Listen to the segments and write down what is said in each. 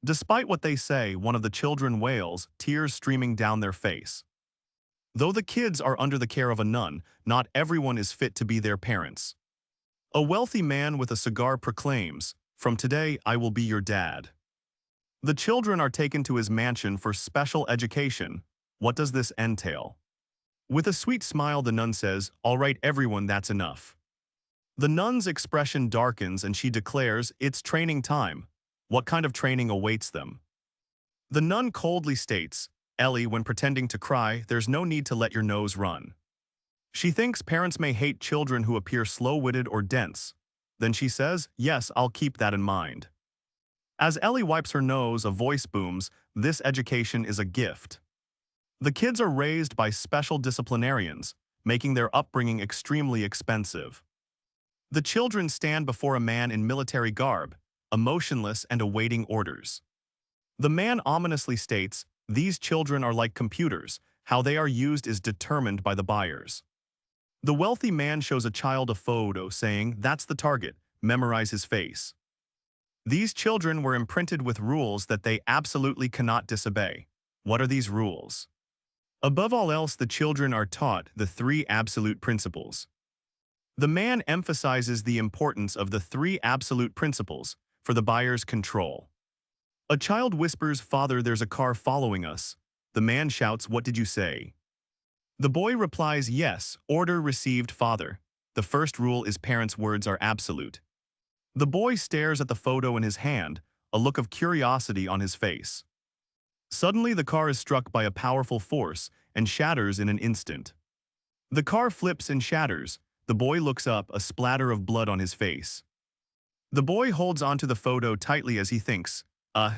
Despite what they say, one of the children wails, tears streaming down their face. Though the kids are under the care of a nun, not everyone is fit to be their parents. A wealthy man with a cigar proclaims, "From today, I will be your dad." The children are taken to his mansion for special education. What does this entail? With a sweet smile, the nun says, "All right, everyone, that's enough." The nun's expression darkens and she declares, "It's training time." What kind of training awaits them? The nun coldly states, "Ellie, when pretending to cry, there's no need to let your nose run." She thinks parents may hate children who appear slow-witted or dense. Then she says, "Yes, I'll keep that in mind." As Ellie wipes her nose, a voice booms, "This education is a gift." The kids are raised by special disciplinarians, making their upbringing extremely expensive. The children stand before a man in military garb, emotionless and awaiting orders. The man ominously states, "These children are like computers. How they are used is determined by the buyers." The wealthy man shows a child a photo saying, "That's the target, memorize his face." These children were imprinted with rules that they absolutely cannot disobey. What are these rules? Above all else, the children are taught the three absolute principles. The man emphasizes the importance of the three absolute principles for the buyer's control. A child whispers, "Father, there's a car following us." The man shouts, "What did you say?" The boy replies, "Yes, order received, father." The first rule is parents' words are absolute. The boy stares at the photo in his hand, a look of curiosity on his face. Suddenly, the car is struck by a powerful force and shatters in an instant. The car flips and shatters. The boy looks up, a splatter of blood on his face. The boy holds onto the photo tightly as he thinks,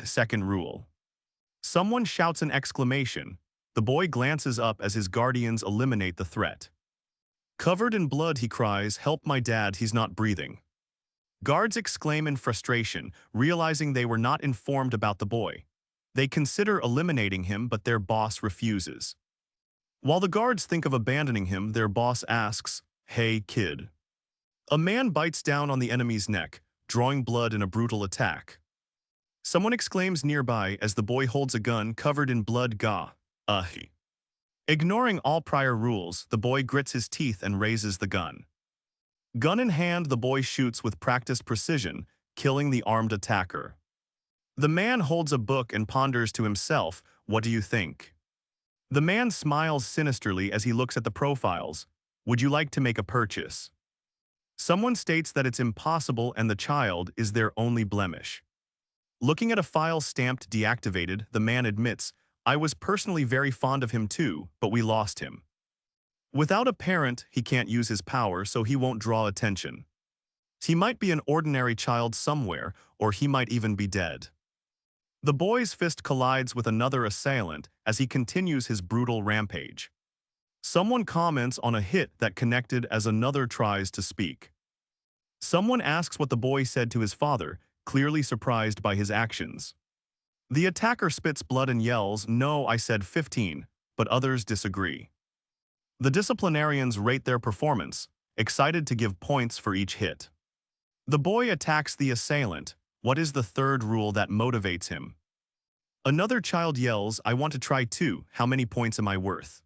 second rule. Someone shouts an exclamation. The boy glances up as his guardians eliminate the threat. Covered in blood, he cries, "Help my dad, he's not breathing." Guards exclaim in frustration, realizing they were not informed about the boy. They consider eliminating him, but their boss refuses. While the guards think of abandoning him, their boss asks, "Hey, kid." A man bites down on the enemy's neck, drawing blood in a brutal attack. Someone exclaims nearby as the boy holds a gun covered in blood. "Gah, he." Ignoring all prior rules, the boy grits his teeth and raises the gun. Gun in hand, the boy shoots with practiced precision, killing the armed attacker. The man holds a book and ponders to himself, "What do you think?" The man smiles sinisterly as he looks at the profiles. "Would you like to make a purchase?" Someone states that it's impossible and the child is their only blemish. Looking at a file stamped deactivated, the man admits, "I was personally very fond of him too, but we lost him." Without a parent, he can't use his power, so he won't draw attention. He might be an ordinary child somewhere, or he might even be dead. The boy's fist collides with another assailant as he continues his brutal rampage. Someone comments on a hit that connected as another tries to speak. Someone asks what the boy said to his father, clearly surprised by his actions. The attacker spits blood and yells, "No, I said 15, but others disagree." The disciplinarians rate their performance, excited to give points for each hit. The boy attacks the assailant. What is the third rule that motivates him? Another child yells, "I want to try too. How many points am I worth?"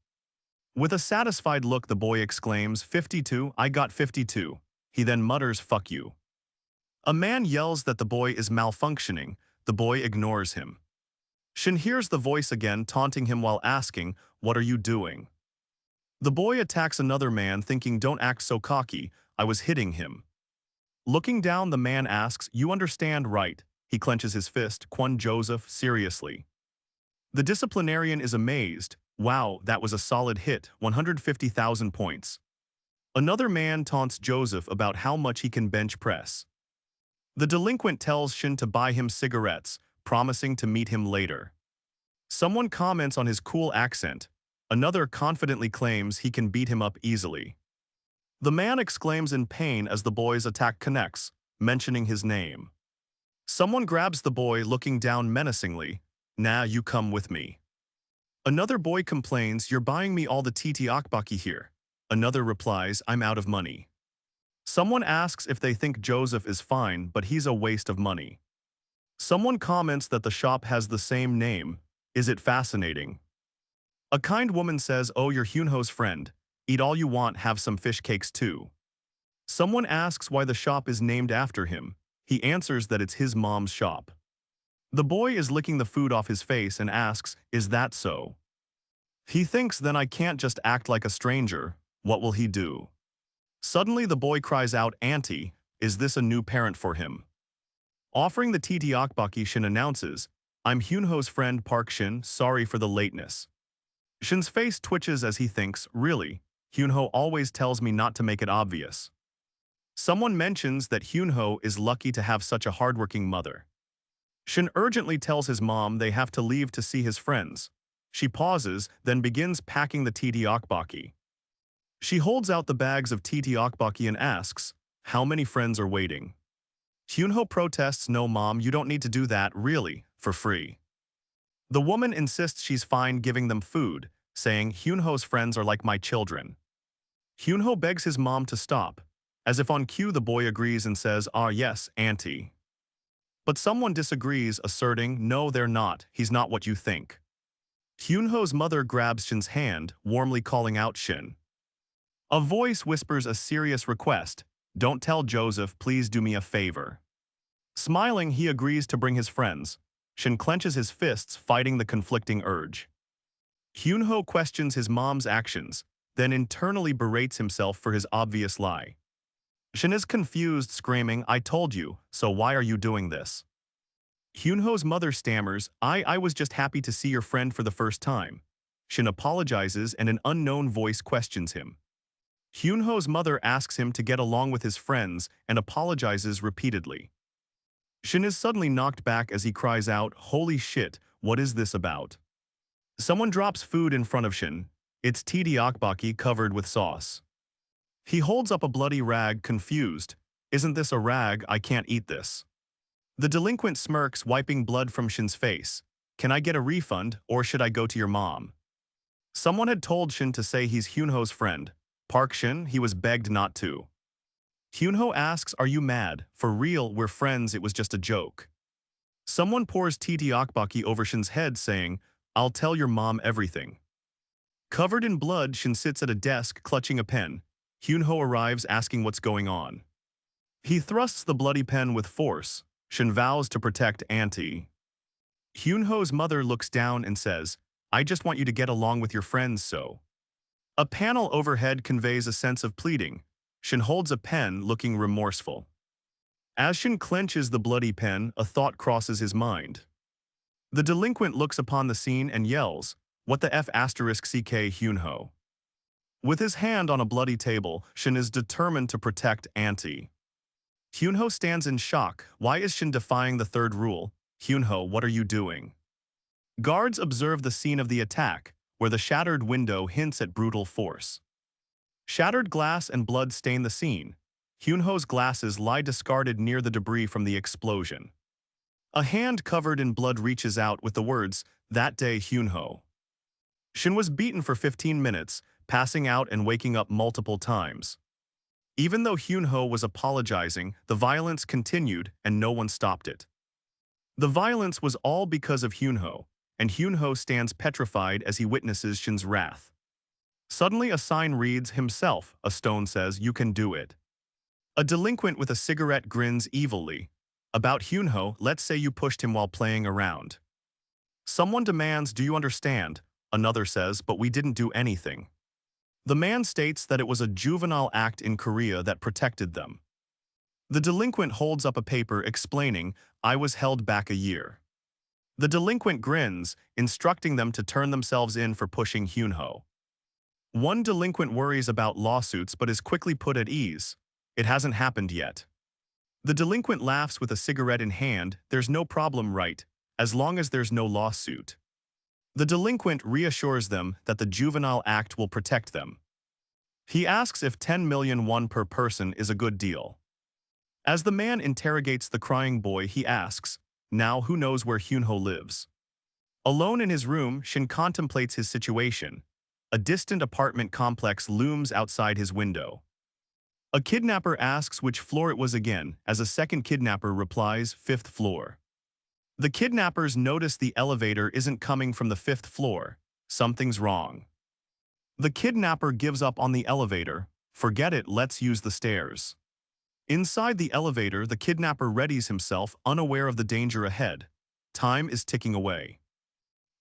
With a satisfied look, the boy exclaims, 52, I got 52. He then mutters, "Fuck you." A man yells that the boy is malfunctioning. The boy ignores him. Shin hears the voice again, taunting him while asking, "What are you doing?" The boy attacks another man, thinking, "Don't act so cocky, I was hitting him." Looking down, the man asks, "You understand, right?" He clenches his fist, Kwon Joseph, seriously. The disciplinarian is amazed. "Wow, that was a solid hit, 150,000 points." Another man taunts Joseph about how much he can bench press. The delinquent tells Shin to buy him cigarettes, promising to meet him later. Someone comments on his cool accent. Another confidently claims he can beat him up easily. The man exclaims in pain as the boy's attack connects, mentioning his name. Someone grabs the boy, looking down menacingly. "Nah, you come with me." Another boy complains, "You're buying me all the titi akbaki here." Another replies, "I'm out of money." Someone asks if they think Joseph is fine, but he's a waste of money. Someone comments that the shop has the same name. Is it fascinating? A kind woman says, oh, you're Hyunho's friend. Eat all you want, have some fish cakes too. Someone asks why the shop is named after him. He answers that it's his mom's shop. The boy is licking the food off his face and asks, is that so? He thinks then I can't just act like a stranger. What will he do? Suddenly the boy cries out, Auntie, is this a new parent for him? Offering the tteokbokki, Shin announces, I'm Hyunho's friend Park Shin, sorry for the lateness. Shin's face twitches as he thinks, really, Hyunho always tells me not to make it obvious. Someone mentions that Hyunho is lucky to have such a hardworking mother. Shin urgently tells his mom they have to leave to see his friends. She pauses, then begins packing the tteokbokki. She holds out the bags of tteokbokki and asks, how many friends are waiting? Hyunho protests, no mom, you don't need to do that, really, for free. The woman insists she's fine giving them food, saying Hyunho's friends are like my children. Hyunho begs his mom to stop. As if on cue, the boy agrees and says, ah yes, auntie. But someone disagrees, asserting, no they're not, he's not what you think. Hyunho's mother grabs Shin's hand, warmly calling out Shin. A voice whispers a serious request, don't tell Joseph, please do me a favor. Smiling, he agrees to bring his friends. Shin clenches his fists, fighting the conflicting urge. Hyunho questions his mom's actions, then internally berates himself for his obvious lie. Shin is confused, screaming, I told you, so why are you doing this? Hyunho's mother stammers, I was just happy to see your friend for the first time. Shin apologizes and an unknown voice questions him. Hyunho's mother asks him to get along with his friends and apologizes repeatedly. Shin is suddenly knocked back as he cries out, holy shit, what is this about? Someone drops food in front of Shin. It's tteokbokki covered with sauce. He holds up a bloody rag, confused. Isn't this a rag? I can't eat this. The delinquent smirks, wiping blood from Shin's face. Can I get a refund, or should I go to your mom? Someone had told Shin to say he's Hyunho's friend. Park Shin, he was begged not to. Hyunho asks, are you mad? For real, we're friends, it was just a joke. Someone pours tteokbokki over Shin's head, saying, I'll tell your mom everything. Covered in blood, Shin sits at a desk, clutching a pen. Hyunho arrives, asking what's going on. He thrusts the bloody pen with force. Shin vows to protect Auntie. Hyunho's mother looks down and says, I just want you to get along with your friends, so. A panel overhead conveys a sense of pleading. Shin holds a pen, looking remorseful. As Shin clenches the bloody pen, a thought crosses his mind. The delinquent looks upon the scene and yells, what the F*** CK Hyunho. With his hand on a bloody table, Shin is determined to protect Auntie. Hyunho stands in shock. Why is Shin defying the third rule? Hyunho, what are you doing? Guards observe the scene of the attack, where the shattered window hints at brutal force. Shattered glass and blood stain the scene. Hyunho's glasses lie discarded near the debris from the explosion. A hand covered in blood reaches out with the words, that day Hyunho. Shin was beaten for 15 minutes, passing out and waking up multiple times. Even though Hyunho was apologizing, the violence continued and no one stopped it. The violence was all because of Hyunho, and Hyunho stands petrified as he witnesses Shin's wrath. Suddenly a sign reads, himself, a stone says, you can do it. A delinquent with a cigarette grins evilly. About Hyunho, let's say you pushed him while playing around. Someone demands, do you understand? Another says, but we didn't do anything. The man states that it was a juvenile act in Korea that protected them. The delinquent holds up a paper explaining, I was held back a year. The delinquent grins, instructing them to turn themselves in for pushing Hyunho. One delinquent worries about lawsuits but is quickly put at ease. It hasn't happened yet. The delinquent laughs with a cigarette in hand, there's no problem, right, as long as there's no lawsuit. The delinquent reassures them that the Juvenile Act will protect them. He asks if 10 million won per person is a good deal. As the man interrogates the crying boy, he asks, now who knows where Hyunho lives? Alone in his room, Shin contemplates his situation. A distant apartment complex looms outside his window. A kidnapper asks which floor it was again, as a second kidnapper replies, 5th floor. The kidnappers notice the elevator isn't coming from the 5th floor. Something's wrong. The kidnapper gives up on the elevator. Forget it, let's use the stairs. Inside the elevator, the kidnapper readies himself, unaware of the danger ahead. Time is ticking away.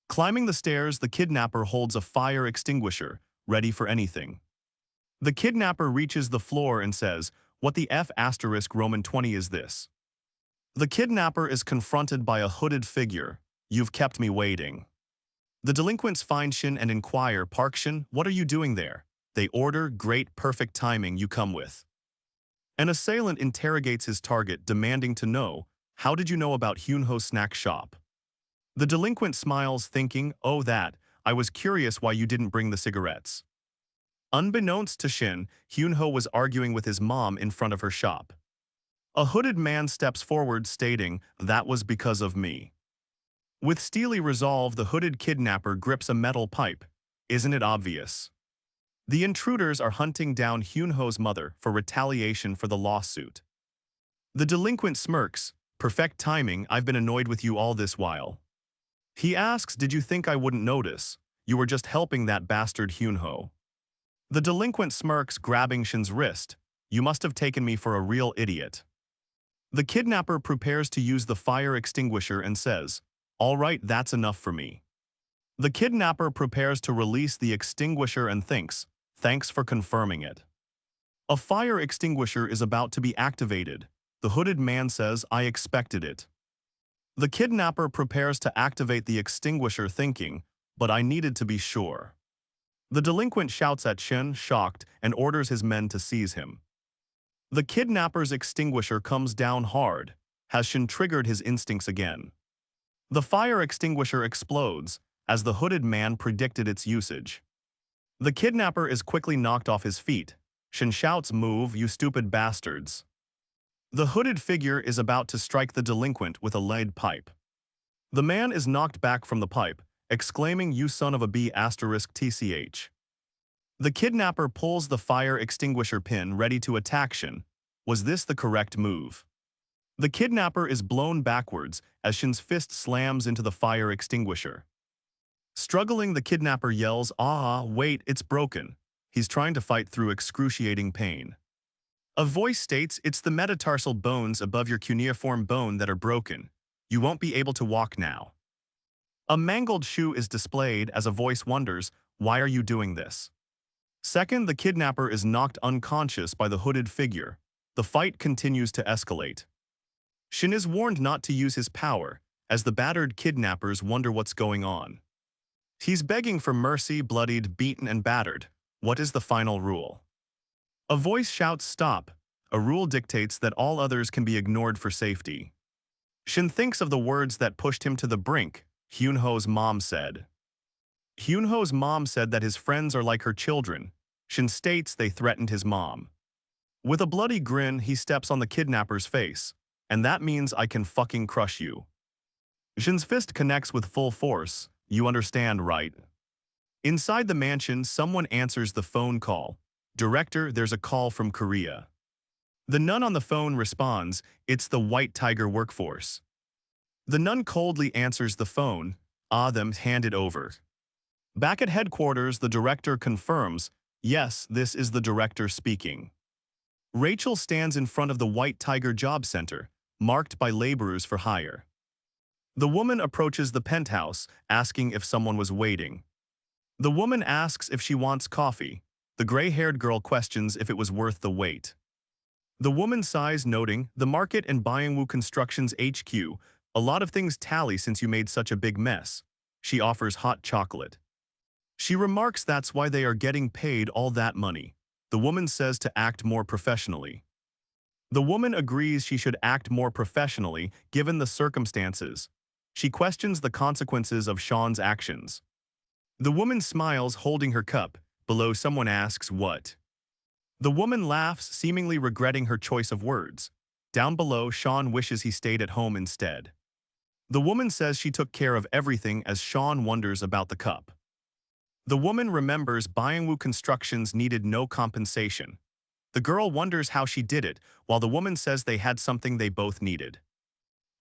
Climbing the stairs, the kidnapper holds a fire extinguisher, ready for anything. The kidnapper reaches the floor and says, "What the F asterisk Roman 20 is this?" The kidnapper is confronted by a hooded figure. "You've kept me waiting." The delinquents find Shin and inquire, "Park Shin, what are you doing there?" They order, "Great, perfect timing, you come with." An assailant interrogates his target, demanding to know, "How did you know about Hyunho's snack shop?" The delinquent smiles, thinking, "Oh that, I was curious why you didn't bring the cigarettes." Unbeknownst to Shin, Hyunho was arguing with his mom in front of her shop. A hooded man steps forward, stating, "That was because of me." With steely resolve, the hooded kidnapper grips a metal pipe. Isn't it obvious? The intruders are hunting down Hyunho's mother for retaliation for the lawsuit. The delinquent smirks, "Perfect timing, I've been annoyed with you all this while." He asks, "Did you think I wouldn't notice? You were just helping that bastard Hyunho." The delinquent smirks, grabbing Shin's wrist, "You must have taken me for a real idiot." The kidnapper prepares to use the fire extinguisher and says, "All right, that's enough for me." The kidnapper prepares to release the extinguisher and thinks, "Thanks for confirming it." A fire extinguisher is about to be activated. The hooded man says, "I expected it." The kidnapper prepares to activate the extinguisher, thinking, "But I needed to be sure." The delinquent shouts at Shin, shocked, and orders his men to seize him. The kidnapper's extinguisher comes down hard. Has Shin triggered his instincts again? The fire extinguisher explodes, as the hooded man predicted its usage. The kidnapper is quickly knocked off his feet. Shin shouts, "Move, you stupid bastards." The hooded figure is about to strike the delinquent with a lead pipe. The man is knocked back from the pipe, exclaiming, "You son of a b******." The kidnapper pulls the fire extinguisher pin, ready to attack Shin. Was this the correct move? The kidnapper is blown backwards as Shin's fist slams into the fire extinguisher. Struggling, the kidnapper yells, "Ah, wait, it's broken." He's trying to fight through excruciating pain. A voice states, "It's the metatarsal bones above your cuneiform bone that are broken. You won't be able to walk now." A mangled shoe is displayed as a voice wonders, "Why are you doing this?" Second, the kidnapper is knocked unconscious by the hooded figure. The fight continues to escalate. Shin is warned not to use his power, as the battered kidnappers wonder what's going on. He's begging for mercy, bloodied, beaten, and battered. What is the final rule? A voice shouts, "Stop." A rule dictates that all others can be ignored for safety. Shin thinks of the words that pushed him to the brink. Hyunho's mom said. Hyunho's mom said that his friends are like her children. Shin states they threatened his mom. With a bloody grin, he steps on the kidnapper's face. "And that means I can fucking crush you." Shin's fist connects with full force. "You understand, right?" Inside the mansion, someone answers the phone call. "Director, there's a call from Korea." The nun on the phone responds, "It's the White Tiger workforce." The nun coldly answers the phone. Them hand it over. Back at headquarters, the director confirms, "Yes, this is the director speaking." Rachel stands in front of the White Tiger Job Center, marked by laborers for hire. The woman approaches the penthouse, asking if someone was waiting. The woman asks if she wants coffee. The gray-haired girl questions if it was worth the wait. The woman sighs, noting, "The market and Byungwoo Construction's HQ, a lot of things tally since you made such a big mess." She offers hot chocolate. She remarks that's why they are getting paid all that money. The woman says to act more professionally. The woman agrees she should act more professionally given the circumstances. She questions the consequences of Sean's actions. The woman smiles, holding her cup. Below, someone asks, "What?" The woman laughs, seemingly regretting her choice of words. Down below, Sean wishes he stayed at home instead. The woman says she took care of everything as Sean wonders about the cup. The woman remembers Byungwoo Constructions needed no compensation. The girl wonders how she did it, while the woman says they had something they both needed.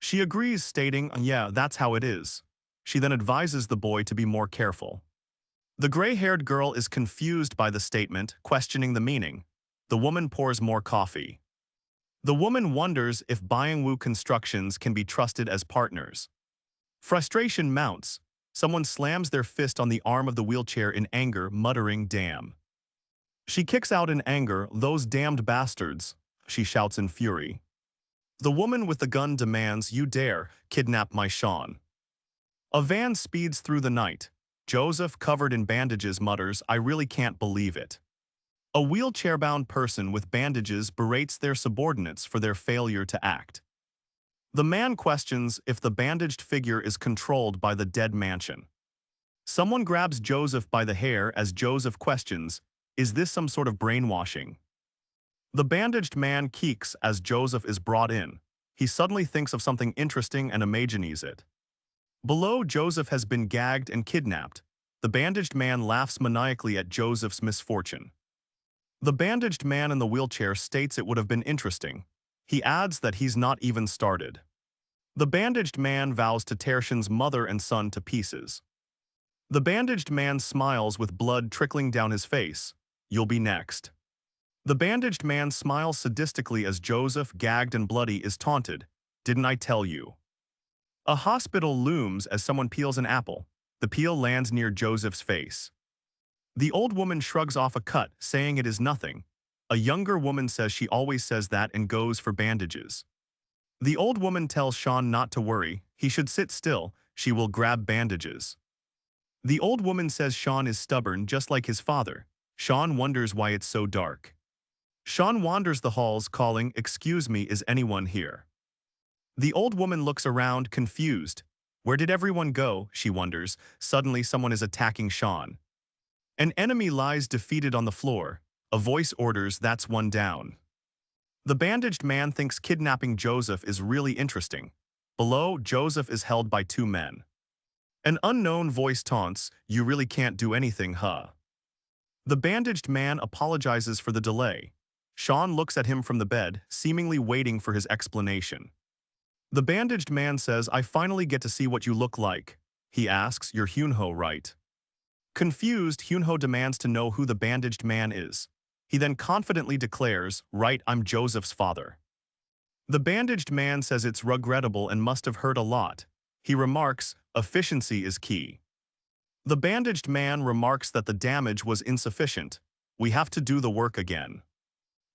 She agrees, stating, yeah, that's how it is. She then advises the boy to be more careful. The gray-haired girl is confused by the statement, questioning the meaning. The woman pours more coffee. The woman wonders if Byungwoo Constructions can be trusted as partners. Frustration mounts. Someone slams their fist on the arm of the wheelchair in anger, muttering, damn. She kicks out in anger, those damned bastards, she shouts in fury. The woman with the gun demands, you dare kidnap my Sean. A van speeds through the night. Joseph, covered in bandages, mutters, I really can't believe it. A wheelchair-bound person with bandages berates their subordinates for their failure to act. The man questions if the bandaged figure is controlled by the dead mansion. Someone grabs Joseph by the hair as Joseph questions, is this some sort of brainwashing? The bandaged man keeks as Joseph is brought in. He suddenly thinks of something interesting and imagines it. Below, Joseph has been gagged and kidnapped. The bandaged man laughs maniacally at Joseph's misfortune. The bandaged man in the wheelchair states it would have been interesting. He adds that he's not even started. The bandaged man vows to tear Shin's mother and son to pieces. The bandaged man smiles with blood trickling down his face. You'll be next. The bandaged man smiles sadistically as Joseph, gagged and bloody, is taunted. Didn't I tell you? A hospital looms as someone peels an apple. The peel lands near Joseph's face. The old woman shrugs off a cut, saying it is nothing. A younger woman says she always says that and goes for bandages. The old woman tells Sean not to worry, he should sit still, she will grab bandages. The old woman says Sean is stubborn just like his father. Sean wonders why it's so dark. Sean wanders the halls calling, excuse me, is anyone here? The old woman looks around, confused. Where did everyone go, she wonders. Suddenly someone is attacking Sean. An enemy lies defeated on the floor. A voice orders, that's one down. The bandaged man thinks kidnapping Joseph is really interesting. Below, Joseph is held by two men. An unknown voice taunts, you really can't do anything, huh? The bandaged man apologizes for the delay. Sean looks at him from the bed, seemingly waiting for his explanation. The bandaged man says, I finally get to see what you look like. He asks, you're Hyunho, right? Confused, Hyunho demands to know who the bandaged man is. He then confidently declares, right, I'm Joseph's father. The bandaged man says it's regrettable and must have hurt a lot. He remarks, efficiency is key. The bandaged man remarks that the damage was insufficient. We have to do the work again.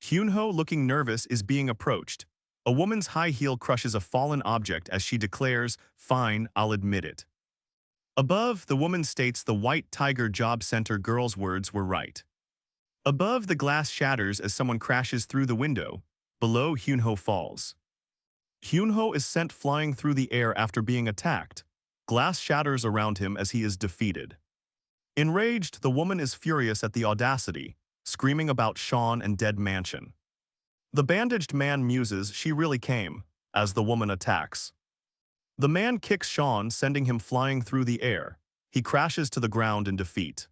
Hyunho, looking nervous, is being approached. A woman's high heel crushes a fallen object as she declares, fine, I'll admit it. Above, the woman states the White Tiger Job Center girl's words were right. Above, the glass shatters as someone crashes through the window. Below, Hyunho falls. Hyunho is sent flying through the air after being attacked. Glass shatters around him as he is defeated. Enraged, the woman is furious at the audacity, screaming about Sean and dead mansion. The bandaged man muses she really came, as the woman attacks. The man kicks Sean, sending him flying through the air. He crashes to the ground in defeat.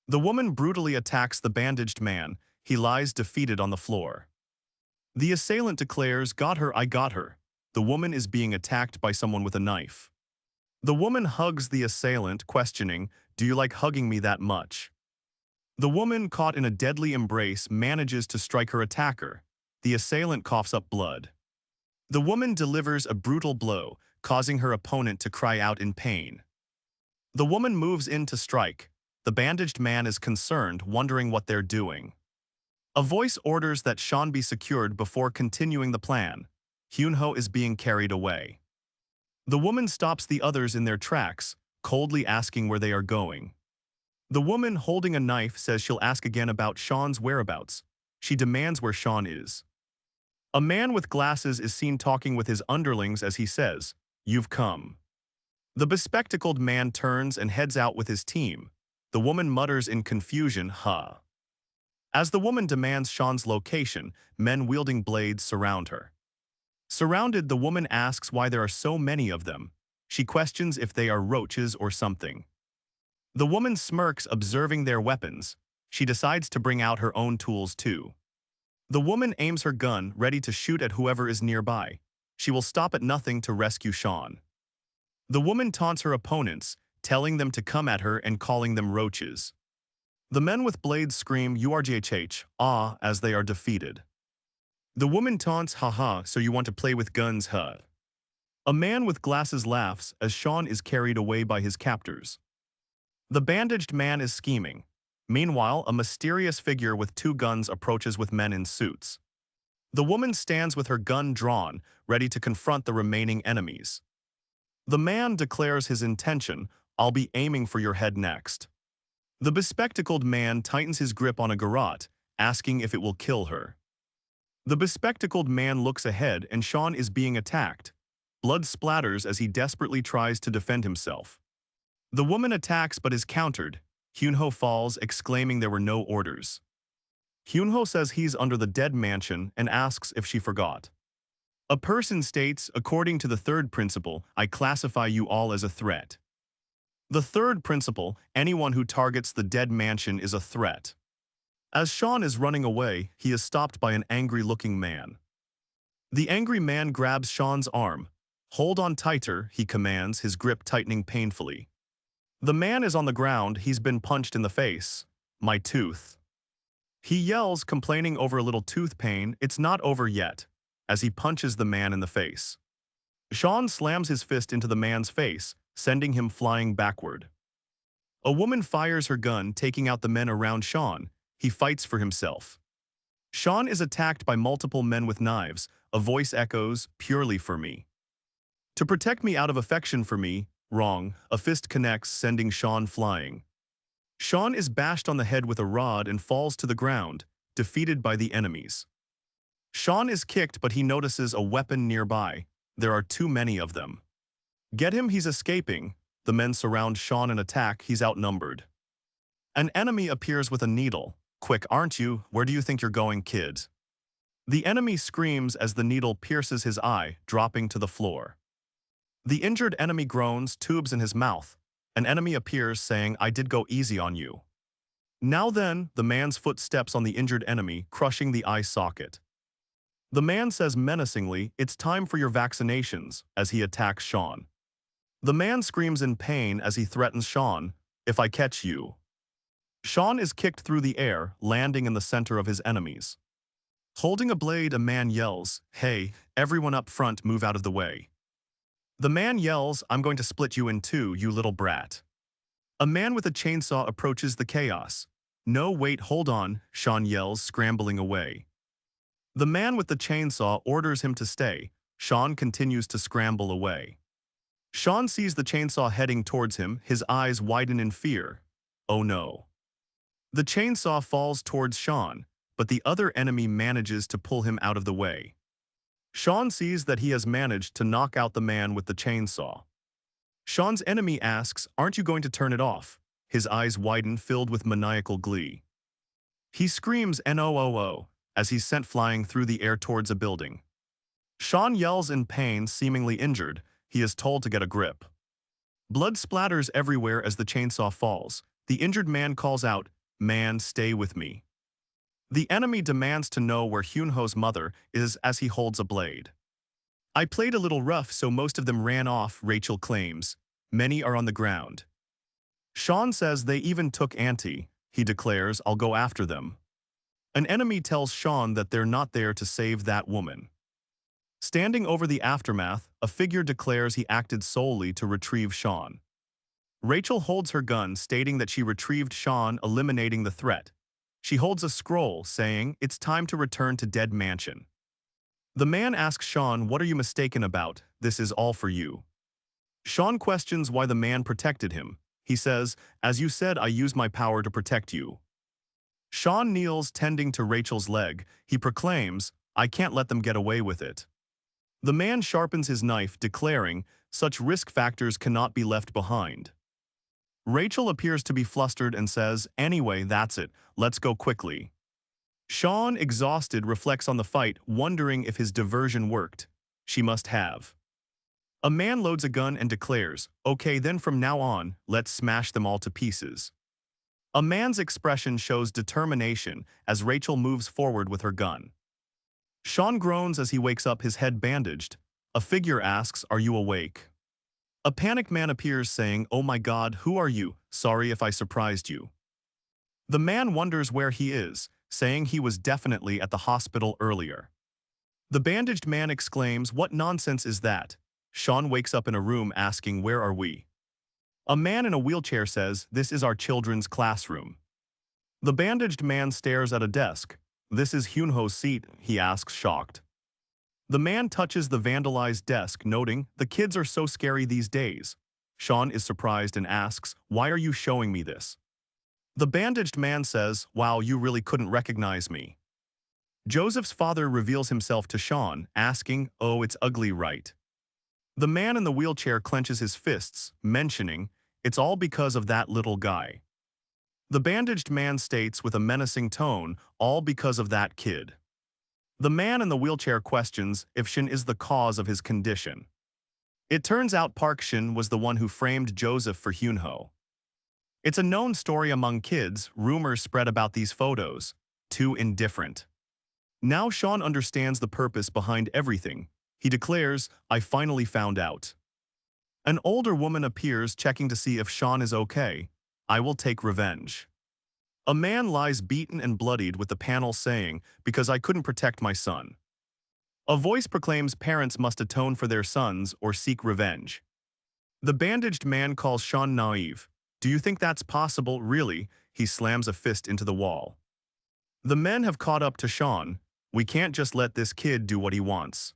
The woman brutally attacks the bandaged man. He lies defeated on the floor. The assailant declares, got her, I got her. The woman is being attacked by someone with a knife. The woman hugs the assailant, questioning, do you like hugging me that much? The woman, caught in a deadly embrace, manages to strike her attacker. The assailant coughs up blood. The woman delivers a brutal blow, causing her opponent to cry out in pain. The woman moves in to strike. The bandaged man is concerned, wondering what they're doing. A voice orders that Sean be secured before continuing the plan. Hyunho is being carried away. The woman stops the others in their tracks, coldly asking where they are going. The woman holding a knife says she'll ask again about Sean's whereabouts. She demands where Sean is. A man with glasses is seen talking with his underlings as he says, you've come. The bespectacled man turns and heads out with his team. The woman mutters in confusion, huh. As the woman demands Sean's location, men wielding blades surround her. Surrounded, the woman asks why there are so many of them. She questions if they are roaches or something. The woman smirks, observing their weapons. She decides to bring out her own tools too. The woman aims her gun, ready to shoot at whoever is nearby. She will stop at nothing to rescue Sean. The woman taunts her opponents, telling them to come at her and calling them roaches. The men with blades scream URGHH, ah, as they are defeated. The woman taunts, haha, so you want to play with guns, huh? A man with glasses laughs as Sean is carried away by his captors. The bandaged man is scheming. Meanwhile, a mysterious figure with 2 guns approaches with men in suits. The woman stands with her gun drawn, ready to confront the remaining enemies. The man declares his intention, I'll be aiming for your head next. The bespectacled man tightens his grip on a garrote, asking if it will kill her. The bespectacled man looks ahead and Sean is being attacked. Blood splatters as he desperately tries to defend himself. The woman attacks but is countered. Hyunho falls, exclaiming there were no orders. Hyunho says he's under the dead mansion and asks if she forgot. A person states, according to the 3rd principle, I classify you all as a threat. The 3rd principle, anyone who targets the dead mansion is a threat. As Sean is running away, he is stopped by an angry-looking man. The angry man grabs Sean's arm. Hold on tighter, he commands, his grip tightening painfully. The man is on the ground, he's been punched in the face. My tooth. He yells, complaining over a little tooth pain, it's not over yet, as he punches the man in the face. Sean slams his fist into the man's face, sending him flying backward. A woman fires her gun, taking out the men around Sean. He fights for himself. Sean is attacked by multiple men with knives. A voice echoes, purely for me. To protect me out of affection for me, wrong, a fist connects, sending Sean flying. Sean is bashed on the head with a rod and falls to the ground, defeated by the enemies. Sean is kicked but he notices a weapon nearby. There are too many of them. Get him, he's escaping. The men surround Sean and attack, he's outnumbered. An enemy appears with a needle. Quick, aren't you? Where do you think you're going, kid? The enemy screams as the needle pierces his eye, dropping to the floor. The injured enemy groans, tubes in his mouth. An enemy appears saying, I did go easy on you. Now then, the man's foot steps on the injured enemy, crushing the eye socket. The man says menacingly, it's time for your vaccinations, as he attacks Sean. The man screams in pain as he threatens Sean, if I catch you. Sean is kicked through the air, landing in the center of his enemies. Holding a blade, a man yells, hey, everyone up front, move out of the way. The man yells, I'm going to split you in 2, you little brat. A man with a chainsaw approaches the chaos. No, wait, hold on, Sean yells, scrambling away. The man with the chainsaw orders him to stay. Sean continues to scramble away. Sean sees the chainsaw heading towards him, his eyes widen in fear. Oh no. The chainsaw falls towards Sean, but the other enemy manages to pull him out of the way. Sean sees that he has managed to knock out the man with the chainsaw. Sean's enemy asks, aren't you going to turn it off? His eyes widen, filled with maniacal glee. He screams NOOO as he's sent flying through the air towards a building. Sean yells in pain, seemingly injured. He is told to get a grip. Blood splatters everywhere as the chainsaw falls. The injured man calls out, man, stay with me. The enemy demands to know where Hyunho's mother is as he holds a blade. I played a little rough, so most of them ran off, Rachel claims. Many are on the ground. Sean says they even took Auntie. He declares, I'll go after them. An enemy tells Sean that they're not there to save that woman. Standing over the aftermath, a figure declares he acted solely to retrieve Sean. Rachel holds her gun, stating that she retrieved Sean, eliminating the threat. She holds a scroll, saying, it's time to return to Dead Mansion. The man asks Sean, what are you mistaken about? This is all for you. Sean questions why the man protected him. He says, as you said, I use my power to protect you. Sean kneels, tending to Rachel's leg. He proclaims, I can't let them get away with it. The man sharpens his knife, declaring, such risk factors cannot be left behind. Rachel appears to be flustered and says, anyway, that's it, let's go quickly. Sean, exhausted, reflects on the fight, wondering if his diversion worked. She must have. A man loads a gun and declares, okay, then from now on, let's smash them all to pieces. A man's expression shows determination as Rachel moves forward with her gun. Sean groans as he wakes up, his head bandaged. A figure asks, "Are you awake?" A panicked man appears saying, "Oh my God, who are you? Sorry if I surprised you." The man wonders where he is, saying he was definitely at the hospital earlier. The bandaged man exclaims, "What nonsense is that?" Sean wakes up in a room asking, "Where are we?" A man in a wheelchair says, "This is our children's classroom." The bandaged man stares at a desk. "This is Hyunho's seat," he asks, shocked. The man touches the vandalized desk, noting, "The kids are so scary these days." Sean is surprised and asks, "Why are you showing me this?" The bandaged man says, "Wow, you really couldn't recognize me." Joseph's father reveals himself to Sean, asking, "Oh, it's ugly, right?" The man in the wheelchair clenches his fists, mentioning, "It's all because of that little guy." The bandaged man states with a menacing tone, "All because of that kid." The man in the wheelchair questions if Shin is the cause of his condition. It turns out Park Shin was the one who framed Joseph for Hyunho. It's a known story among kids. Rumors spread about these photos. Too indifferent. Now Sean understands the purpose behind everything. He declares, "I finally found out." An older woman appears, checking to see if Sean is okay. "I will take revenge." A man lies beaten and bloodied with the panel saying, "Because I couldn't protect my son." A voice proclaims parents must atone for their sons or seek revenge. The bandaged man calls Sean naive. "Do you think that's possible, really?" He slams a fist into the wall. The men have caught up to Sean. "We can't just let this kid do what he wants.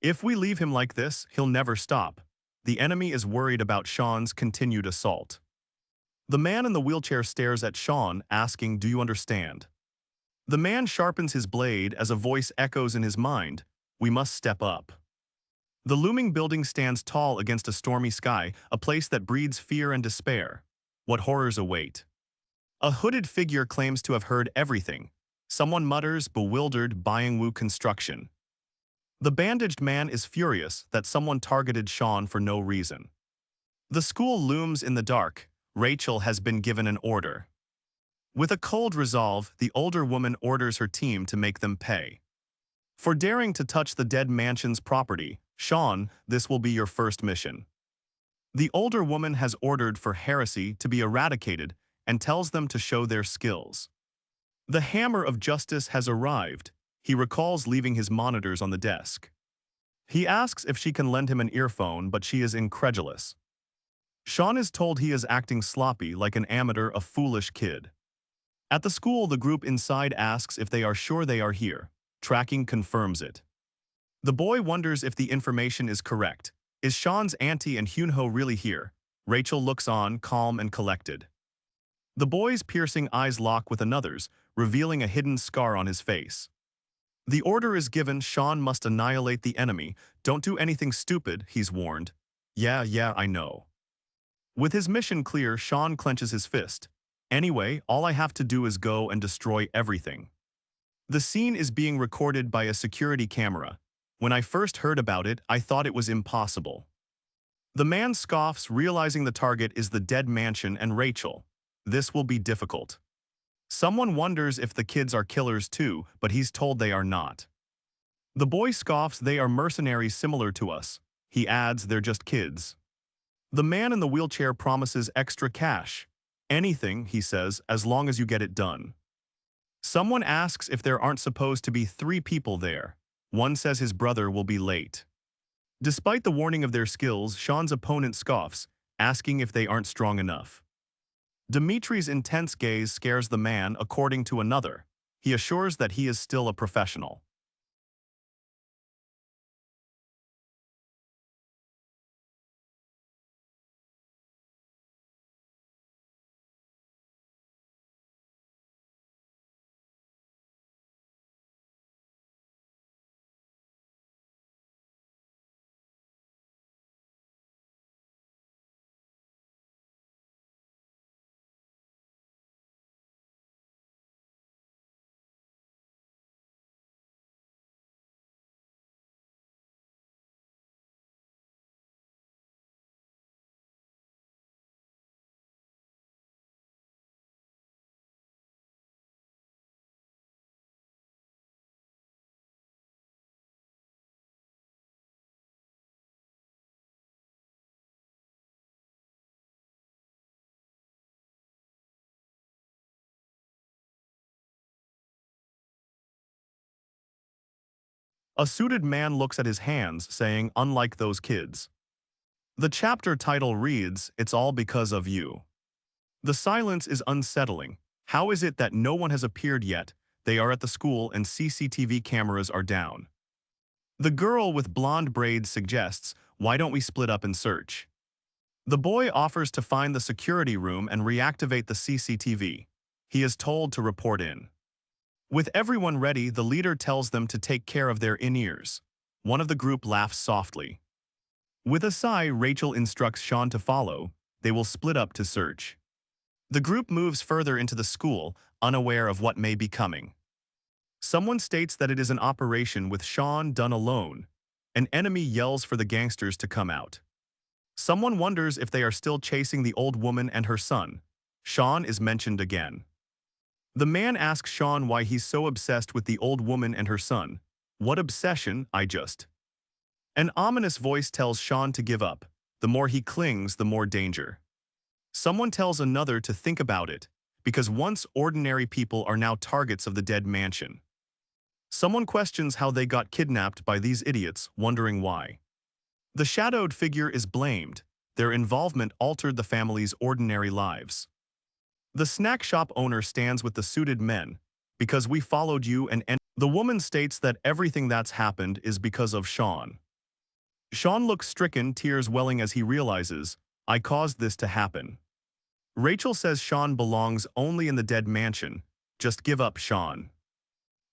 If we leave him like this, he'll never stop." The enemy is worried about Sean's continued assault. The man in the wheelchair stares at Sean, asking, "Do you understand?" The man sharpens his blade as a voice echoes in his mind, "We must step up." The looming building stands tall against a stormy sky, a place that breeds fear and despair. What horrors await? A hooded figure claims to have heard everything. Someone mutters, bewildered, Byingwoo construction. The bandaged man is furious that someone targeted Sean for no reason. The school looms in the dark. Rachel has been given an order. With a cold resolve, the older woman orders her team to make them pay. For daring to touch the dead mansion's property, Sean, this will be your first mission. The older woman has ordered for heresy to be eradicated and tells them to show their skills. The hammer of justice has arrived. He recalls leaving his monitors on the desk. He asks if she can lend him an earphone, but she is incredulous. Sean is told he is acting sloppy like an amateur, a foolish kid. At the school, the group inside asks if they are sure they are here. Tracking confirms it. The boy wonders if the information is correct. Is Sean's auntie and Hyunho really here? Rachel looks on, calm and collected. The boy's piercing eyes lock with another's, revealing a hidden scar on his face. The order is given. Sean must annihilate the enemy. "Don't do anything stupid," he's warned. Yeah, I know." With his mission clear, Sean clenches his fist. "Anyway, all I have to do is go and destroy everything." The scene is being recorded by a security camera. When I first heard about it, I thought it was impossible. The man scoffs, realizing the target is the dead mansion and Rachel. This will be difficult. Someone wonders if the kids are killers too, but he's told they are not. The boy scoffs, "They are mercenaries similar to us." He adds, "They're just kids." The man in the wheelchair promises extra cash. "Anything," he says, "as long as you get it done." Someone asks if there aren't supposed to be 3 people there. One says his brother will be late. Despite the warning of their skills, Sean's opponent scoffs, asking if they aren't strong enough. Dimitri's intense gaze scares the man, according to another. He assures that he is still a professional. A suited man looks at his hands, saying, "Unlike those kids." The chapter title reads, "It's all because of you." The silence is unsettling. How is it that no one has appeared yet? They are at the school and CCTV cameras are down. The girl with blonde braids suggests, "Why don't we split up and search?" The boy offers to find the security room and reactivate the CCTV. He is told to report in. With everyone ready, the leader tells them to take care of their in-ears. One of the group laughs softly. With a sigh, Rachel instructs Sean to follow. They will split up to search. The group moves further into the school, unaware of what may be coming. Someone states that it is an operation with Sean done alone. An enemy yells for the gangsters to come out. Someone wonders if they are still chasing the old woman and her son. Sean is mentioned again. The man asks Sean why he's so obsessed with the old woman and her son. "What obsession, I just..." An ominous voice tells Sean to give up. The more he clings, the more danger. Someone tells another to think about it, because once ordinary people are now targets of the dead mansion. Someone questions how they got kidnapped by these idiots, wondering why. The shadowed figure is blamed. Their involvement altered the family's ordinary lives. The snack shop owner stands with the suited men. "Because we followed you and..." The woman states that everything that's happened is because of Sean. Sean looks stricken, tears welling as he realizes, "I caused this to happen." Rachel says Sean belongs only in the dead mansion. "Just give up, Sean."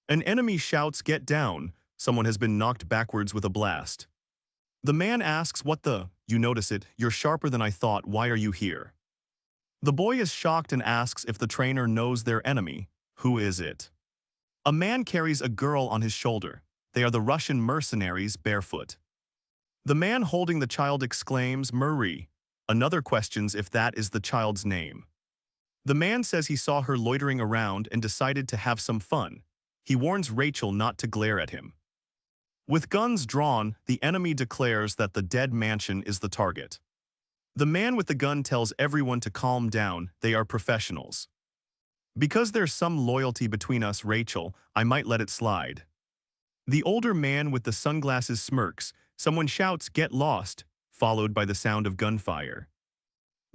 An enemy shouts, "Get down." Someone has been knocked backwards with a blast. The man asks, "What the..." "You notice it, you're sharper than I thought, why are you here?" The boy is shocked and asks if the trainer knows their enemy. Who is it? A man carries a girl on his shoulder. They are the Russian mercenaries, barefoot. The man holding the child exclaims, "Marie." Another questions if that is the child's name. The man says he saw her loitering around and decided to have some fun. He warns Rachel not to glare at him. With guns drawn, the enemy declares that the dead mansion is the target. The man with the gun tells everyone to calm down, they are professionals. "Because there's some loyalty between us, Rachel, I might let it slide." The older man with the sunglasses smirks. Someone shouts, "Get lost," followed by the sound of gunfire.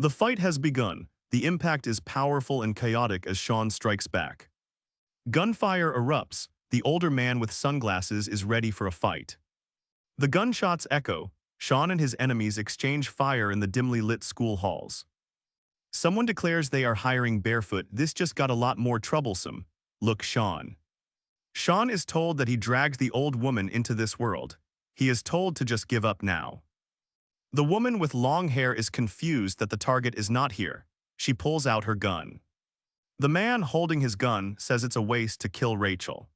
The fight has begun. The impact is powerful and chaotic as Sean strikes back. Gunfire erupts. The older man with sunglasses is ready for a fight. The gunshots echo. Sean and his enemies exchange fire in the dimly lit school halls. Someone declares they are hiring barefoot. "This just got a lot more troublesome. Look, Sean." Sean is told that he dragged the old woman into this world. He is told to just give up now. The woman with long hair is confused that the target is not here. She pulls out her gun. The man holding his gun says it's a waste to kill Rachel.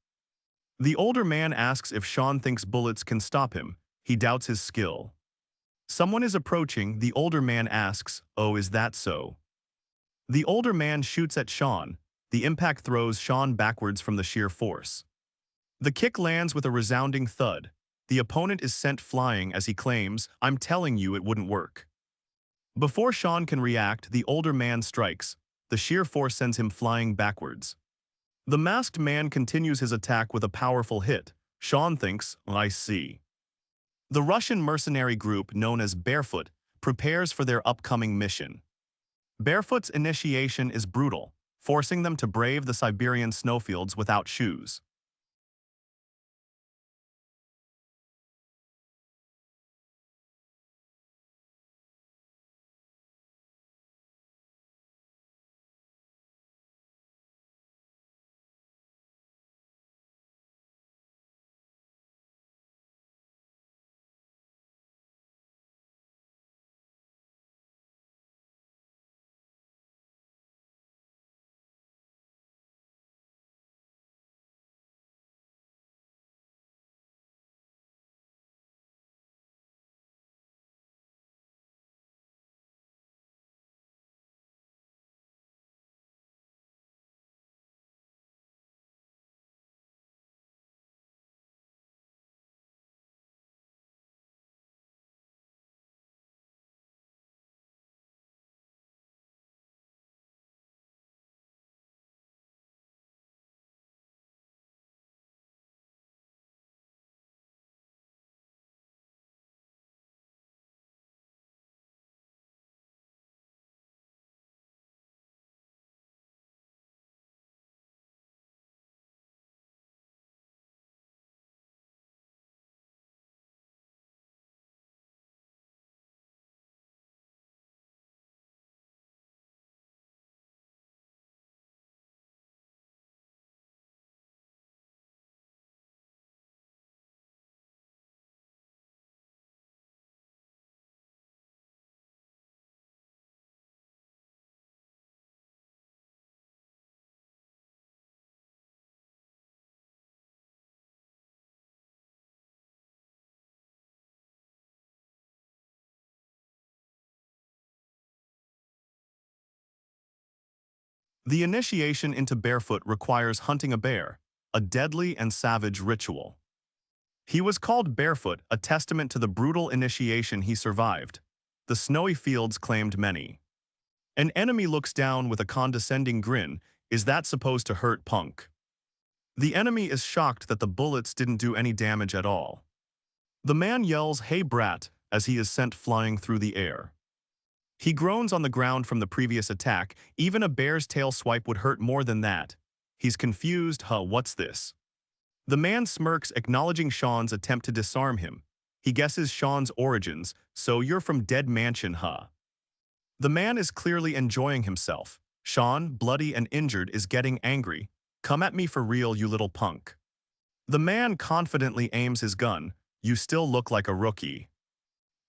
The older man asks if Sean thinks bullets can stop him. He doubts his skill. Someone is approaching. The older man asks, "Oh, is that so?" The older man shoots at Sean. The impact throws Sean backwards from the sheer force. The kick lands with a resounding thud. The opponent is sent flying as he claims, "I'm telling you it wouldn't work." Before Sean can react, the older man strikes. The sheer force sends him flying backwards. The masked man continues his attack with a powerful hit. Sean thinks, "I see." The Russian mercenary group, known as Barefoot, prepares for their upcoming mission. Barefoot's initiation is brutal, forcing them to brave the Siberian snowfields without shoes. The initiation into barefoot requires hunting a bear, a deadly and savage ritual. He was called barefoot, a testament to the brutal initiation he survived. The snowy fields claimed many. An enemy looks down with a condescending grin. Is that supposed to hurt, punk? The enemy is shocked that the bullets didn't do any damage at all. The man yells, "Hey brat," as he is sent flying through the air. He groans on the ground from the previous attack. Even a bear's tail swipe would hurt more than that. He's confused. What's this? The man smirks, acknowledging Sean's attempt to disarm him. He guesses Sean's origins. "So you're from Dead Mansion, huh?" The man is clearly enjoying himself. Sean, bloody and injured, is getting angry. "Come at me for real, you little punk." The man confidently aims his gun. "You still look like a rookie."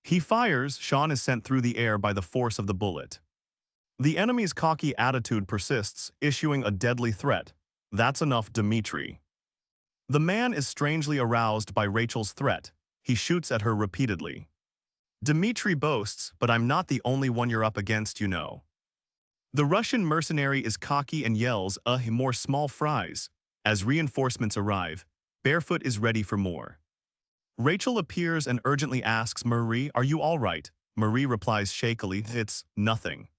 He fires. Sean is sent through the air by the force of the bullet. The enemy's cocky attitude persists, issuing a deadly threat. "That's enough, Dimitri." The man is strangely aroused by Rachel's threat. He shoots at her repeatedly. Dimitri boasts, "But I'm not the only one you're up against, you know." The Russian mercenary is cocky and yells, "More small fries." As reinforcements arrive, Barefoot is ready for more. Rachel appears and urgently asks, "Marie, are you all right?" Marie replies shakily, "It's nothing."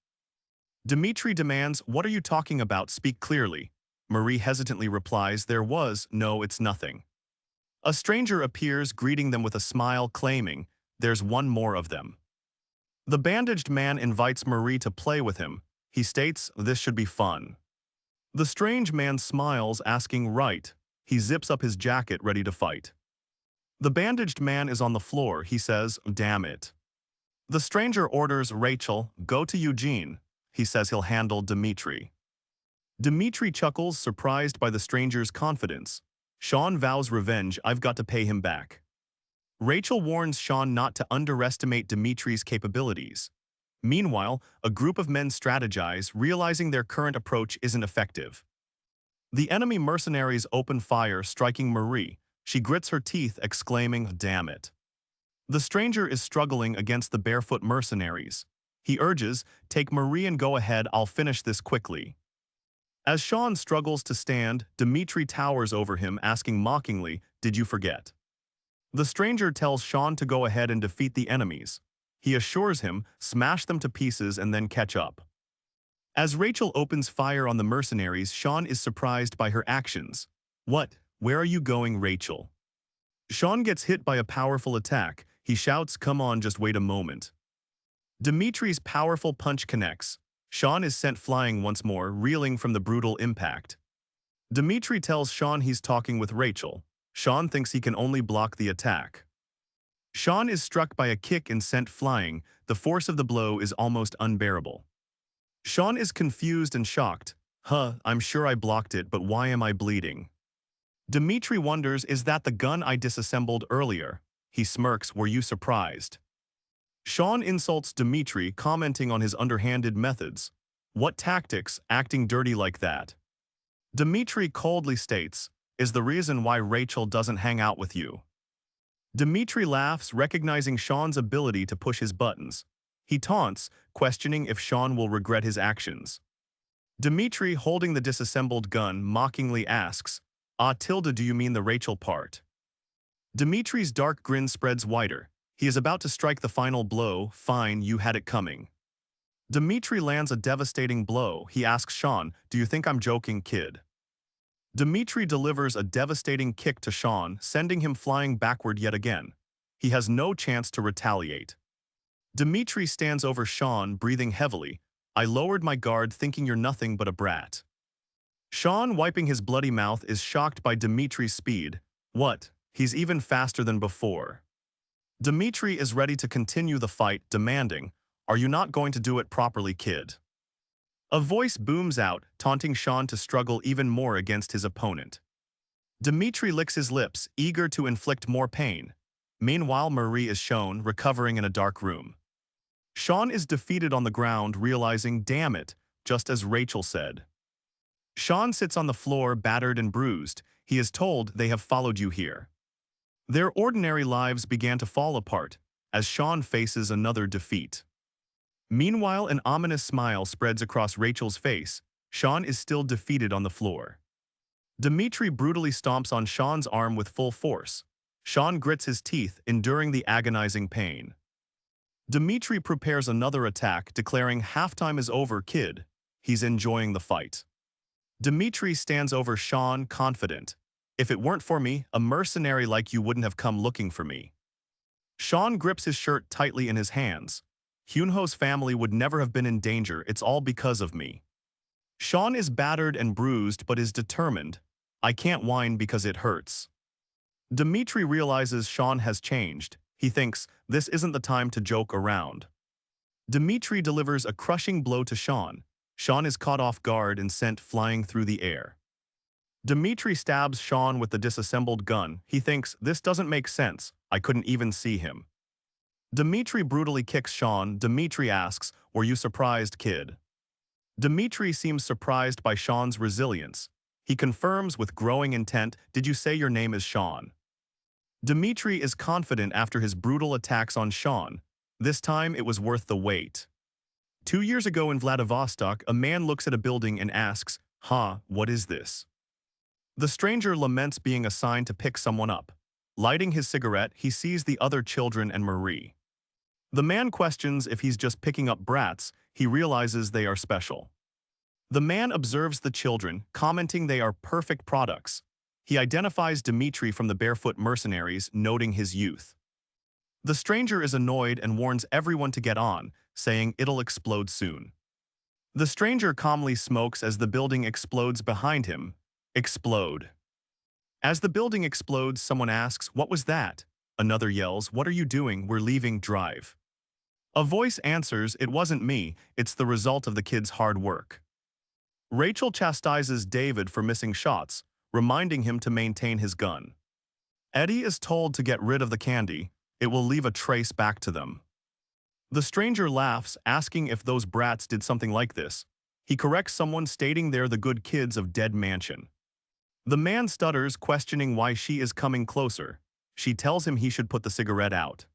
Dimitri demands, "What are you talking about? Speak clearly." Marie hesitantly replies, "No, it's nothing." A stranger appears, greeting them with a smile, claiming, "There's one more of them." The bandaged man invites Marie to play with him. He states, "This should be fun." The strange man smiles, asking, "Right." He zips up his jacket, ready to fight. The bandaged man is on the floor. He says, "Damn it." The stranger orders Rachel, "Go to Eugene." He says he'll handle Dimitri. Dimitri chuckles, surprised by the stranger's confidence. Sean vows revenge. "I've got to pay him back." Rachel warns Sean not to underestimate Dimitri's capabilities. Meanwhile, a group of men strategize, realizing their current approach isn't effective. The enemy mercenaries open fire, striking Marie. She grits her teeth, exclaiming, "Damn it." The stranger is struggling against the barefoot mercenaries. He urges, "Take Marie and go ahead, I'll finish this quickly." As Sean struggles to stand, Dimitri towers over him, asking mockingly, "Did you forget?" The stranger tells Sean to go ahead and defeat the enemies. He assures him, "Smash them to pieces and then catch up." As Rachel opens fire on the mercenaries, Sean is surprised by her actions. "What? Where are you going, Rachel?" Sean gets hit by a powerful attack. He shouts, "Come on, just wait a moment." Dimitri's powerful punch connects. Sean is sent flying once more, reeling from the brutal impact. Dimitri tells Sean he's talking with Rachel. Sean thinks he can only block the attack. Sean is struck by a kick and sent flying. The force of the blow is almost unbearable. Sean is confused and shocked. I'm sure I blocked it, but why am I bleeding?" Dimitri wonders, "Is that the gun I disassembled earlier?" He smirks, "Were you surprised?" Sean insults Dimitri, commenting on his underhanded methods. "What tactics, acting dirty like that?" Dimitri coldly states, "Is the reason why Rachel doesn't hang out with you." Dimitri laughs, recognizing Sean's ability to push his buttons. He taunts, questioning if Sean will regret his actions. Dimitri, holding the disassembled gun, mockingly asks, Do you mean the Rachel part?" Dimitri's dark grin spreads wider. He is about to strike the final blow. "Fine, you had it coming." Dimitri lands a devastating blow. He asks Sean, "Do you think I'm joking, kid?" Dimitri delivers a devastating kick to Sean, sending him flying backward yet again. He has no chance to retaliate. Dimitri stands over Sean, breathing heavily. "I lowered my guard, thinking you're nothing but a brat." Sean, wiping his bloody mouth, is shocked by Dimitri's speed. What? He's even faster than before. Dimitri is ready to continue the fight, demanding, "Are you not going to do it properly, kid?" A voice booms out, taunting Sean to struggle even more against his opponent. Dimitri licks his lips, eager to inflict more pain. Meanwhile, Marie is shown, recovering in a dark room. Sean is defeated on the ground, realizing, "Damn it," just as Rachel said. Sean sits on the floor, battered and bruised. He is told, "They have followed you here." Their ordinary lives began to fall apart, as Sean faces another defeat. Meanwhile, an ominous smile spreads across Rachel's face. Sean is still defeated on the floor. Dimitri brutally stomps on Sean's arm with full force. Sean grits his teeth, enduring the agonizing pain. Dimitri prepares another attack, declaring halftime is over, kid. He's enjoying the fight. Dimitri stands over Sean, confident. If it weren't for me, a mercenary like you wouldn't have come looking for me. Sean grips his shirt tightly in his hands. Hyunho's family would never have been in danger, it's all because of me. Sean is battered and bruised but is determined. I can't whine because it hurts. Dimitri realizes Sean has changed. He thinks, this isn't the time to joke around. Dimitri delivers a crushing blow to Sean. Sean is caught off guard and sent flying through the air. Dimitri stabs Sean with the disassembled gun. He thinks, this doesn't make sense. I couldn't even see him. Dimitri brutally kicks Sean. Dimitri asks, were you surprised, kid? Dimitri seems surprised by Sean's resilience. He confirms with growing intent, did you say your name is Sean? Dimitri is confident after his brutal attacks on Sean. This time it was worth the wait. 2 years ago in Vladivostok, a man looks at a building and asks, what is this? The stranger laments being assigned to pick someone up. Lighting his cigarette, he sees the other children and Marie. The man questions if he's just picking up brats. He realizes they are special. The man observes the children, commenting they are perfect products. He identifies Dimitri from the barefoot mercenaries, noting his youth. The stranger is annoyed and warns everyone to get on, saying it'll explode soon. The stranger calmly smokes as the building explodes behind him. Explode. As the building explodes, someone asks, what was that? Another yells, what are you doing? We're leaving, drive. A voice answers, it wasn't me, it's the result of the kid's hard work. Rachel chastises David for missing shots, reminding him to maintain his gun. Eddie is told to get rid of the candy. It will leave a trace back to them. The stranger laughs, asking if those brats did something like this. He corrects someone, stating they're the good kids of Dead Mansion. The man stutters, questioning why she is coming closer. She tells him he should put the cigarette out.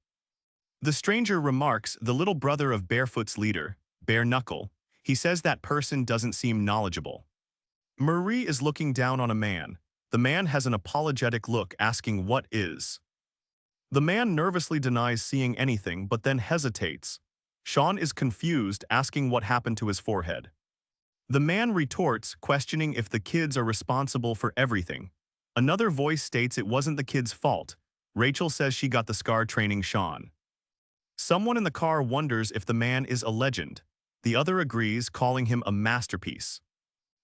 The stranger remarks, the little brother of Barefoot's leader, Bare Knuckle. He says that person doesn't seem knowledgeable. Marie is looking down on a man. The man has an apologetic look, asking what is. The man nervously denies seeing anything but then hesitates. Sean is confused, asking what happened to his forehead. The man retorts, questioning if the kids are responsible for everything. Another voice states it wasn't the kid's fault. Rachel says she got the scar training Sean. Someone in the car wonders if the man is a legend. The other agrees, calling him a masterpiece.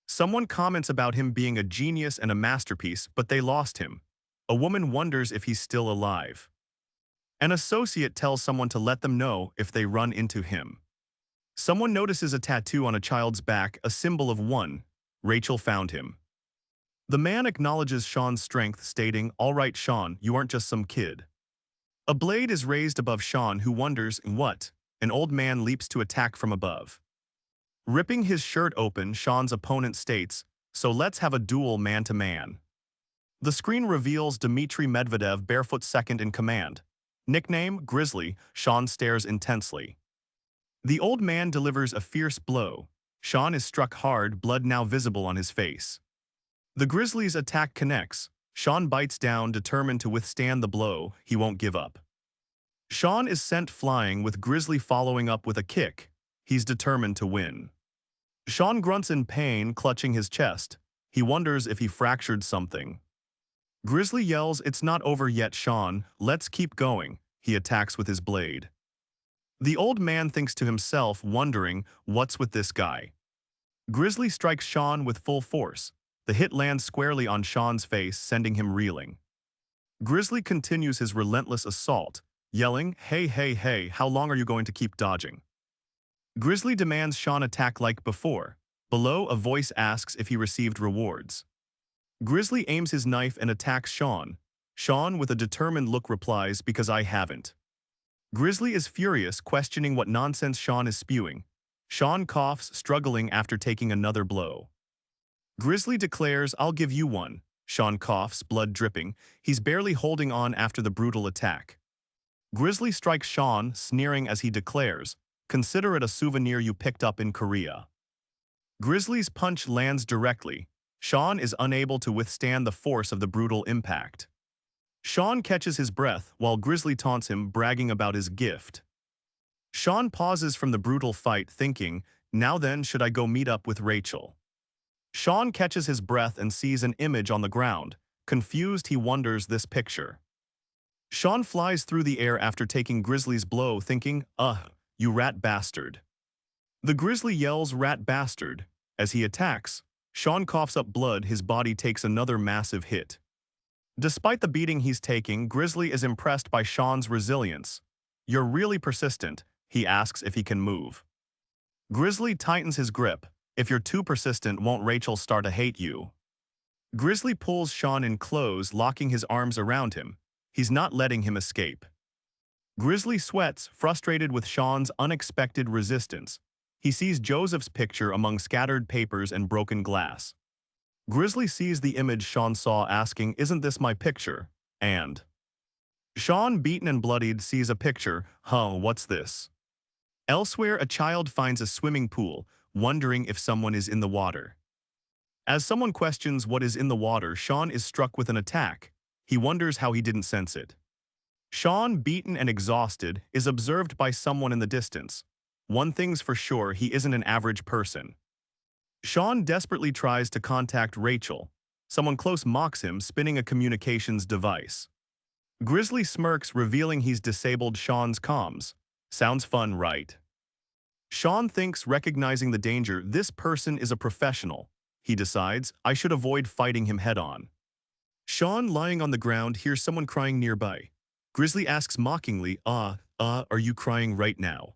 Someone comments about him being a genius and a masterpiece, but they lost him. A woman wonders if he's still alive. An associate tells someone to let them know if they run into him. Someone notices a tattoo on a child's back, a symbol of one. Rachel found him. The man acknowledges Sean's strength, stating, all right, Sean, you aren't just some kid. A blade is raised above Sean, who wonders, what? An old man leaps to attack from above. Ripping his shirt open, Sean's opponent states, so let's have a duel man-to-man. The screen reveals Dmitry Medvedev, Barefoot second in command. Nickname, Grizzly. Sean stares intensely. The old man delivers a fierce blow. Sean is struck hard, blood now visible on his face. The Grizzly's attack connects. Sean bites down, determined to withstand the blow. He won't give up. Sean is sent flying, with Grizzly following up with a kick. He's determined to win. Sean grunts in pain, clutching his chest. He wonders if he fractured something. Grizzly yells, it's not over yet, Sean. Let's keep going. He attacks with his blade. The old man thinks to himself, wondering, what's with this guy? Grizzly strikes Sean with full force. The hit lands squarely on Sean's face, sending him reeling. Grizzly continues his relentless assault, yelling, hey, hey, hey, how long are you going to keep dodging? Grizzly demands Sean attack like before. Below, a voice asks if he received rewards. Grizzly aims his knife and attacks Sean. Sean, with a determined look, replies, because I haven't. Grizzly is furious, questioning what nonsense Sean is spewing. Sean coughs, struggling after taking another blow. Grizzly declares, I'll give you one. Sean coughs, blood dripping. He's barely holding on after the brutal attack. Grizzly strikes Sean, sneering as he declares, consider it a souvenir you picked up in Korea. Grizzly's punch lands directly. Sean is unable to withstand the force of the brutal impact. Sean catches his breath while Grizzly taunts him, bragging about his gift. Sean pauses from the brutal fight, thinking, now then, should I go meet up with Rachel? Sean catches his breath and sees an image on the ground. Confused, he wonders this picture. Sean flies through the air after taking Grizzly's blow, thinking, you rat bastard. The Grizzly yells, rat bastard. As he attacks, Sean coughs up blood, his body takes another massive hit. Despite the beating he's taking, Grizzly is impressed by Sean's resilience. You're really persistent, he asks if he can move. Grizzly tightens his grip. If you're too persistent, won't Rachel start to hate you? Grizzly pulls Sean in close, locking his arms around him. He's not letting him escape. Grizzly sweats, frustrated with Sean's unexpected resistance. He sees Joseph's picture among scattered papers and broken glass. Grizzly sees the image Sean saw, asking, isn't this my picture? And Sean, beaten and bloodied, sees a picture. What's this? Elsewhere, a child finds a swimming pool, wondering if someone is in the water. As someone questions what is in the water, Sean is struck with an attack. He wonders how he didn't sense it. Sean, beaten and exhausted, is observed by someone in the distance. One thing's for sure, he isn't an average person. Sean desperately tries to contact Rachel. Someone close mocks him, spinning a communications device. Grizzly smirks, revealing he's disabled Sean's comms. Sounds fun, right? Sean thinks, recognizing the danger, this person is a professional. He decides, I should avoid fighting him head-on. Sean, lying on the ground, hears someone crying nearby. Grizzly asks mockingly, are you crying right now?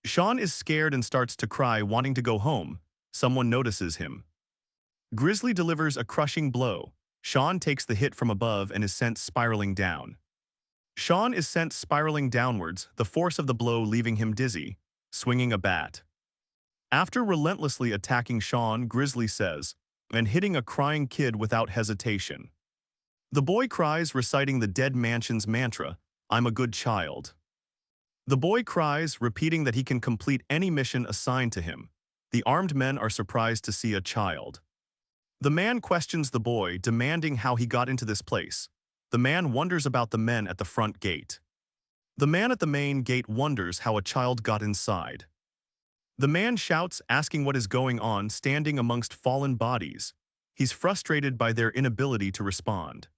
Sean is scared and starts to cry, wanting to go home. Someone notices him. Grizzly delivers a crushing blow. Sean takes the hit from above and is sent spiraling down. Sean is sent spiraling downwards, the force of the blow leaving him dizzy. swinging a bat. After relentlessly attacking Sean, Grizzly says, and hitting a crying kid without hesitation. The boy cries, reciting the dead mansion's mantra, "I'm a good child." The boy cries, repeating that he can complete any mission assigned to him. The armed men are surprised to see a child. The man questions the boy, demanding how he got into this place. The man wonders about the men at the front gate. The man at the main gate wonders how a child got inside. The man shouts, asking what is going on, standing amongst fallen bodies. He's frustrated by their inability to respond.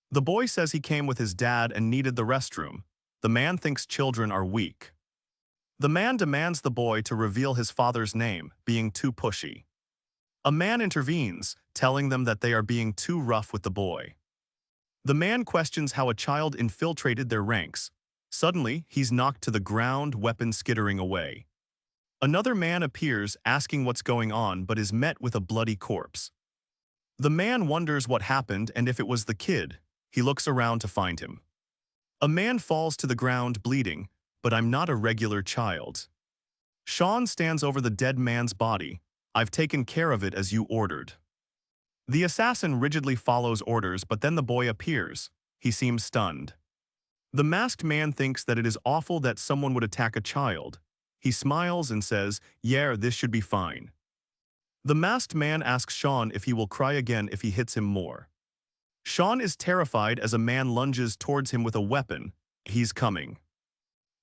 The boy says he came with his dad and needed the restroom. The man thinks children are weak. The man demands the boy to reveal his father's name, being too pushy. A man intervenes, telling them that they are being too rough with the boy. The man questions how a child infiltrated their ranks. Suddenly, he's knocked to the ground, weapon skittering away. Another man appears, asking what's going on, but is met with a bloody corpse. The man wonders what happened and if it was the kid. He looks around to find him. A man falls to the ground, bleeding, "But I'm not a regular child." Sean stands over the dead man's body. "I've taken care of it as you ordered." The assassin rigidly follows orders, but then the boy appears. He seems stunned. The masked man thinks that it is awful that someone would attack a child. He smiles and says, "Yeah, this should be fine." The masked man asks Sean if he will cry again if he hits him more. Sean is terrified as a man lunges towards him with a weapon. He's coming.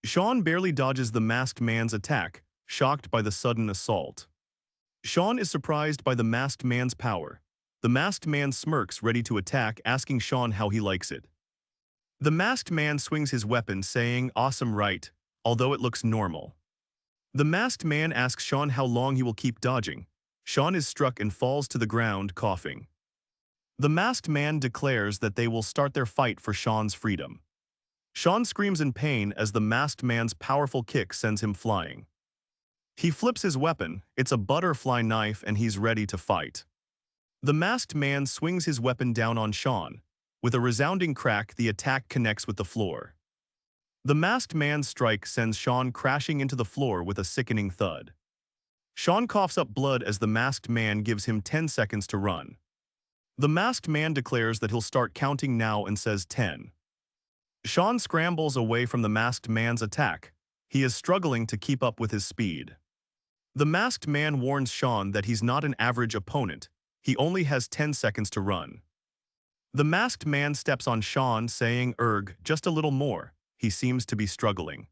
Sean barely dodges the masked man's attack, shocked by the sudden assault. Sean is surprised by the masked man's power. The masked man smirks, ready to attack, asking Sean how he likes it. The masked man swings his weapon, saying, "Awesome, right?" although it looks normal. The masked man asks Sean how long he will keep dodging. Sean is struck and falls to the ground, coughing. The masked man declares that they will start their fight for Sean's freedom. Sean screams in pain as the masked man's powerful kick sends him flying. He flips his weapon, it's a butterfly knife, and he's ready to fight. The masked man swings his weapon down on Sean. With a resounding crack, the attack connects with the floor. The masked man's strike sends Sean crashing into the floor with a sickening thud. Sean coughs up blood as the masked man gives him 10 seconds to run. The masked man declares that he'll start counting now and says 10. Sean scrambles away from the masked man's attack. He is struggling to keep up with his speed. The masked man warns Sean that he's not an average opponent. He only has 10 seconds to run. The masked man steps on Sean, saying, "Erg, just a little more." He seems to be struggling.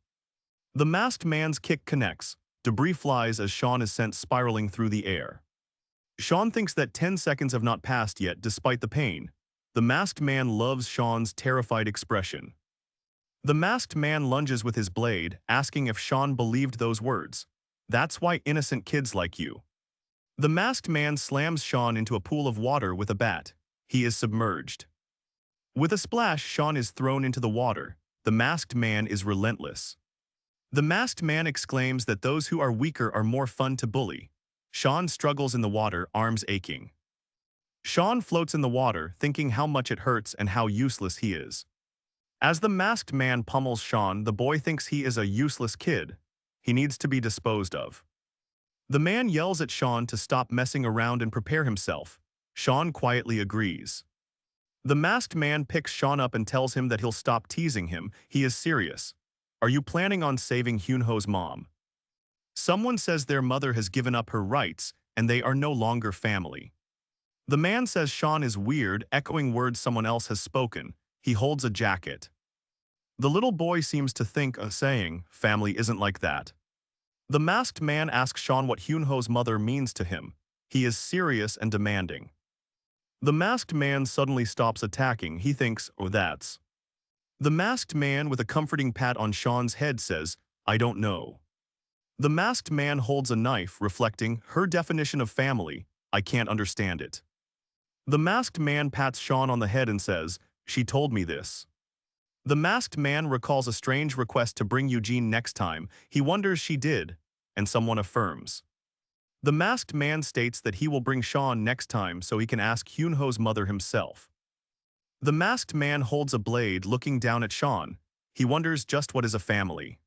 The masked man's kick connects. Debris flies as Sean is sent spiraling through the air. Sean thinks that 10 seconds have not passed yet, despite the pain. The masked man loves Sean's terrified expression. The masked man lunges with his blade, asking if Sean believed those words. "That's why innocent kids like you." The masked man slams Sean into a pool of water with a bat. He is submerged. With a splash, Sean is thrown into the water. The masked man is relentless. The masked man exclaims that those who are weaker are more fun to bully. Sean struggles in the water, arms aching. Sean floats in the water, thinking how much it hurts and how useless he is. As the masked man pummels Sean, the boy thinks he is a useless kid. He needs to be disposed of. The man yells at Sean to stop messing around and prepare himself. Sean quietly agrees. The masked man picks Sean up and tells him that he'll stop teasing him. He is serious. "Are you planning on saving Hyunho's mom?" Someone says their mother has given up her rights, and they are no longer family. The man says Sean is weird, echoing words someone else has spoken. He holds a jacket. The little boy seems to think of saying, "Family isn't like that." The masked man asks Sean what Hyunho's mother means to him. He is serious and demanding. The masked man suddenly stops attacking. He thinks, "Oh, that's." The masked man, with a comforting pat on Sean's head, says, "I don't know." The masked man holds a knife, reflecting, "Her definition of family, I can't understand it." The masked man pats Sean on the head and says, "She told me this." The masked man recalls a strange request to bring Eugene next time. He wonders she did, and someone affirms. The masked man states that he will bring Sean next time so he can ask Hyunho's mother himself. The masked man holds a blade, looking down at Sean. He wonders just what is a family.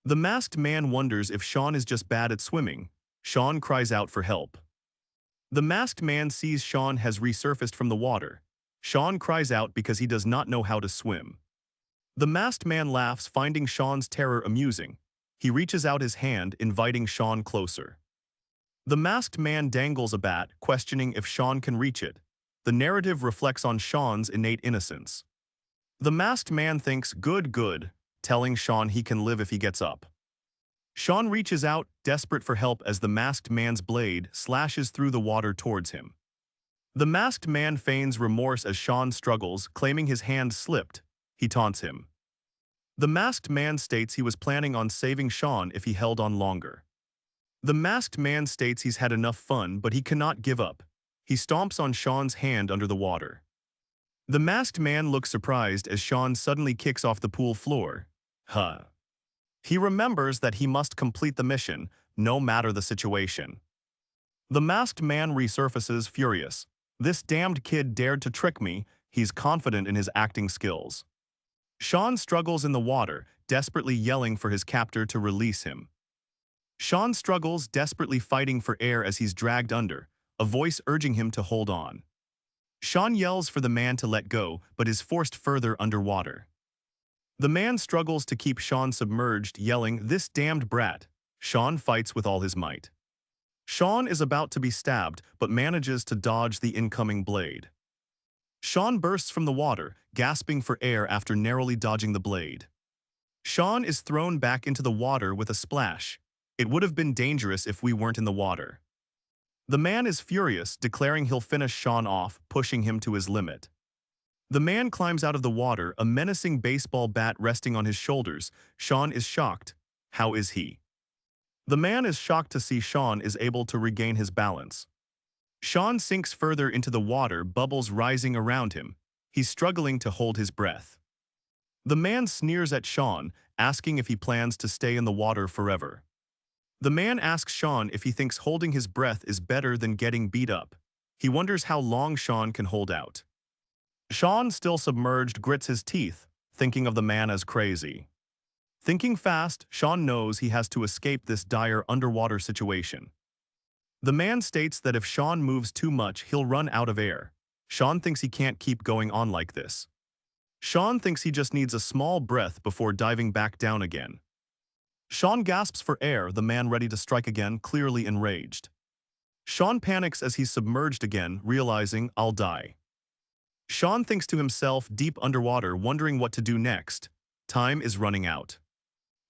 The masked man wonders if Sean is just bad at swimming. Sean cries out for help. The masked man sees Sean has resurfaced from the water. Sean cries out because he does not know how to swim. The masked man laughs, finding Sean's terror amusing. He reaches out his hand, inviting Sean closer. The masked man dangles a bat, questioning if Sean can reach it. The narrative reflects on Sean's innate innocence. The masked man thinks, good, telling Sean he can live if he gets up. Sean reaches out, desperate for help as the masked man's blade slashes through the water towards him. The masked man feigns remorse as Sean struggles, claiming his hand slipped. He taunts him. The masked man states he was planning on saving Sean if he held on longer. The masked man states he's had enough fun, but he cannot give up. He stomps on Sean's hand under the water. The masked man looks surprised as Sean suddenly kicks off the pool floor. He remembers that he must complete the mission, no matter the situation. The masked man resurfaces, furious. This damned kid dared to trick me. He's confident in his acting skills. Sean struggles in the water, desperately yelling for his captor to release him. Sean struggles, desperately fighting for air as he's dragged under, a voice urging him to hold on. Sean yells for the man to let go, but is forced further underwater. The man struggles to keep Sean submerged, yelling, "This damned brat." Sean fights with all his might. Sean is about to be stabbed, but manages to dodge the incoming blade. Sean bursts from the water, gasping for air after narrowly dodging the blade. Sean is thrown back into the water with a splash. It would have been dangerous if we weren't in the water. The man is furious, declaring he'll finish Sean off, pushing him to his limit. The man climbs out of the water, a menacing baseball bat resting on his shoulders. Sean is shocked. How is he? The man is shocked to see Sean is able to regain his balance. Sean sinks further into the water, bubbles rising around him. He's struggling to hold his breath. The man sneers at Sean, asking if he plans to stay in the water forever. The man asks Sean if he thinks holding his breath is better than getting beat up. He wonders how long Sean can hold out. Sean, still submerged, grits his teeth, thinking of the man as crazy. Thinking fast, Sean knows he has to escape this dire underwater situation. The man states that if Sean moves too much, he'll run out of air. Sean thinks he can't keep going on like this. Sean thinks he just needs a small breath before diving back down again. Sean gasps for air, the man ready to strike again, clearly enraged. Sean panics as he's submerged again, realizing, "I'll die." Sean thinks to himself, deep underwater, wondering what to do next. Time is running out.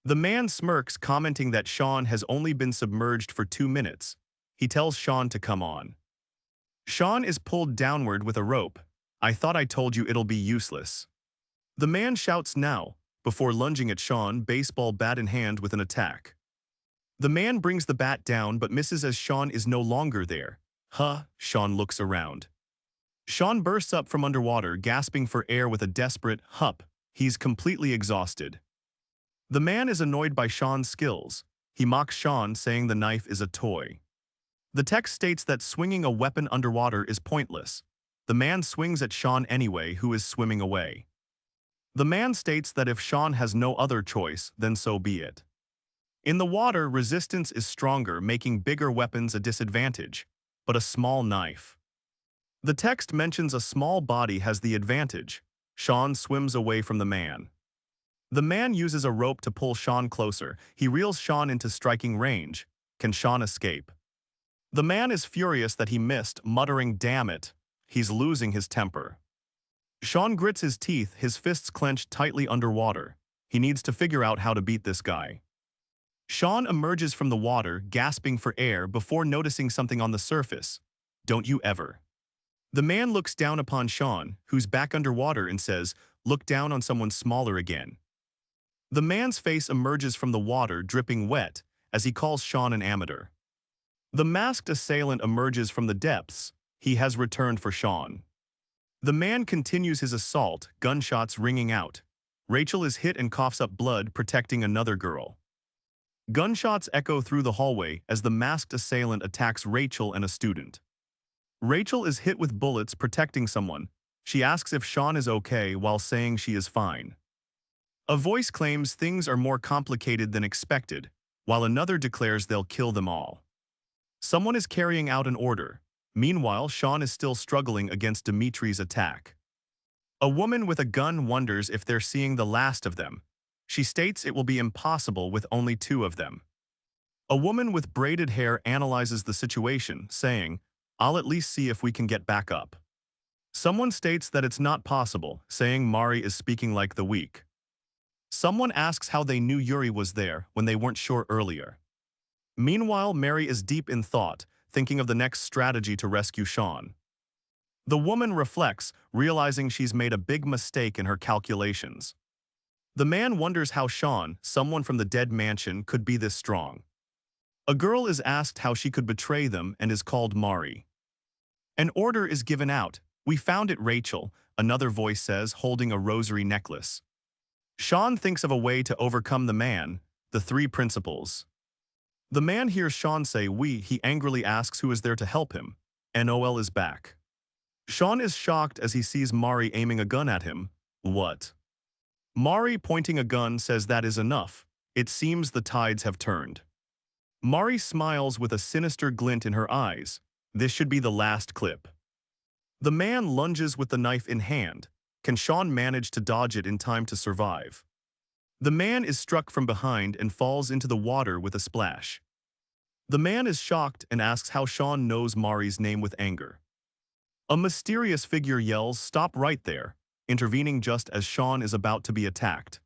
The man smirks, commenting that Sean has only been submerged for 2 minutes. He tells Sean to come on. Sean is pulled downward with a rope. "I thought I told you it'll be useless." The man shouts now, before lunging at Sean, baseball bat in hand, with an attack. The man brings the bat down but misses as Sean is no longer there. Sean looks around. Sean bursts up from underwater, gasping for air with a desperate hup. He's completely exhausted. The man is annoyed by Sean's skills. He mocks Sean, saying the knife is a toy. The text states that swinging a weapon underwater is pointless. The man swings at Sean anyway, who is swimming away. The man states that if Sean has no other choice, then so be it. In the water, resistance is stronger, making bigger weapons a disadvantage, but a small knife. The text mentions a small body has the advantage. Sean swims away from the man. The man uses a rope to pull Sean closer. He reels Sean into striking range. Can Sean escape? The man is furious that he missed, muttering, "Damn it." He's losing his temper. Sean grits his teeth, his fists clenched tightly underwater. He needs to figure out how to beat this guy. Sean emerges from the water, gasping for air before noticing something on the surface. "Don't you ever." The man looks down upon Sean, who's back underwater, and says, "Look down on someone smaller again." The man's face emerges from the water, dripping wet, as he calls Sean an amateur. The masked assailant emerges from the depths. He has returned for Sean. The man continues his assault, gunshots ringing out. Rachel is hit and coughs up blood, protecting another girl. Gunshots echo through the hallway as the masked assailant attacks Rachel and a student. Rachel is hit with bullets, protecting someone. She asks if Sean is okay while saying she is fine. A voice claims things are more complicated than expected, while another declares they'll kill them all. Someone is carrying out an order. Meanwhile, Sean is still struggling against Dimitri's attack. A woman with a gun wonders if they're seeing the last of them. She states it will be impossible with only two of them. A woman with braided hair analyzes the situation, saying, "I'll at least see if we can get back up." Someone states that it's not possible, saying Mari is speaking like the weak. Someone asks how they knew Yuri was there when they weren't sure earlier. Meanwhile, Mary is deep in thought, thinking of the next strategy to rescue Sean. The woman reflects, realizing she's made a big mistake in her calculations. The man wonders how Sean, someone from the dead mansion, could be this strong. A girl is asked how she could betray them and is called Mari. An order is given out. "We found it, Rachel," another voice says, holding a rosary necklace. Sean thinks of a way to overcome the man, the three principles. The man hears Sean say "we," he angrily asks who is there to help him. Noel is back. Sean is shocked as he sees Mari aiming a gun at him. What? Mari, pointing a gun, says that is enough. It seems the tides have turned. Mari smiles with a sinister glint in her eyes. This should be the last clip. The man lunges with the knife in hand. Can Sean manage to dodge it in time to survive? The man is struck from behind and falls into the water with a splash. The man is shocked and asks how Sean knows Mari's name with anger. A mysterious figure yells, "Stop right there," intervening just as Sean is about to be attacked.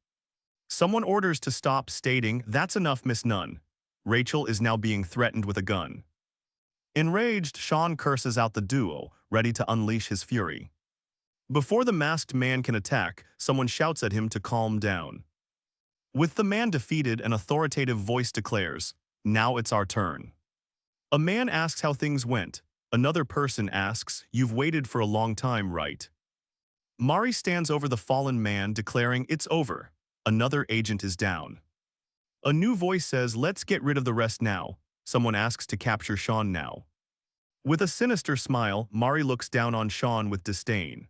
Someone orders to stop, stating, "That's enough, Miss Nunn." Rachel is now being threatened with a gun. Enraged, Sean curses out the duo, ready to unleash his fury. Before the masked man can attack, someone shouts at him to calm down. With the man defeated, an authoritative voice declares, "Now it's our turn." A man asks how things went. Another person asks, "You've waited for a long time, right?" Mari stands over the fallen man, declaring, "It's over. Another agent is down." A new voice says, "Let's get rid of the rest now." Someone asks to capture Sean now. With a sinister smile, Mari looks down on Sean with disdain.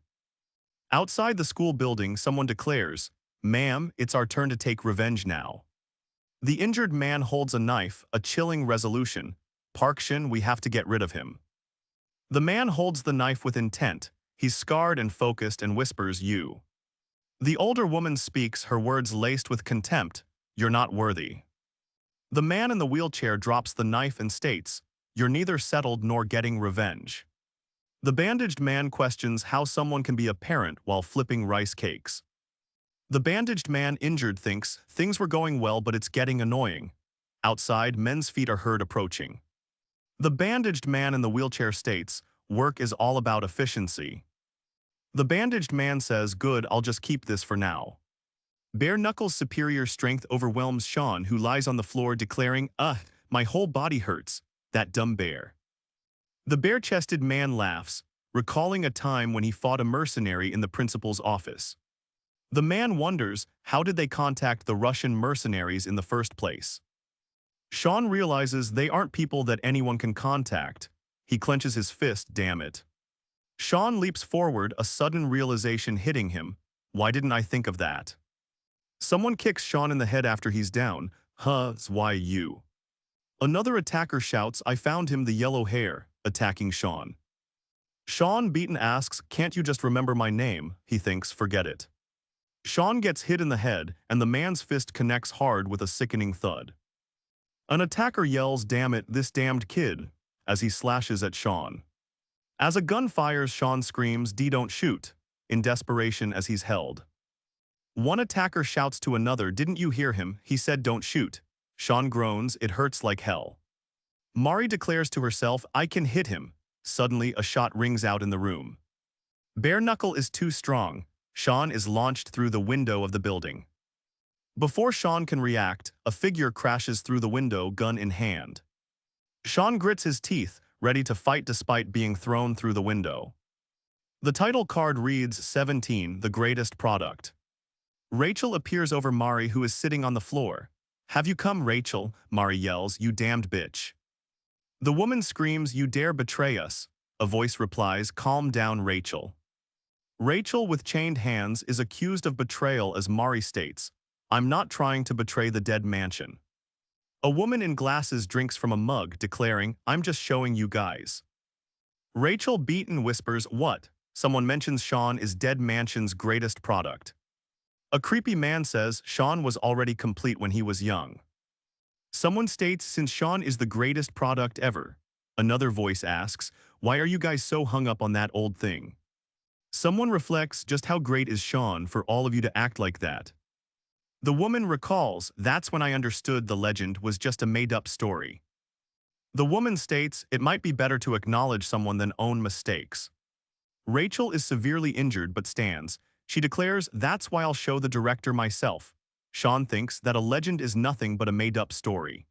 Outside the school building, someone declares, "Ma'am, it's our turn to take revenge now." The injured man holds a knife, a chilling resolution. "Park Shin, we have to get rid of him." The man holds the knife with intent. He's scarred and focused and whispers, "You." The older woman speaks, her words laced with contempt, "You're not worthy." The man in the wheelchair drops the knife and states, "You're neither settled nor getting revenge." The bandaged man questions how someone can be a parent while flipping rice cakes. The bandaged man injured thinks, "Things were going well, but it's getting annoying." Outside, men's feet are heard approaching. The bandaged man in the wheelchair states, "Work is all about efficiency." The bandaged man says, "Good, I'll just keep this for now." Bare Knuckles' superior strength overwhelms Sean, who lies on the floor declaring, My whole body hurts. That dumb bear." The bare-chested man laughs, recalling a time when he fought a mercenary in the principal's office. The man wonders, how did they contact the Russian mercenaries in the first place? Sean realizes they aren't people that anyone can contact. He clenches his fist, damn it. Sean leaps forward, a sudden realization hitting him. Why didn't I think of that? Someone kicks Sean in the head after he's down. Why you? Another attacker shouts, I found him, the yellow hair, attacking Sean. Sean, beaten, asks, can't you just remember my name? He thinks, forget it. Sean gets hit in the head, and the man's fist connects hard with a sickening thud. An attacker yells, damn it, this damned kid, as he slashes at Sean. As a gun fires, Sean screams, D, don't shoot, in desperation as he's held. One attacker shouts to another, didn't you hear him? He said don't shoot. Sean groans, it hurts like hell. Mari declares to herself, I can hit him. Suddenly, a shot rings out in the room. Bare Knuckle is too strong. Sean is launched through the window of the building. Before Sean can react, a figure crashes through the window, gun in hand. Sean grits his teeth, ready to fight despite being thrown through the window. The title card reads 17, the greatest product. Rachel appears over Mari, who is sitting on the floor. Have you come, Rachel? Mari yells, you damned bitch. The woman screams, you dare betray us. A voice replies, calm down, Rachel. Rachel, with chained hands, is accused of betrayal as Mari states, I'm not trying to betray the dead mansion. A woman in glasses drinks from a mug, declaring, I'm just showing you guys. Rachel Beaton whispers, what? Someone mentions Sean is dead mansion's greatest product. A creepy man says Sean was already complete when he was young. Someone states since Sean is the greatest product ever. Another voice asks, why are you guys so hung up on that old thing? Someone reflects, just how great is Sean for all of you to act like that? The woman recalls, that's when I understood the legend was just a made-up story. The woman states, it might be better to acknowledge someone than own mistakes. Rachel is severely injured but stands. She declares, that's why I'll show the director myself. Sean thinks that a legend is nothing but a made-up story.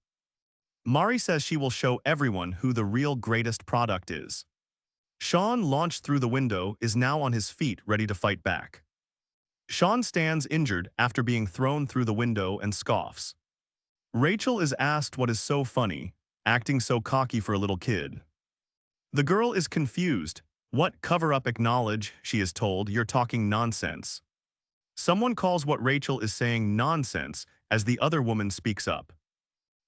Mari says she will show everyone who the real greatest product is. Sean, launched through the window, is now on his feet ready to fight back. Sean stands injured after being thrown through the window and scoffs. Rachel is asked what is so funny, acting so cocky for a little kid. The girl is confused. What cover-up acknowledge, she is told, you're talking nonsense. Someone calls what Rachel is saying nonsense as the other woman speaks up.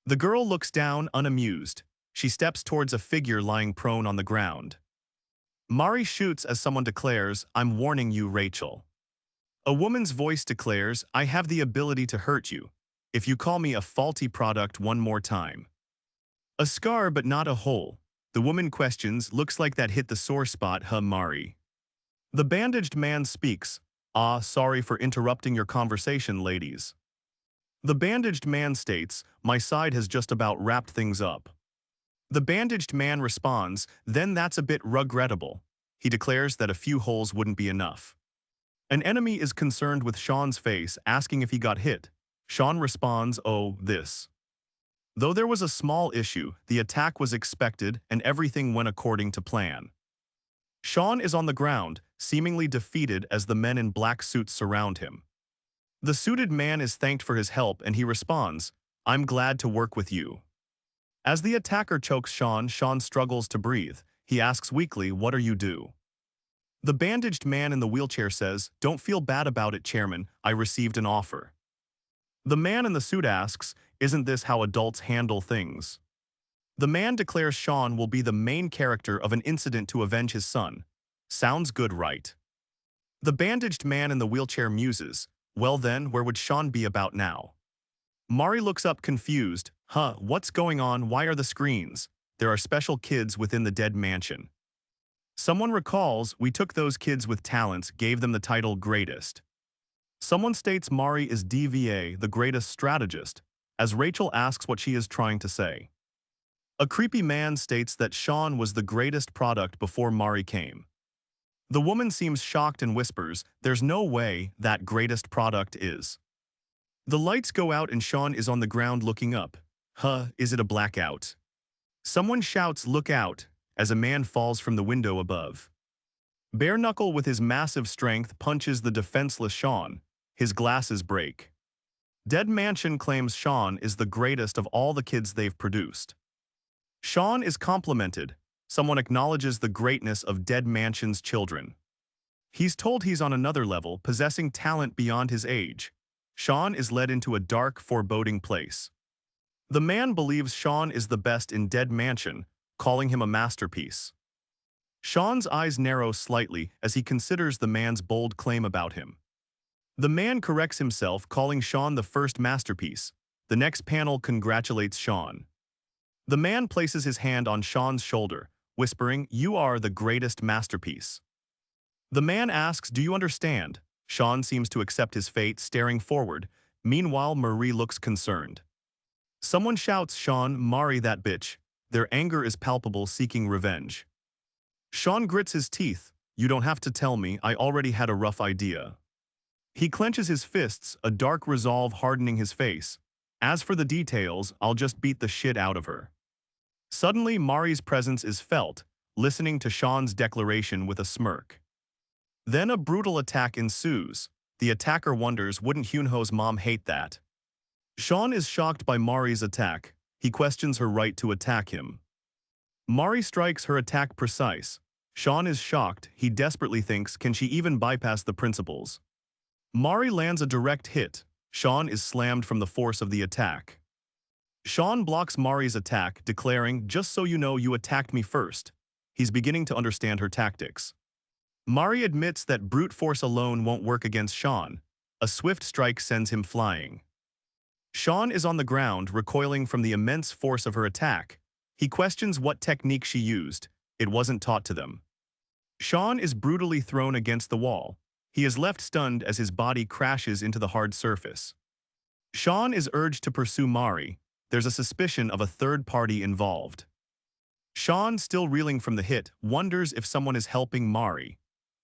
The girl looks down unamused. She steps towards a figure lying prone on the ground. Mari shoots as someone declares, I'm warning you, Rachel. A woman's voice declares, I have the ability to hurt you if you call me a faulty product one more time. A scar but not a hole. The woman questions, looks like that hit the sore spot, huh, Mari? The bandaged man speaks, sorry for interrupting your conversation, ladies. The bandaged man states, my side has just about wrapped things up. The bandaged man responds, then that's a bit regrettable. He declares that a few holes wouldn't be enough. An enemy is concerned with Sean's face, asking if he got hit. Sean responds, oh, this. Though there was a small issue, the attack was expected and everything went according to plan. Sean is on the ground, seemingly defeated as the men in black suits surround him. The suited man is thanked for his help and he responds, I'm glad to work with you. As the attacker chokes Sean, Sean struggles to breathe. He asks weakly, what are you do? The bandaged man in the wheelchair says, don't feel bad about it, Chairman, I received an offer. The man in the suit asks, isn't this how adults handle things? The man declares Sean will be the main character of an incident to avenge his son. Sounds good, right? The bandaged man in the wheelchair muses, well then, where would Sean be about now? Mari looks up confused, what's going on, why are the screens? There are special kids within the dead mansion. Someone recalls, we took those kids with talents, gave them the title greatest. Someone states Mari is DVA, the greatest strategist, as Rachel asks what she is trying to say. A creepy man states that Sean was the greatest product before Mari came. The woman seems shocked and whispers, there's no way that greatest product is. The lights go out and Sean is on the ground looking up. Is it a blackout? Someone shouts, look out, as a man falls from the window above. Bare Knuckle with his massive strength punches the defenseless Sean. His glasses break. Dead Mansion claims Sean is the greatest of all the kids they've produced. Sean is complimented. Someone acknowledges the greatness of Dead Mansion's children. He's told he's on another level, possessing talent beyond his age. Sean is led into a dark, foreboding place. The man believes Sean is the best in Dead Mansion, calling him a masterpiece. Sean's eyes narrow slightly as he considers the man's bold claim about him. The man corrects himself, calling Sean the first masterpiece. The next panel congratulates Sean. The man places his hand on Sean's shoulder, whispering, you are the greatest masterpiece. The man asks, do you understand? Sean seems to accept his fate, staring forward. Meanwhile, Marie looks concerned. Someone shouts, Sean, Mari that bitch. Their anger is palpable, seeking revenge. Sean grits his teeth. You don't have to tell me, I already had a rough idea. He clenches his fists, a dark resolve hardening his face. As for the details, I'll just beat the shit out of her. Suddenly, Mari's presence is felt, listening to Sean's declaration with a smirk. Then a brutal attack ensues. The attacker wonders, wouldn't Hyunho's mom hate that? Sean is shocked by Mari's attack. He questions her right to attack him. Mari strikes her attack precise. Sean is shocked. He desperately thinks, can she even bypass the principles? Mari lands a direct hit. Sean is slammed from the force of the attack. Sean blocks Mari's attack, declaring, "Just so you know, you attacked me first." He's beginning to understand her tactics. Mari admits that brute force alone won't work against Sean. A swift strike sends him flying. Sean is on the ground, recoiling from the immense force of her attack. He questions what technique she used. It wasn't taught to them. Sean is brutally thrown against the wall. He is left stunned as his body crashes into the hard surface. Sean is urged to pursue Mari. There's a suspicion of a third party involved. Sean, still reeling from the hit, wonders if someone is helping Mari.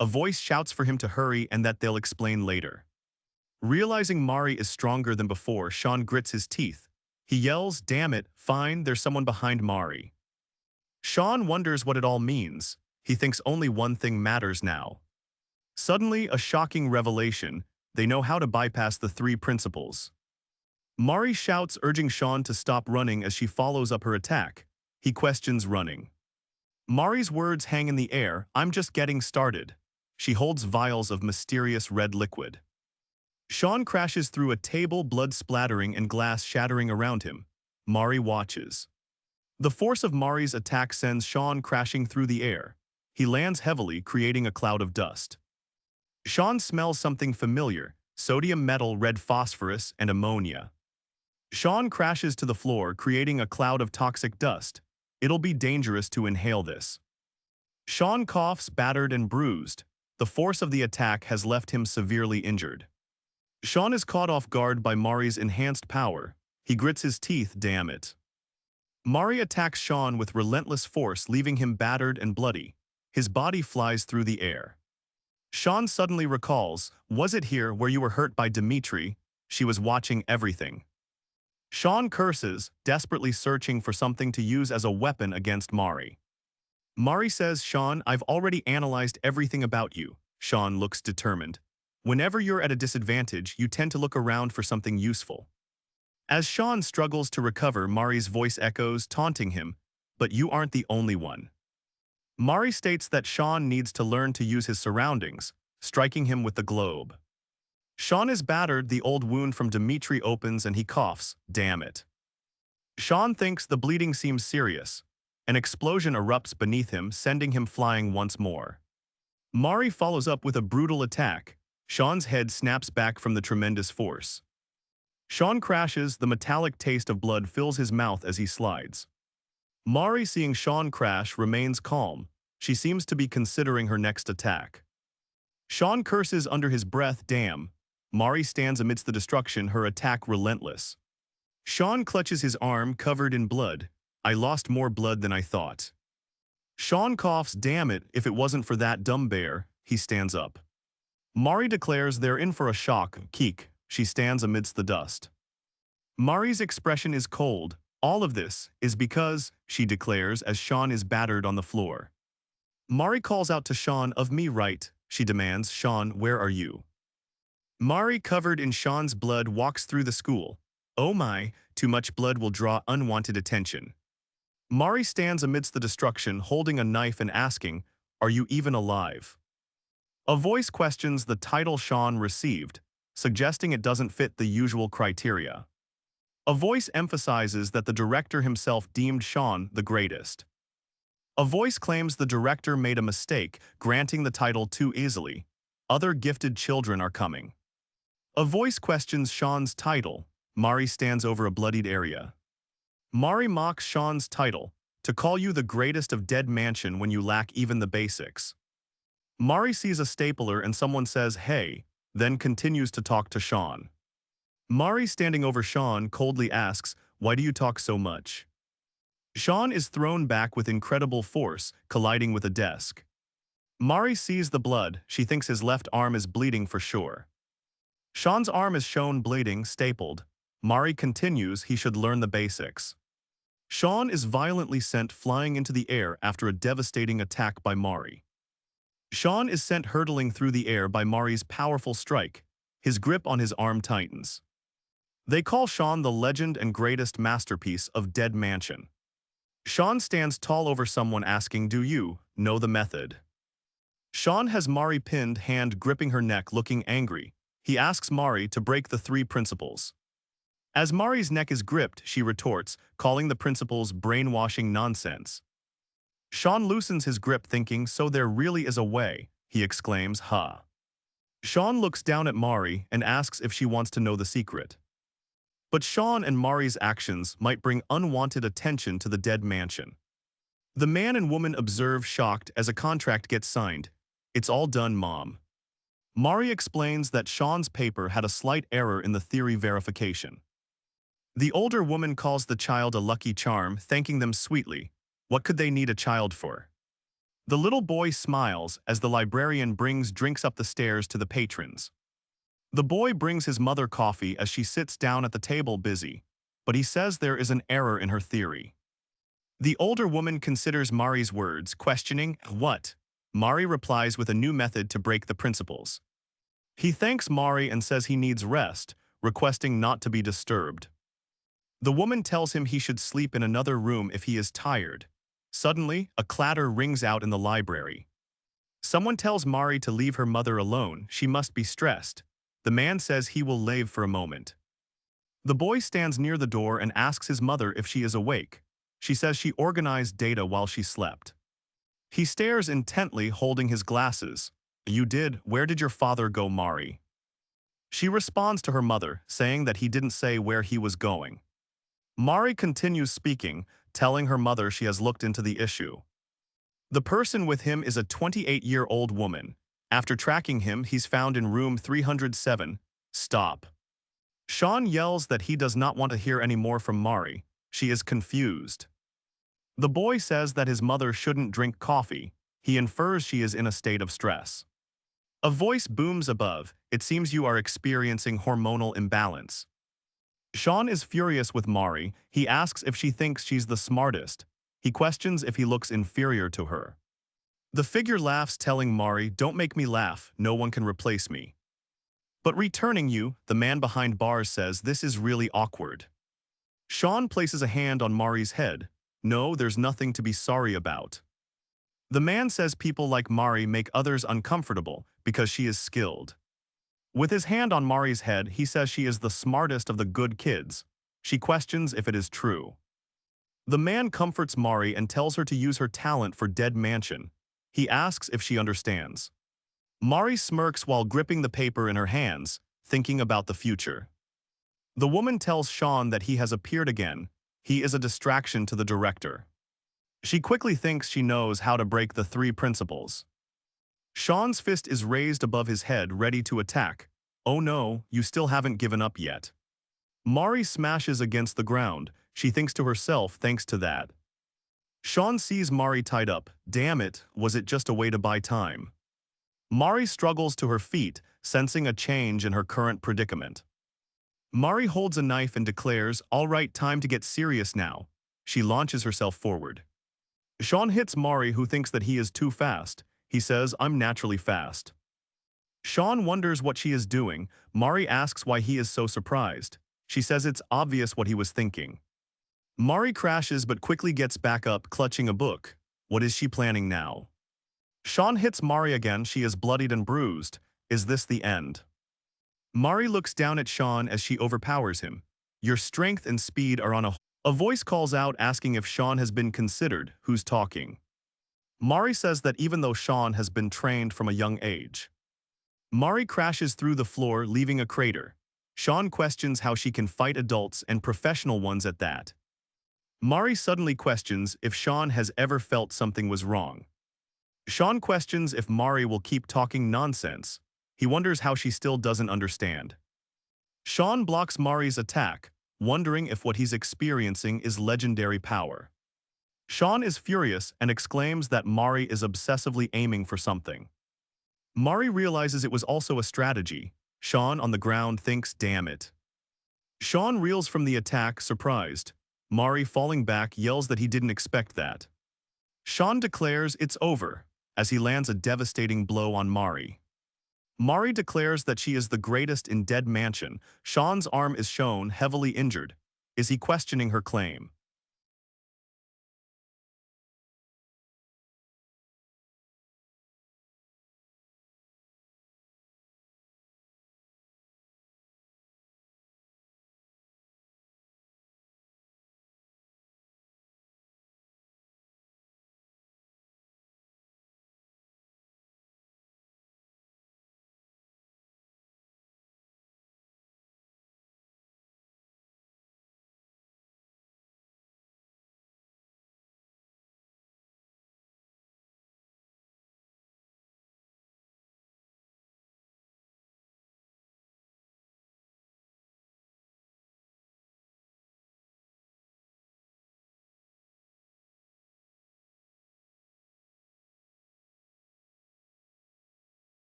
A voice shouts for him to hurry and that they'll explain later. Realizing Mari is stronger than before, Sean grits his teeth. He yells, "Damn it, fine, there's someone behind Mari." Sean wonders what it all means. He thinks only one thing matters now. Suddenly, a shocking revelation. They know how to bypass the three principles. Mari shouts, urging Sean to stop running as she follows up her attack. He questions running. Mari's words hang in the air, "I'm just getting started." She holds vials of mysterious red liquid. Sean crashes through a table, blood splattering and glass shattering around him. Mari watches. The force of Mari's attack sends Sean crashing through the air. He lands heavily, creating a cloud of dust. Sean smells something familiar: sodium metal, red phosphorus, and ammonia. Sean crashes to the floor, creating a cloud of toxic dust. It'll be dangerous to inhale this. Sean coughs, battered and bruised. The force of the attack has left him severely injured. Sean is caught off guard by Mari's enhanced power. He grits his teeth, "Damn it." Mari attacks Sean with relentless force, leaving him battered and bloody. His body flies through the air. Sean suddenly recalls, "Was it here where you were hurt by Dimitri?" She was watching everything. Sean curses, desperately searching for something to use as a weapon against Mari. Mari says, "Sean, I've already analyzed everything about you." Sean looks determined. "Whenever you're at a disadvantage, you tend to look around for something useful." As Sean struggles to recover, Mari's voice echoes, taunting him, "But you aren't the only one." Mari states that Sean needs to learn to use his surroundings, striking him with the globe. Sean is battered, the old wound from Dimitri opens and he coughs, "Damn it." Sean thinks the bleeding seems serious. An explosion erupts beneath him, sending him flying once more. Mari follows up with a brutal attack. Sean's head snaps back from the tremendous force. Sean crashes, the metallic taste of blood fills his mouth as he slides. Mari, seeing Sean crash, remains calm. She seems to be considering her next attack. Sean curses under his breath, "Damn." Mari stands amidst the destruction, her attack relentless. Sean clutches his arm, covered in blood. "I lost more blood than I thought." Sean coughs, "Damn it, if it wasn't for that dumb bear." He stands up. Mari declares they're in for a shock. "Keek." She stands amidst the dust. Mari's expression is cold. "All of this is because," she declares as Sean is battered on the floor. Mari calls out to Sean, "Of me, right?" She demands, "Sean, where are you?" Mari, covered in Sean's blood, walks through the school. "Oh my, too much blood will draw unwanted attention." Mari stands amidst the destruction, holding a knife and asking, "Are you even alive?" A voice questions the title Sean received, suggesting it doesn't fit the usual criteria. A voice emphasizes that the director himself deemed Sean the greatest. A voice claims the director made a mistake, granting the title too easily. Other gifted children are coming. A voice questions Sean's title. Mari stands over a bloodied area. Mari mocks Sean's title, "To call you the greatest of Dead Mansion when you lack even the basics." Mari sees a stapler and someone says, "Hey," then continues to talk to Sean. Mari, standing over Sean, coldly asks, "Why do you talk so much?" Sean is thrown back with incredible force, colliding with a desk. Mari sees the blood. She thinks his left arm is bleeding for sure. Sean's arm is shown bleeding, stapled. Mari continues he should learn the basics. Sean is violently sent flying into the air after a devastating attack by Mari. Sean is sent hurtling through the air by Mari's powerful strike. His grip on his arm tightens. They call Sean the legend and greatest masterpiece of Dead Mansion. Sean stands tall over someone, asking, "Do you know the method?" Sean has Mari pinned, hand gripping her neck, looking angry. He asks Mari to break the three principles. As Mari's neck is gripped, she retorts, calling the principles brainwashing nonsense. Sean loosens his grip thinking, so there really is a way, he exclaims, huh. Sean looks down at Mari and asks if she wants to know the secret. But Sean and Mari's actions might bring unwanted attention to the dead mansion. The man and woman observe shocked as a contract gets signed. It's all done, Mom. Mari explains that Sean's paper had a slight error in the theory verification. The older woman calls the child a lucky charm, thanking them sweetly. What could they need a child for? The little boy smiles as the librarian brings drinks up the stairs to the patrons. The boy brings his mother coffee as she sits down at the table busy, but he says there is an error in her theory. The older woman considers Mari's words, questioning, what? Mari replies with a new method to break the principles. He thanks Mari and says he needs rest, requesting not to be disturbed. The woman tells him he should sleep in another room if he is tired. Suddenly, a clatter rings out in the library. Someone tells Mari to leave her mother alone, she must be stressed. The man says he will leave for a moment. The boy stands near the door and asks his mother if she is awake. She says she organized data while she slept. He stares intently, holding his glasses. You did? Where did your father go, Mari? She responds to her mother, saying that he didn't say where he was going. Mari continues speaking, telling her mother she has looked into the issue. The person with him is a 28-year-old woman. After tracking him, he's found in room 307. Stop. Sean yells that he does not want to hear any more from Mari. She is confused. The boy says that his mother shouldn't drink coffee. He infers she is in a state of stress. A voice booms above. It seems you are experiencing hormonal imbalance. Sean is furious with Mari. He asks if she thinks she's the smartest. He questions if he looks inferior to her. The figure laughs, telling Mari, don't make me laugh, no one can replace me. But returning you, the man behind bars says this is really awkward. Sean places a hand on Mari's head. No, there's nothing to be sorry about. The man says people like Mari make others uncomfortable because she is skilled. With his hand on Mari's head, he says she is the smartest of the good kids. She questions if it is true. The man comforts Mari and tells her to use her talent for Dead Mansion. He asks if she understands. Mari smirks while gripping the paper in her hands, thinking about the future. The woman tells Sean that he has appeared again. He is a distraction to the director. She quickly thinks she knows how to break the three principles. Sean's fist is raised above his head, ready to attack. Oh no, you still haven't given up yet. Mari smashes against the ground. She thinks to herself, thanks to that. Sean sees Mari tied up. Damn it, was it just a way to buy time? Mari struggles to her feet, sensing a change in her current predicament. Mari holds a knife and declares, all right, time to get serious now. She launches herself forward. Sean hits Mari, who thinks that he is too fast. He says, I'm naturally fast. Sean wonders what she is doing. Mari asks why he is so surprised. She says it's obvious what he was thinking. Mari crashes but quickly gets back up, clutching a book. What is she planning now? Sean hits Mari again. She is bloodied and bruised. Is this the end? Mari looks down at Sean as she overpowers him. Your strength and speed are on a voice calls out, asking if Sean has been considered. Who's talking? Mari says that even though Sean has been trained from a young age. Mari crashes through the floor, leaving a crater. Sean questions how she can fight adults and professional ones at that. Mari suddenly questions if Sean has ever felt something was wrong. Sean questions if Mari will keep talking nonsense. He wonders how she still doesn't understand. Sean blocks Mari's attack, wondering if what he's experiencing is legendary power. Sean is furious and exclaims that Mari is obsessively aiming for something. Mari realizes it was also a strategy. Sean on the ground thinks, damn it. Sean reels from the attack, surprised. Mari, falling back, yells that he didn't expect that. Sean declares it's over, as he lands a devastating blow on Mari. Mari declares that she is the greatest in Dead Mansion. Sean's arm is shown, heavily injured. Is he questioning her claim?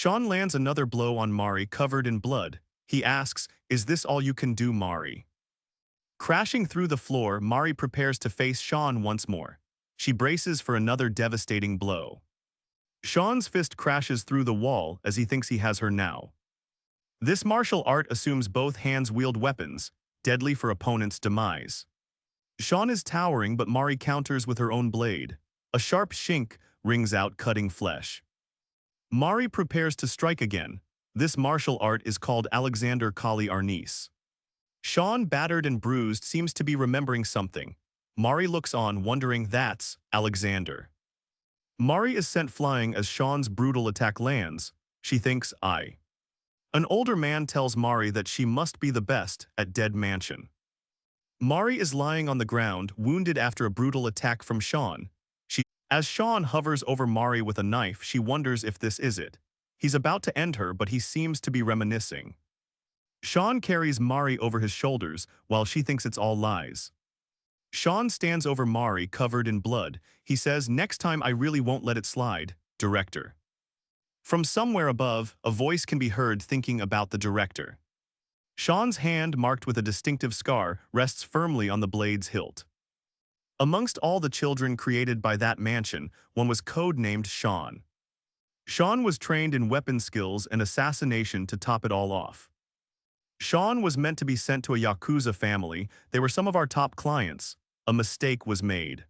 Sean lands another blow on Mari covered in blood. He asks, "Is this all you can do, Mari?" Crashing through the floor, Mari prepares to face Sean once more. She braces for another devastating blow. Sean's fist crashes through the wall as he thinks he has her now. This martial art assumes both hands wield weapons, deadly for opponent's demise. Sean is towering, but Mari counters with her own blade. A sharp shink rings out, cutting flesh. Mari prepares to strike again. This martial art is called Alexander Kali Arnis. Sean, battered and bruised, seems to be remembering something. Mari looks on, wondering that's Alexander. Mari is sent flying as Sean's brutal attack lands. She thinks, I. An older man tells Mari that she must be the best at Dead Mansion. Mari is lying on the ground, wounded after a brutal attack from Sean. As Sean hovers over Mari with a knife, she wonders if this is it. He's about to end her, but he seems to be reminiscing. Sean carries Mari over his shoulders while she thinks it's all lies. Sean stands over Mari covered in blood. He says, "Next time I really won't let it slide, director." From somewhere above, a voice can be heard thinking about the director. Sean's hand, marked with a distinctive scar, rests firmly on the blade's hilt. Amongst all the children created by that mansion, one was codenamed Sean. Sean was trained in weapon skills and assassination to top it all off. Sean was meant to be sent to a Yakuza family. They were some of our top clients. A mistake was made.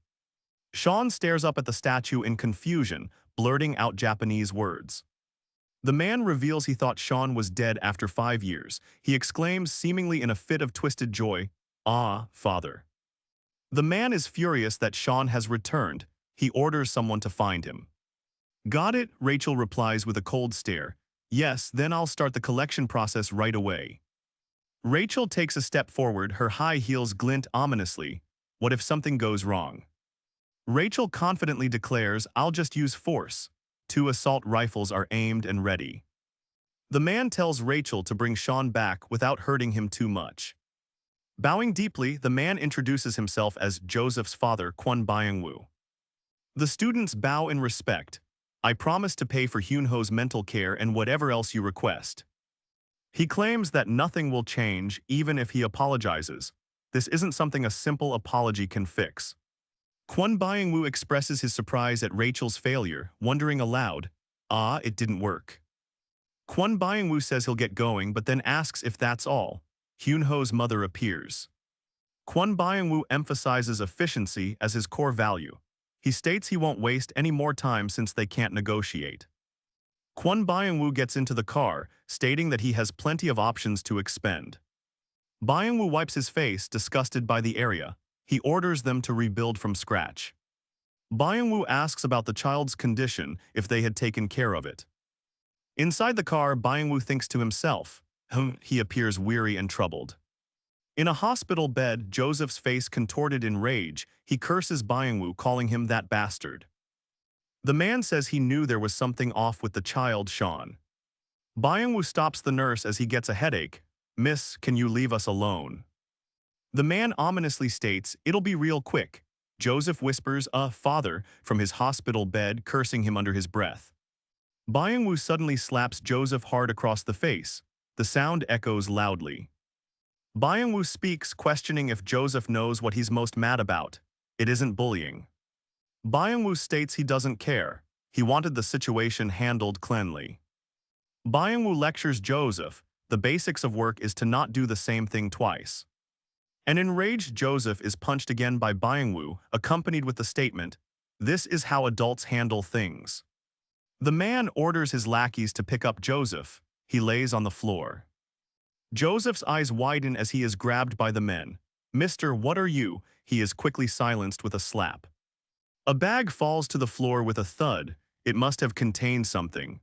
Sean stares up at the statue in confusion, blurting out Japanese words. The man reveals he thought Sean was dead after 5 years. He exclaims, seemingly in a fit of twisted joy, "Ah, father." The man is furious that Sean has returned. He orders someone to find him. "Got it," Rachel replies with a cold stare. "Yes, then I'll start the collection process right away." Rachel takes a step forward, her high heels glint ominously. What if something goes wrong? Rachel confidently declares, "I'll just use force." 2 assault rifles are aimed and ready. The man tells Rachel to bring Sean back without hurting him too much. Bowing deeply, the man introduces himself as Joseph's father, Kwon Byung-woo. The students bow in respect. "I promise to pay for Hyunho's mental care and whatever else you request." He claims that nothing will change even if he apologizes. This isn't something a simple apology can fix. Kwon Byung-woo expresses his surprise at Rachel's failure, wondering aloud, "Ah, it didn't work." Kwon Byung-woo says he'll get going, but then asks if that's all. Hyunho's mother appears. Kwon Byung-woo emphasizes efficiency as his core value. He states he won't waste any more time since they can't negotiate. Kwon Byung-woo gets into the car, stating that he has plenty of options to expend. Byung-woo wipes his face, disgusted by the area. He orders them to rebuild from scratch. Byung-woo asks about the child's condition, if they had taken care of it. Inside the car, Byung-woo thinks to himself, he appears weary and troubled. In a hospital bed, Joseph's face contorted in rage, he curses Byung-woo, calling him that bastard. The man says he knew there was something off with the child, Sean. Byung-woo stops the nurse as he gets a headache. "Miss, can you leave us alone?" The man ominously states, "It'll be real quick." Joseph whispers, "Father," from his hospital bed, cursing him under his breath. Byung-woo suddenly slaps Joseph hard across the face. The sound echoes loudly. Byung-woo speaks, questioning if Joseph knows what he's most mad about. It isn't bullying. Byung-woo states he doesn't care. He wanted the situation handled cleanly. Byung-woo lectures Joseph. The basics of work is to not do the same thing twice. An enraged Joseph is punched again by Byung-woo, accompanied with the statement, "This is how adults handle things." The man orders his lackeys to pick up Joseph. He lays on the floor. Joseph's eyes widen as he is grabbed by the men. "Mister, what are you?" He is quickly silenced with a slap. A bag falls to the floor with a thud. It must have contained something.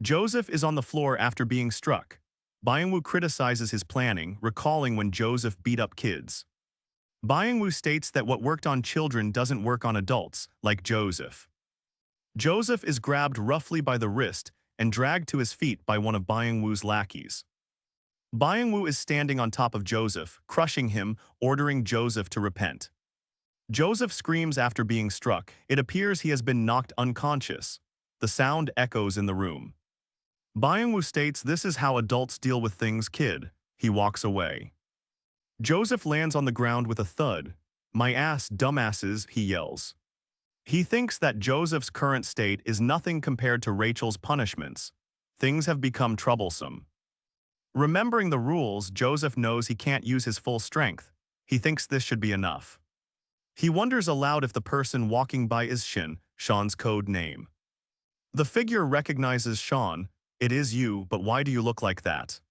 Joseph is on the floor after being struck. Byung-woo criticizes his planning, recalling when Joseph beat up kids. Byung-woo states that what worked on children doesn't work on adults, like Joseph. Joseph is grabbed roughly by the wrist and dragged to his feet by one of Byung-woo's lackeys. Byung-woo is standing on top of Joseph, crushing him, ordering Joseph to repent. Joseph screams after being struck. It appears he has been knocked unconscious. The sound echoes in the room. Byung-woo states this is how adults deal with things, kid. He walks away. Joseph lands on the ground with a thud. My ass, dumbasses, he yells. He thinks that Joseph's current state is nothing compared to Rachel's punishments. Things have become troublesome. Remembering the rules, Joseph knows he can't use his full strength. He thinks this should be enough. He wonders aloud if the person walking by is Shin, Sean's code name. The figure recognizes Sean. It is you, but why do you look like that?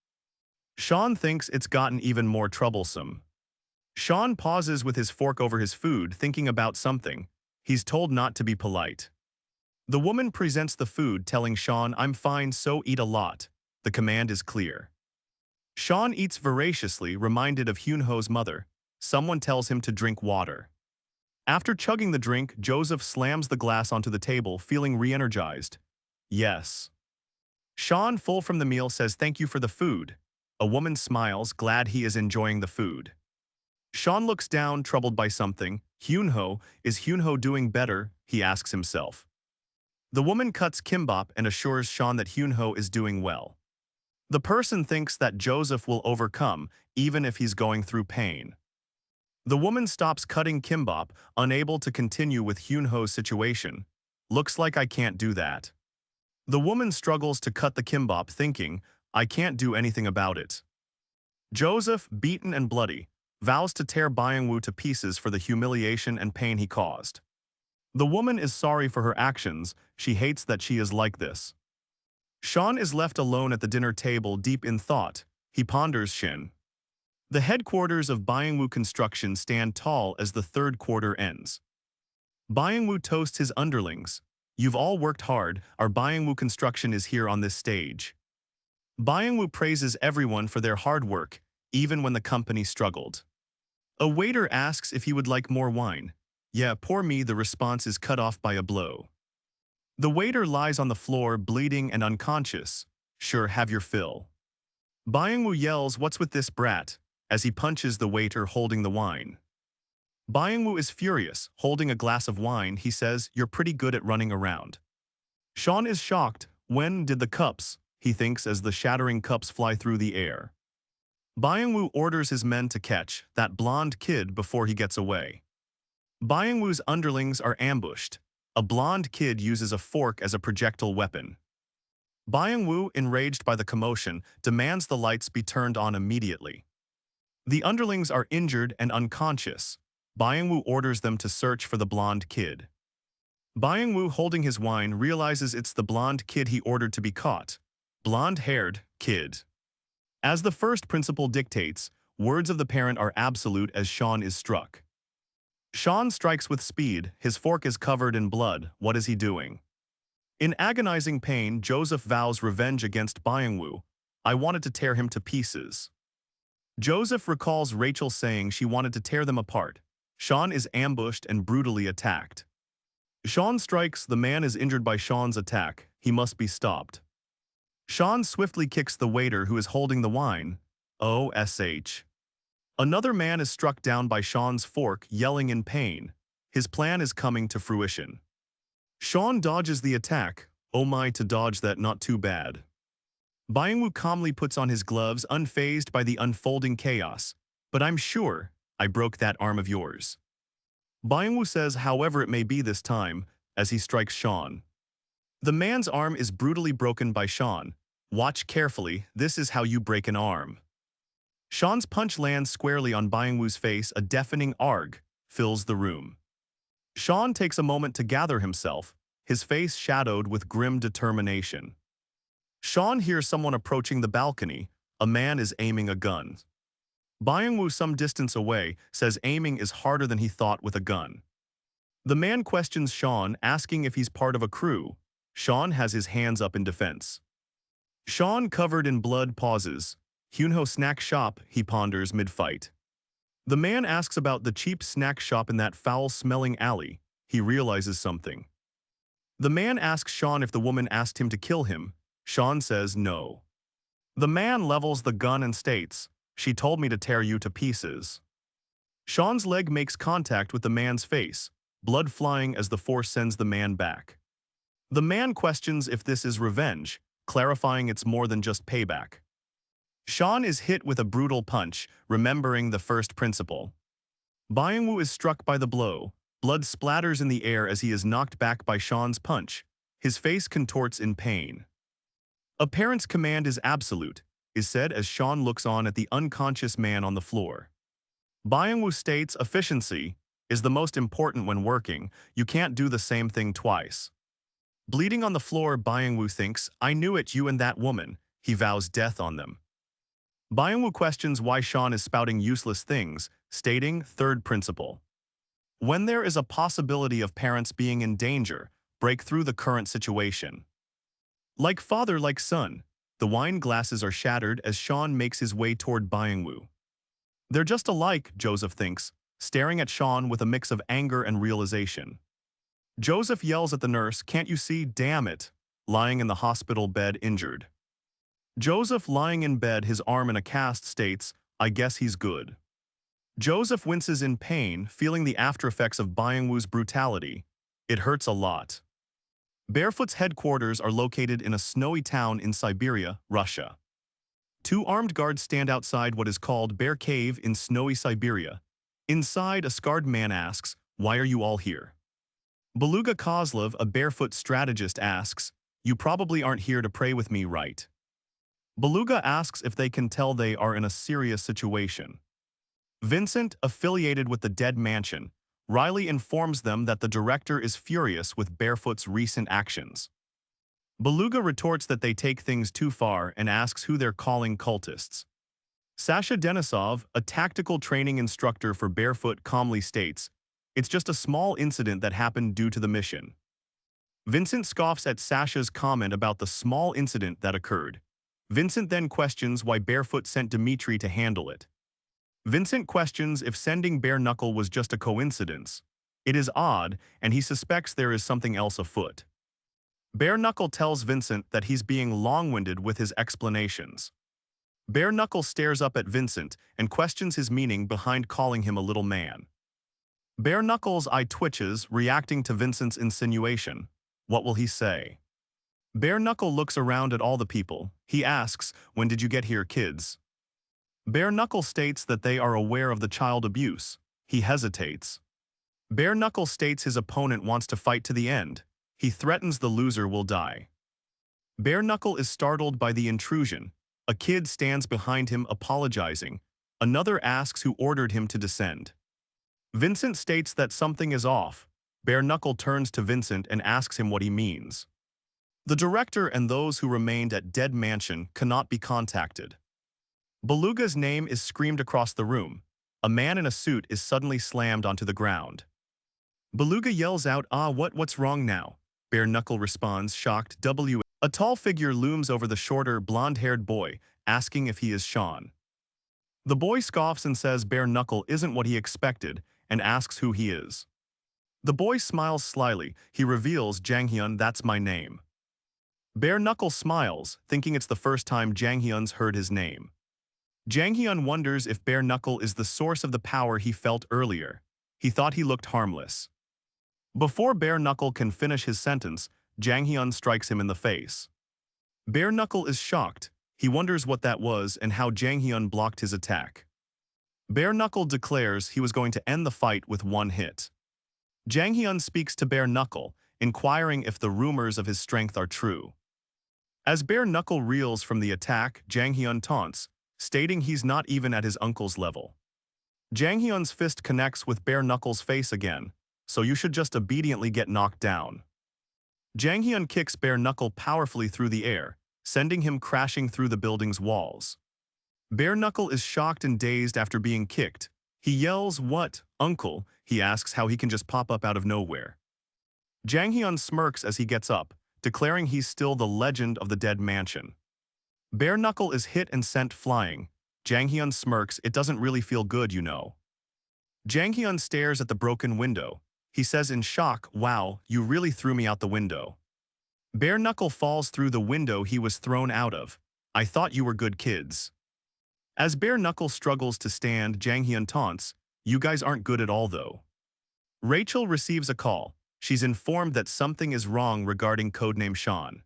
Sean thinks it's gotten even more troublesome. Sean pauses with his fork over his food, thinking about something. He's told not to be polite. The woman presents the food, telling Sean, I'm fine, so eat a lot. The command is clear. Sean eats voraciously, reminded of Hyunho's mother. Someone tells him to drink water. After chugging the drink, Joseph slams the glass onto the table, feeling re-energized. Yes. Sean, full from the meal, says thank you for the food. A woman smiles, glad he is enjoying the food. Sean looks down, troubled by something. Hyunho, is Hyunho doing better? He asks himself. The woman cuts kimbap and assures Sean that Hyunho is doing well. The person thinks that Joseph will overcome, even if he's going through pain. The woman stops cutting kimbap, unable to continue with Hyunho's situation. Looks like I can't do that. The woman struggles to cut the kimbap, thinking, I can't do anything about it. Joseph, beaten and bloody, vows to tear Byung-woo to pieces for the humiliation and pain he caused. The woman is sorry for her actions. She hates that she is like this. Sean is left alone at the dinner table, deep in thought. He ponders Shin. The headquarters of Byung-woo Construction stand tall as the third quarter ends. Byung-woo toasts his underlings. You've all worked hard. Our Byung-woo Construction is here on this stage. Byung-woo praises everyone for their hard work, even when the company struggled. A waiter asks if he would like more wine. Yeah, pour me. The response is cut off by a blow. The waiter lies on the floor, bleeding and unconscious. Sure, have your fill. Byung-woo yells, what's with this brat? As he punches the waiter holding the wine. Byung-woo is furious. Holding a glass of wine, he says, you're pretty good at running around. Sean is shocked. When did the cups? He thinks as the shattering cups fly through the air. Byung-woo orders his men to catch that blonde kid before he gets away. Byung-woo's underlings are ambushed. A blonde kid uses a fork as a projectile weapon. Byung-woo, enraged by the commotion, demands the lights be turned on immediately. The underlings are injured and unconscious. Byung-woo orders them to search for the blonde kid. Byung-woo, holding his wine, realizes it's the blonde kid he ordered to be caught. Blonde-haired kid. As the first principle dictates, words of the parent are absolute as Sean is struck. Sean strikes with speed. His fork is covered in blood. What is he doing? In agonizing pain, Joseph vows revenge against Byung-woo. I wanted to tear him to pieces. Joseph recalls Rachel saying she wanted to tear them apart. Sean is ambushed and brutally attacked. Sean strikes. The man is injured by Sean's attack. He must be stopped. Sean swiftly kicks the waiter who is holding the wine. OSH. Another man is struck down by Sean's fork, yelling in pain. His plan is coming to fruition. Sean dodges the attack. Oh my, to dodge that, not too bad. Byung-woo calmly puts on his gloves, unfazed by the unfolding chaos. But I'm sure I broke that arm of yours. Byung-woo says, however it may be this time, as he strikes Sean. The man's arm is brutally broken by Sean. Watch carefully, this is how you break an arm. Sean's punch lands squarely on Byung-woo's face. A deafening arg fills the room. Sean takes a moment to gather himself, his face shadowed with grim determination. Sean hears someone approaching the balcony. A man is aiming a gun. Byung-woo, some distance away, says aiming is harder than he thought with a gun. The man questions Sean, asking if he's part of a crew. Sean has his hands up in defense. Sean, covered in blood, pauses. Hyunho snack shop, he ponders mid-fight. The man asks about the cheap snack shop in that foul-smelling alley. He realizes something. The man asks Sean if the woman asked him to kill him. Sean says no. The man levels the gun and states, she told me to tear you to pieces. Sean's leg makes contact with the man's face, blood flying as the force sends the man back. The man questions if this is revenge. clarifying it's more than just payback. Sean is hit with a brutal punch, remembering the first principle. Byung-woo is struck by the blow. Blood splatters in the air as he is knocked back by Sean's punch. His face contorts in pain. A parent's command is absolute, is said as Sean looks on at the unconscious man on the floor. Byung-woo states efficiency is the most important when working. You can't do the same thing twice. Bleeding on the floor, Byung-woo thinks, I knew it, you and that woman. He vows death on them. Byung-woo questions why Sean is spouting useless things, stating third principle. When there is a possibility of parents being in danger, break through the current situation. Like father, like son, the wine glasses are shattered as Sean makes his way toward Byung-woo. They're just alike, Joseph thinks, staring at Sean with a mix of anger and realization. Joseph yells at the nurse, can't you see, damn it, lying in the hospital bed injured. Joseph, lying in bed, his arm in a cast, states, I guess he's good. Joseph winces in pain, feeling the aftereffects of Byung-woo's brutality. It hurts a lot. Barefoot's headquarters are located in a snowy town in Siberia, Russia. Two armed guards stand outside what is called Bear Cave in snowy Siberia. Inside, a scarred man asks, why are you all here? Beluga Kozlov, a barefoot strategist, asks, you probably aren't here to pray with me, right? Beluga asks if they can tell they are in a serious situation. Vincent, affiliated with the Dead Mansion, Riley informs them that the director is furious with Barefoot's recent actions. Beluga retorts that they take things too far and asks who they're calling cultists. Sasha Denisov, a tactical training instructor for Barefoot, calmly states, it's just a small incident that happened due to the mission. Vincent scoffs at Sasha's comment about the small incident that occurred. Vincent then questions why Barefoot sent Dimitri to handle it. Vincent questions if sending Bare Knuckle was just a coincidence. It is odd, and he suspects there is something else afoot. Bare Knuckle tells Vincent that he's being long-winded with his explanations. Bare Knuckle stares up at Vincent and questions his meaning behind calling him a little man. Bare Knuckle's eye twitches, reacting to Vincent's insinuation. What will he say? Bare Knuckle looks around at all the people. He asks, when did you get here, kids? Bare Knuckle states that they are aware of the child abuse. He hesitates. Bare Knuckle states his opponent wants to fight to the end. He threatens the loser will die. Bare Knuckle is startled by the intrusion. A kid stands behind him apologizing. Another asks who ordered him to descend. Vincent states that something is off. Bare Knuckle turns to Vincent and asks him what he means. The director and those who remained at Dead Mansion cannot be contacted. Beluga's name is screamed across the room. A man in a suit is suddenly slammed onto the ground. Beluga yells out, what's wrong now? Bare Knuckle responds, shocked, A tall figure looms over the shorter, blonde-haired boy, asking if he is Sean. The boy scoffs and says Bare Knuckle isn't what he expected, and asks who he is. The boy smiles slyly. He reveals, Janghyun, that's my name. Bare Knuckle smiles, thinking it's the first time Janghyun's heard his name. Janghyun wonders if Bare Knuckle is the source of the power he felt earlier. He thought he looked harmless. Before Bare Knuckle can finish his sentence, Janghyun strikes him in the face. Bare Knuckle is shocked. He wonders what that was and how Janghyun blocked his attack. Bare Knuckle declares he was going to end the fight with one hit. Janghyun speaks to Bare Knuckle, inquiring if the rumors of his strength are true. As Bare Knuckle reels from the attack, Janghyun taunts, stating he's not even at his uncle's level. Janghyun's fist connects with Bare Knuckle's face again, so you should just obediently get knocked down. Janghyun kicks Bare Knuckle powerfully through the air, sending him crashing through the building's walls. Bare Knuckle is shocked and dazed after being kicked. He yells, what, uncle? He asks how he can just pop up out of nowhere. Janghyun smirks as he gets up, declaring he's still the legend of the Dead Mansion. Bare Knuckle is hit and sent flying. Janghyun smirks, it doesn't really feel good, you know. Janghyun stares at the broken window. He says in shock, wow, you really threw me out the window. Bare Knuckle falls through the window he was thrown out of. I thought you were good kids. As Bare Knuckle struggles to stand, Janghyun taunts, you guys aren't good at all though. Rachel receives a call. She's informed that something is wrong regarding codename Sean.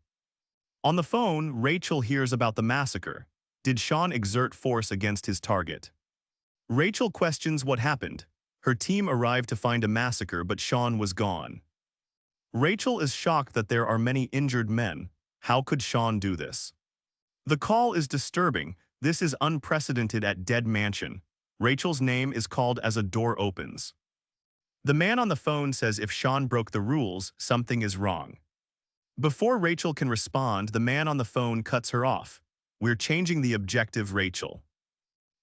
On the phone, Rachel hears about the massacre. Did Sean exert force against his target? Rachel questions what happened. Her team arrived to find a massacre, but Sean was gone. Rachel is shocked that there are many injured men. How could Sean do this? The call is disturbing. This is unprecedented at Dead Mansion. Rachel's name is called as a door opens. The man on the phone says if Sean broke the rules, something is wrong. Before Rachel can respond, the man on the phone cuts her off. We're changing the objective, Rachel.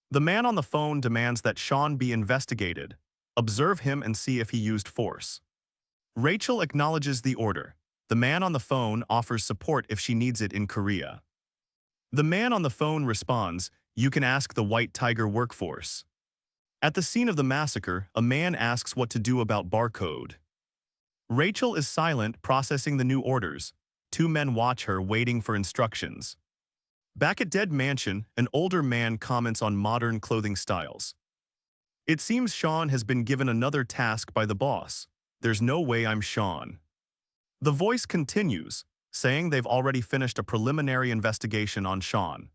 The man on the phone demands that Sean be investigated. Observe him and see if he used force. Rachel acknowledges the order. The man on the phone offers support if she needs it in Korea. The man on the phone responds, you can ask the White Tiger workforce. At the scene of the massacre, a man asks what to do about barcode. Rachel is silent, processing the new orders. Two men watch her, waiting for instructions. Back at Dead Mansion, an older man comments on modern clothing styles. It seems Sean has been given another task by the boss. There's no way I'm Sean. The voice continues, saying they've already finished a preliminary investigation on Sean.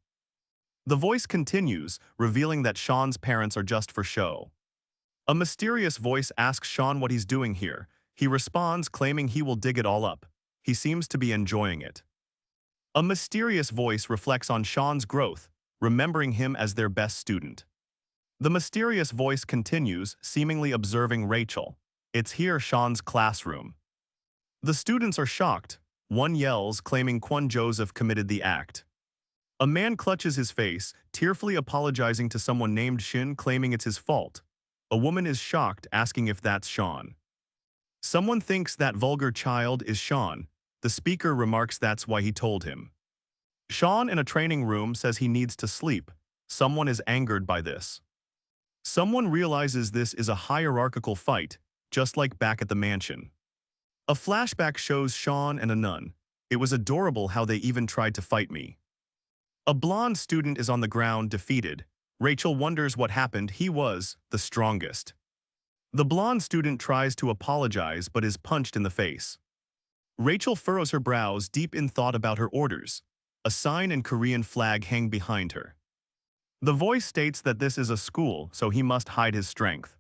The voice continues, revealing that Sean's parents are just for show. A mysterious voice asks Sean what he's doing here. He responds, claiming he will dig it all up. He seems to be enjoying it. A mysterious voice reflects on Sean's growth, remembering him as their best student. The mysterious voice continues, seemingly observing Rachel. It's here, Sean's classroom. The students are shocked. One yells, claiming Kwon Joseph committed the act. A man clutches his face, tearfully apologizing to someone named Shin, claiming it's his fault. A woman is shocked, asking if that's Sean. Someone thinks that vulgar child is Sean. The speaker remarks that's why he told him. Sean in a training room says he needs to sleep. Someone is angered by this. Someone realizes this is a hierarchical fight, just like back at the mansion. A flashback shows Sean and a nun. It was adorable how they even tried to fight me. A blonde student is on the ground, defeated. Rachel wonders what happened. He was the strongest. The blonde student tries to apologize but is punched in the face. Rachel furrows her brows, deep in thought about her orders. A sign and Korean flag hang behind her. The voice states that this is a school, so he must hide his strength.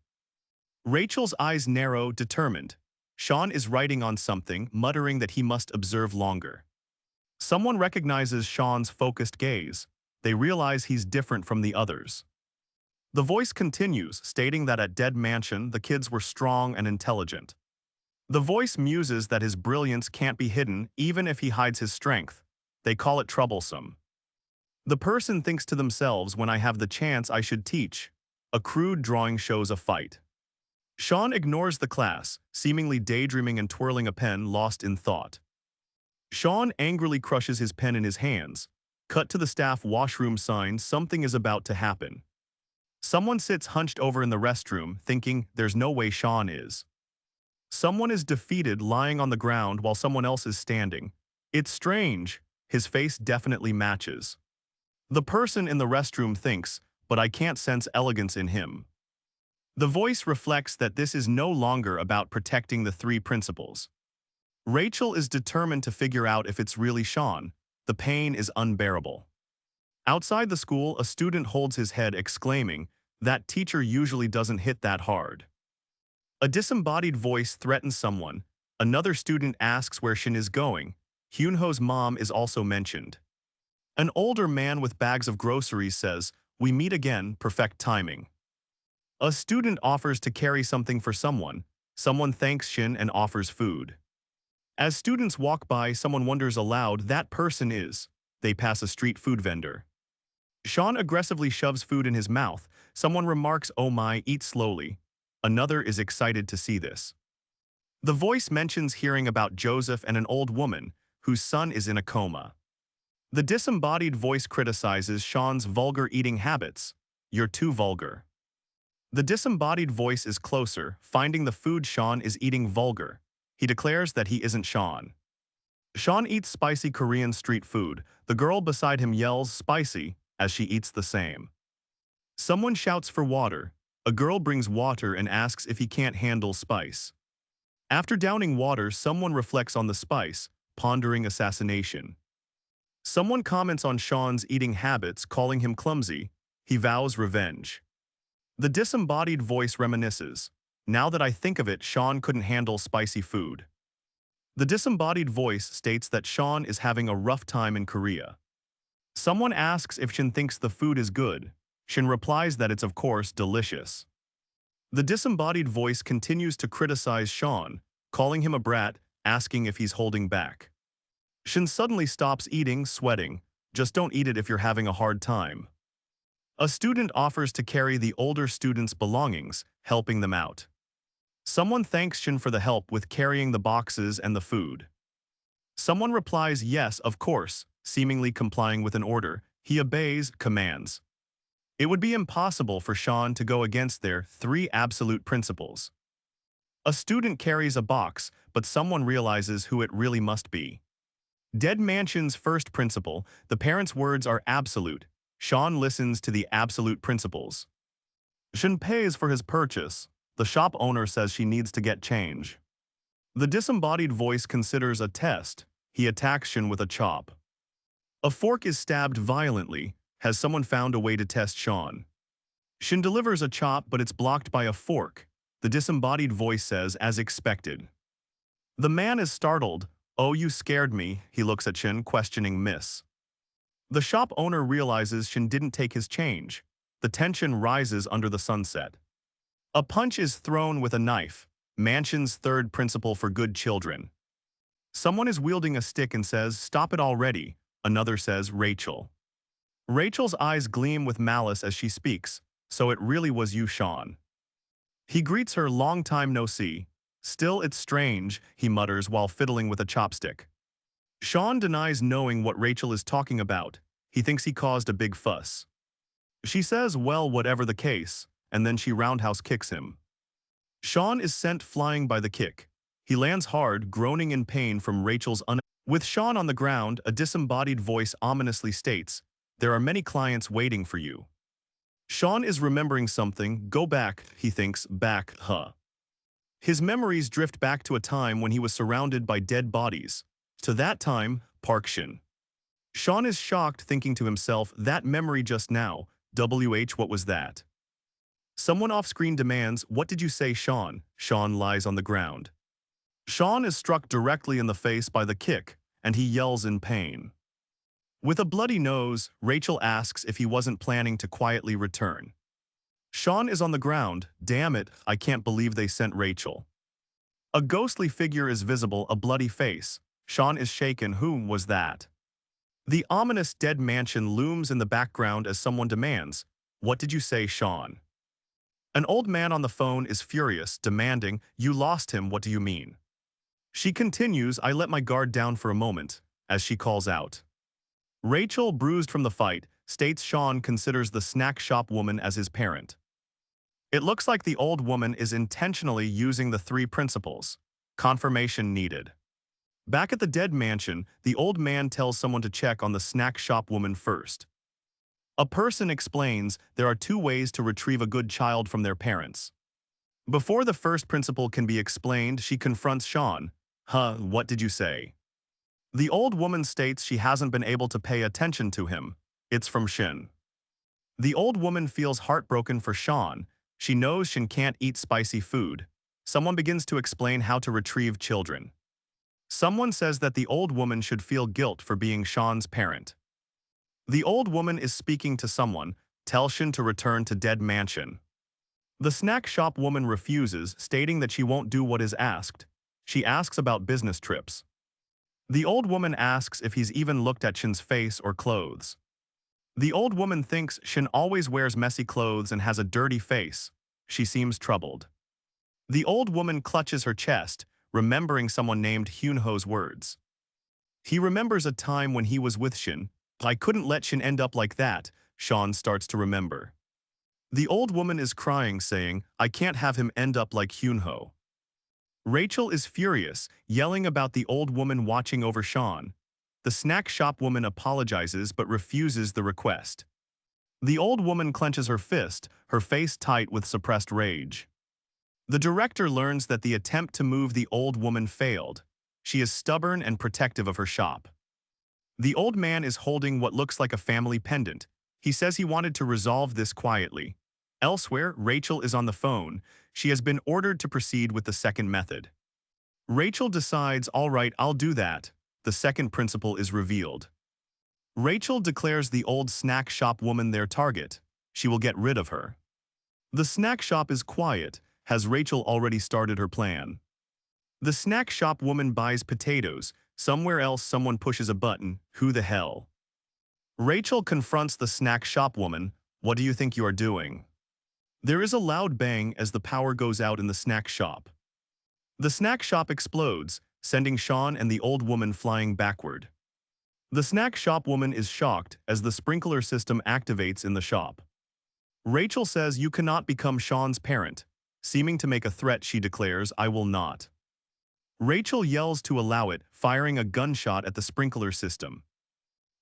Rachel's eyes narrow, determined. Sean is writing on something, muttering that he must observe longer. Someone recognizes Sean's focused gaze. They realize he's different from the others. The voice continues, stating that at Dead Mansion, the kids were strong and intelligent. The voice muses that his brilliance can't be hidden, even if he hides his strength. They call it troublesome. The person thinks to themselves, when I have the chance, I should teach. A crude drawing shows a fight. Sean ignores the class, seemingly daydreaming and twirling a pen, lost in thought. Sean angrily crushes his pen in his hands. Cut to the staff washroom sign, something is about to happen. Someone sits hunched over in the restroom, thinking, there's no way Sean is. Someone is defeated, lying on the ground while someone else is standing. It's strange. His face definitely matches. The person in the restroom thinks, but I can't sense elegance in him. The voice reflects that this is no longer about protecting the three principals. Rachel is determined to figure out if it's really Sean. The pain is unbearable. Outside the school, a student holds his head, exclaiming, that teacher usually doesn't hit that hard. A disembodied voice threatens someone. Another student asks where Shin is going. Hyunho's mom is also mentioned. An older man with bags of groceries says, we meet again, perfect timing. A student offers to carry something for someone. Someone thanks Shin and offers food. As students walk by, someone wonders aloud, that person is. They pass a street food vendor. Sean aggressively shoves food in his mouth. Someone remarks, oh my, eat slowly. Another is excited to see this. The voice mentions hearing about Joseph and an old woman, whose son is in a coma. The disembodied voice criticizes Sean's vulgar eating habits. You're too vulgar. The disembodied voice is closer, finding the food Sean is eating vulgar. He declares that he isn't Sean. Sean eats spicy Korean street food. The girl beside him yells, spicy, as she eats the same. Someone shouts for water. A girl brings water and asks if he can't handle spice. After downing water, someone reflects on the spice, pondering assassination. Someone comments on Sean's eating habits, calling him clumsy. He vows revenge. The disembodied voice reminisces. Now that I think of it, Sean couldn't handle spicy food. The disembodied voice states that Sean is having a rough time in Korea. Someone asks if Shin thinks the food is good. Shin replies that it's of course delicious. The disembodied voice continues to criticize Sean, calling him a brat, asking if he's holding back. Shin suddenly stops eating, sweating. Just don't eat it if you're having a hard time. A student offers to carry the older student's belongings, helping them out. Someone thanks Shin for the help with carrying the boxes and the food. Someone replies yes, of course, seemingly complying with an order. He obeys, commands. It would be impossible for Sean to go against their 3 absolute principles. A student carries a box, but someone realizes who it really must be. Dead Mansion's first principle, the parents' words are absolute. Sean listens to the absolute principles. Shin pays for his purchase. The shop owner says she needs to get change. The disembodied voice considers a test. He attacks Shin with a chop. A fork is stabbed violently. Has someone found a way to test Sean? Shin delivers a chop, but it's blocked by a fork. The disembodied voice says, as expected. The man is startled. Oh, you scared me. He looks at Shin, questioning miss. The shop owner realizes Shin didn't take his change. The tension rises under the sunset. A punch is thrown with a knife. Mansion's third principle for good children. Someone is wielding a stick and says, stop it already. Another says, Rachel. Rachel's eyes gleam with malice as she speaks. So it really was you, Sean. He greets her, long time no see. Still, it's strange, he mutters while fiddling with a chopstick. Sean denies knowing what Rachel is talking about. He thinks he caused a big fuss. She says, well, whatever the case, and then she roundhouse kicks him. Sean is sent flying by the kick. He lands hard, groaning in pain from Rachel's With Sean on the ground, a disembodied voice ominously states, there are many clients waiting for you. Sean is remembering something. Go back, he thinks, back, huh. His memories drift back to a time when he was surrounded by dead bodies. To that time, Park Shin. Sean is shocked, thinking to himself, that memory just now, what was that? Someone off-screen demands, what did you say, Sean? Sean lies on the ground. Sean is struck directly in the face by the kick, and he yells in pain. With a bloody nose, Rachel asks if he wasn't planning to quietly return. Sean is on the ground. Damn it, I can't believe they sent Rachel. A ghostly figure is visible, a bloody face. Sean is shaken. Who was that? The ominous dead mansion looms in the background as someone demands, what did you say, Sean? An old man on the phone is furious, demanding, you lost him, what do you mean? She continues, I let my guard down for a moment, as she calls out. Rachel, bruised from the fight, states Sean considers the snack shop woman as his parent. It looks like the old woman is intentionally using the 3 principles. Confirmation needed. Back at the dead mansion, the old man tells someone to check on the snack shop woman first. A person explains there are 2 ways to retrieve a good child from their parents. Before the first principle can be explained, she confronts Sean. Huh, what did you say? The old woman states she hasn't been able to pay attention to him. It's from Shin. The old woman feels heartbroken for Sean. She knows Shin can't eat spicy food. Someone begins to explain how to retrieve children. Someone says that the old woman should feel guilt for being Sean's parent. The old woman is speaking to someone, tell Shin to return to dead mansion. The snack shop woman refuses, stating that she won't do what is asked. She asks about business trips. The old woman asks if he's even looked at Shin's face or clothes. The old woman thinks Shin always wears messy clothes and has a dirty face. She seems troubled. The old woman clutches her chest, remembering someone named Hyunho's words. He remembers a time when he was with Shin. I couldn't let Shin end up like that, Sean starts to remember. The old woman is crying, saying, I can't have him end up like Hyunho. Rachel is furious, yelling about the old woman watching over Sean. The snack shop woman apologizes but refuses the request. The old woman clenches her fist, her face tight with suppressed rage. The director learns that the attempt to move the old woman failed. She is stubborn and protective of her shop. The old man is holding what looks like a family pendant. He says he wanted to resolve this quietly. Elsewhere, Rachel is on the phone. She has been ordered to proceed with the second method. Rachel decides, all right, I'll do that. The second principle is revealed. Rachel declares the old snack shop woman their target. She will get rid of her. The snack shop is quiet. Has Rachel already started her plan? The snack shop woman buys potatoes. Somewhere else someone pushes a button. Who the hell? Rachel confronts the snack shop woman. What do you think you are doing? There is a loud bang as the power goes out in the snack shop. The snack shop explodes, sending Sean and the old woman flying backward. The snack shop woman is shocked as the sprinkler system activates in the shop. Rachel says you cannot become Sean's parent. Seeming to make a threat, she declares, I will not. Rachel yells to allow it, firing a gunshot at the sprinkler system.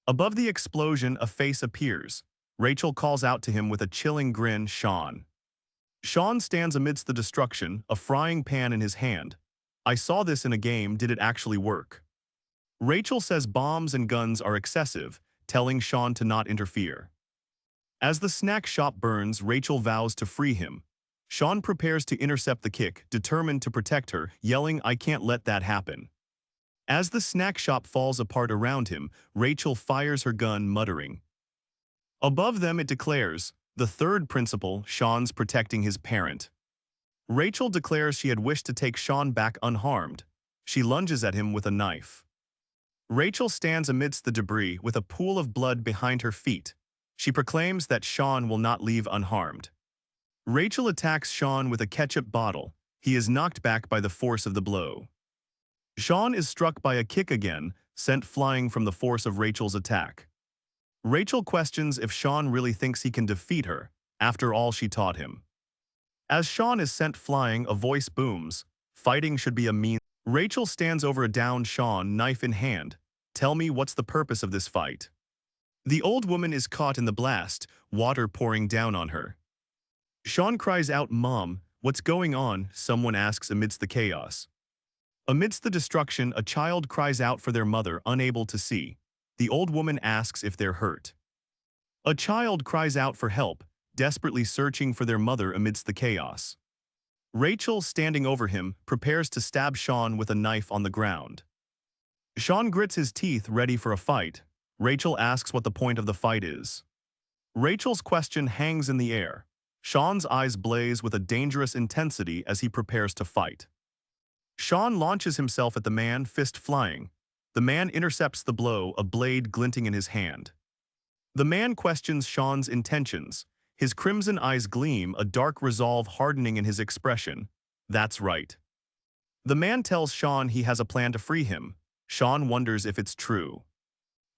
Above the explosion, a face appears. Rachel calls out to him with a chilling grin, Sean. Sean stands amidst the destruction, a frying pan in his hand. I saw this in a game, did it actually work? Rachel says bombs and guns are excessive, telling Sean to not interfere. As the snack shop burns, Rachel vows to free him. Sean prepares to intercept the kick, determined to protect her, yelling, I can't let that happen. As the snack shop falls apart around him, Rachel fires her gun, muttering. Above them it declares, the third principle, Sean's protecting his parent. Rachel declares she had wished to take Sean back unharmed. She lunges at him with a knife. Rachel stands amidst the debris with a pool of blood behind her feet. She proclaims that Sean will not leave unharmed. Rachel attacks Sean with a ketchup bottle. He is knocked back by the force of the blow. Sean is struck by a kick again, sent flying from the force of Rachel's attack. Rachel questions if Sean really thinks he can defeat her, after all she taught him. As Sean is sent flying, a voice booms, fighting should be a means. Rachel stands over a downed Sean, knife in hand. Tell me, what's the purpose of this fight? The old woman is caught in the blast, water pouring down on her. Sean cries out, Mom, what's going on? Someone asks amidst the chaos. Amidst the destruction, a child cries out for their mother, unable to see. The old woman asks if they're hurt. A child cries out for help, desperately searching for their mother amidst the chaos. Rachel, standing over him, prepares to stab Sean with a knife on the ground. Sean grits his teeth, ready for a fight. Rachel asks what the point of the fight is. Rachel's question hangs in the air. Sean's eyes blaze with a dangerous intensity as he prepares to fight. Sean launches himself at the man, fist flying. The man intercepts the blow, a blade glinting in his hand. The man questions Sean's intentions. His crimson eyes gleam, a dark resolve hardening in his expression. That's right. The man tells Sean he has a plan to free him. Sean wonders if it's true.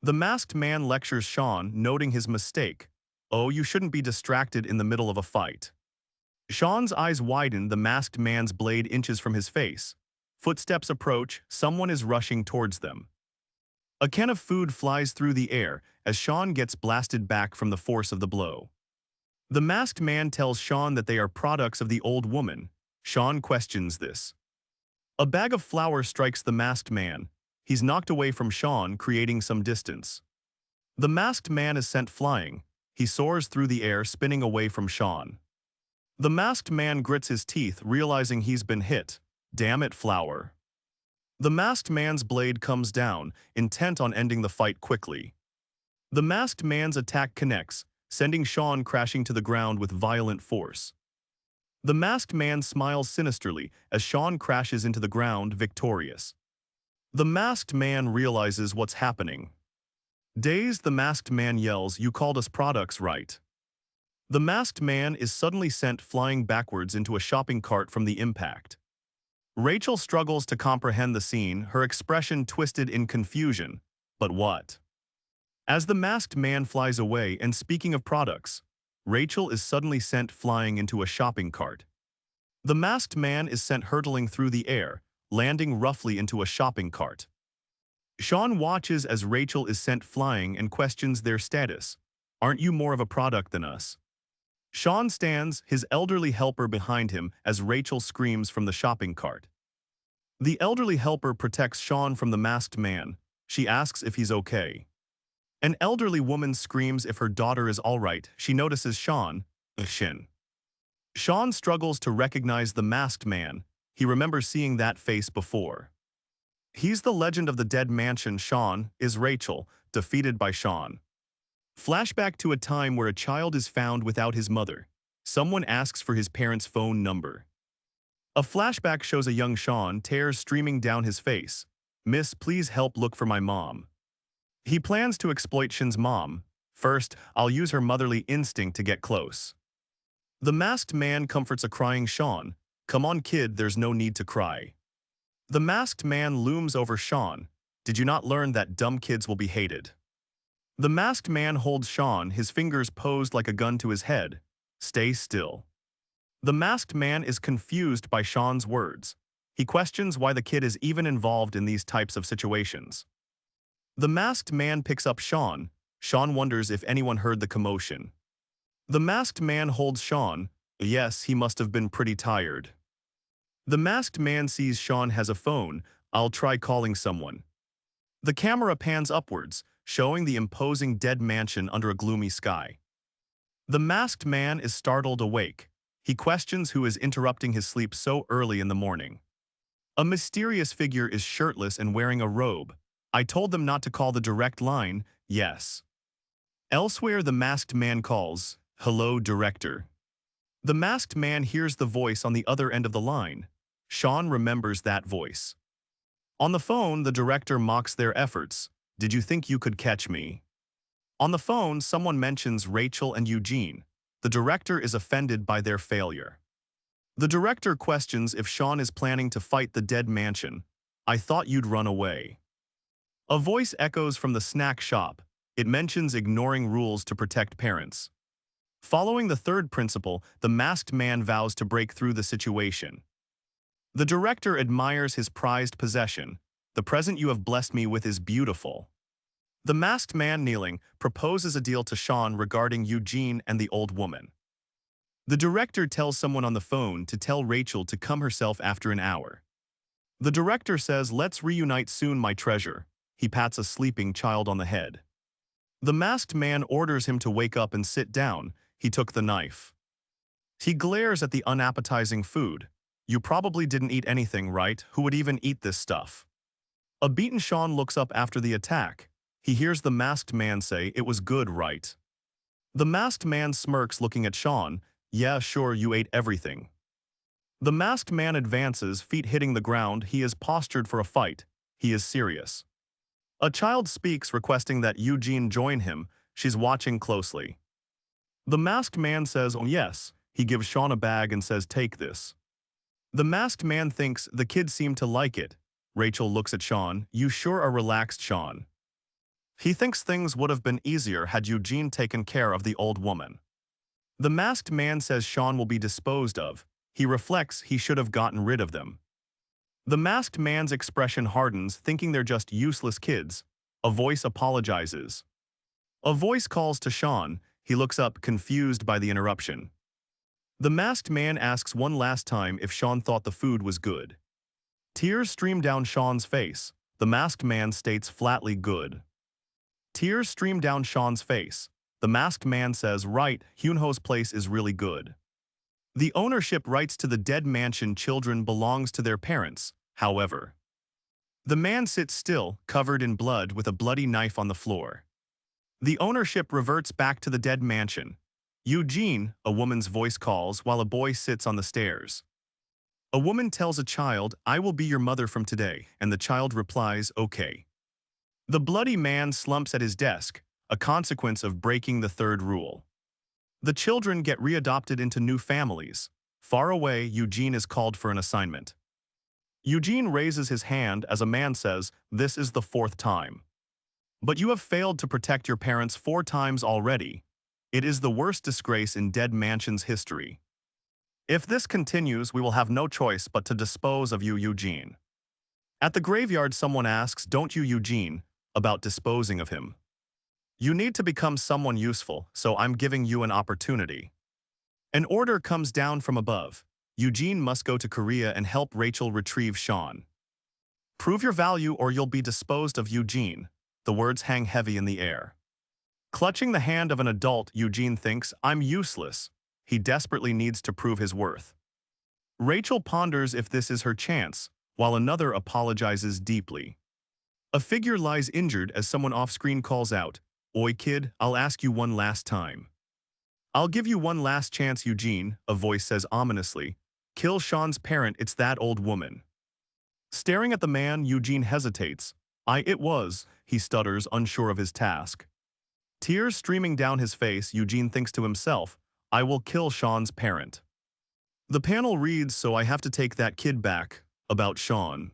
The masked man lectures Sean, noting his mistake. Oh, you shouldn't be distracted in the middle of a fight. Sean's eyes widen, the masked man's blade inches from his face. Footsteps approach, someone is rushing towards them. A can of food flies through the air as Sean gets blasted back from the force of the blow. The masked man tells Sean that they are products of the old woman. Sean questions this. A bag of flour strikes the masked man. He's knocked away from Sean, creating some distance. The masked man is sent flying. He soars through the air, spinning away from Sean. The masked man grits his teeth, realizing he's been hit. Damn it, flour. The masked man's blade comes down, intent on ending the fight quickly. The masked man's attack connects, sending Sean crashing to the ground with violent force. The masked man smiles sinisterly as Sean crashes into the ground, victorious. The masked man realizes what's happening. Dazed, the masked man yells, "You called us products, right?" The masked man is suddenly sent flying backwards into a shopping cart from the impact. Rachel struggles to comprehend the scene, her expression twisted in confusion. But what? As the masked man flies away, and speaking of products, Rachel is suddenly sent flying into a shopping cart. The masked man is sent hurtling through the air, landing roughly into a shopping cart. Sean watches as Rachel is sent flying and questions their status. Aren't you more of a product than us? Sean stands, his elderly helper behind him, as Rachel screams from the shopping cart. The elderly helper protects Sean from the masked man. She asks if he's okay. An elderly woman screams if her daughter is all right. She notices Shin. Sean struggles to recognize the masked man. He remembers seeing that face before. He's the legend of the dead mansion. Sean is Rachel, defeated by Sean. Flashback to a time where a child is found without his mother. Someone asks for his parents' phone number. A flashback shows a young Sean, tears streaming down his face. "Miss, please help look for my mom." He plans to exploit Shin's mom. "First, I'll use her motherly instinct to get close." The masked man comforts a crying Sean. "Come on, kid, there's no need to cry." The masked man looms over Sean. "Did you not learn that dumb kids will be hated?" The masked man holds Sean, his fingers posed like a gun to his head. "Stay still." The masked man is confused by Sean's words. He questions why the kid is even involved in these types of situations. The masked man picks up Sean. Sean wonders if anyone heard the commotion. The masked man holds Sean. Yes, he must have been pretty tired. The masked man sees Sean has a phone. "I'll try calling someone." The camera pans upwards, showing the imposing dead mansion under a gloomy sky. The masked man is startled awake. He questions who is interrupting his sleep so early in the morning. A mysterious figure is shirtless and wearing a robe. "I told them not to call the direct line." "Yes." Elsewhere, the masked man calls, "Hello, director." The masked man hears the voice on the other end of the line. Sean remembers that voice. On the phone, the director mocks their efforts. "Did you think you could catch me?" On the phone, someone mentions Rachel and Eugene. The director is offended by their failure. The director questions if Sean is planning to fight the dead mansion. "I thought you'd run away." A voice echoes from the snack shop. It mentions ignoring rules to protect parents. Following the third principle, the masked man vows to break through the situation. The director admires his prized possession. "The present you have blessed me with is beautiful." The masked man, kneeling, proposes a deal to Sean regarding Eugene and the old woman. The director tells someone on the phone to tell Rachel to come herself after an hour. The director says, "Let's reunite soon, my treasure." He pats a sleeping child on the head. The masked man orders him to wake up and sit down. He took the knife. He glares at the unappetizing food. "You probably didn't eat anything, right? Who would even eat this stuff?" A beaten Sean looks up after the attack. He hears the masked man say, "It was good, right?" The masked man smirks, looking at Sean. "Yeah, sure, you ate everything." The masked man advances, feet hitting the ground. He is postured for a fight. He is serious. A child speaks, requesting that Eugene join him. She's watching closely. The masked man says, "Oh yes." He gives Sean a bag and says, "Take this." The masked man thinks the kids seem to like it. Rachel looks at Sean. "You sure are relaxed, Sean." He thinks things would have been easier had Eugene taken care of the old woman. The masked man says Sean will be disposed of. He reflects he should have gotten rid of them. The masked man's expression hardens, thinking they're just useless kids. A voice apologizes. A voice calls to Sean. He looks up, confused by the interruption. The masked man asks one last time if Sean thought the food was good. Tears stream down Sean's face. The masked man states flatly, "Good." Tears stream down Sean's face. The masked man says, "Right, Hyunho's place is really good." The ownership rights to the dead mansion children belongs to their parents, however. The man sits still, covered in blood with a bloody knife on the floor. The ownership reverts back to the dead mansion. "Eugene," a woman's voice calls while a boy sits on the stairs. A woman tells a child, "I will be your mother from today," and the child replies, "Okay." The bloody man slumps at his desk, a consequence of breaking the third rule. The children get readopted into new families. Far away, Eugene is called for an assignment. Eugene raises his hand as a man says, "This is the fourth time. But you have failed to protect your parents 4 times already. It is the worst disgrace in Dead Mansion's history. If this continues, we will have no choice but to dispose of you, Eugene." At the graveyard, someone asks, "Don't you, Eugene?" about disposing of him. "You need to become someone useful, so I'm giving you an opportunity." An order comes down from above. Eugene must go to Korea and help Rachel retrieve Sean. "Prove your value or you'll be disposed of, Eugene." The words hang heavy in the air. Clutching the hand of an adult, Eugene thinks, I'm useless. He desperately needs to prove his worth. Rachel ponders if this is her chance, while another apologizes deeply. A figure lies injured as someone off-screen calls out, Oi kid, I'll ask you one last time. I'll give you one last chance, Eugene, a voice says ominously. Kill Sean's parent, it's that old woman. Staring at the man, Eugene hesitates. It was, he stutters, unsure of his task. Tears streaming down his face, Eugene thinks to himself, I will kill Sean's parent. The panel reads, so I have to take that kid back, about Sean.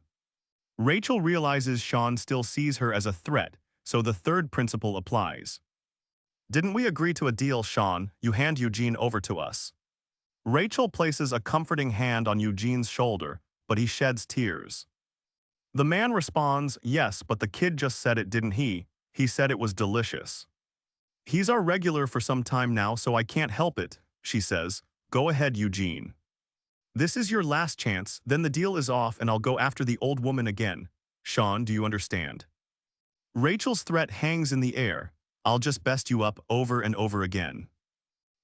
Rachel realizes Sean still sees her as a threat, so the third principle applies. Didn't we agree to a deal, Sean? You hand Eugene over to us. Rachel places a comforting hand on Eugene's shoulder, but he sheds tears. The man responds, yes, but the kid just said it, didn't he? He said it was delicious. He's our regular for some time now, so I can't help it, she says. Go ahead, Eugene. This is your last chance, then the deal is off and I'll go after the old woman again. Sean, do you understand? Rachel's threat hangs in the air. I'll just best you up over and over again.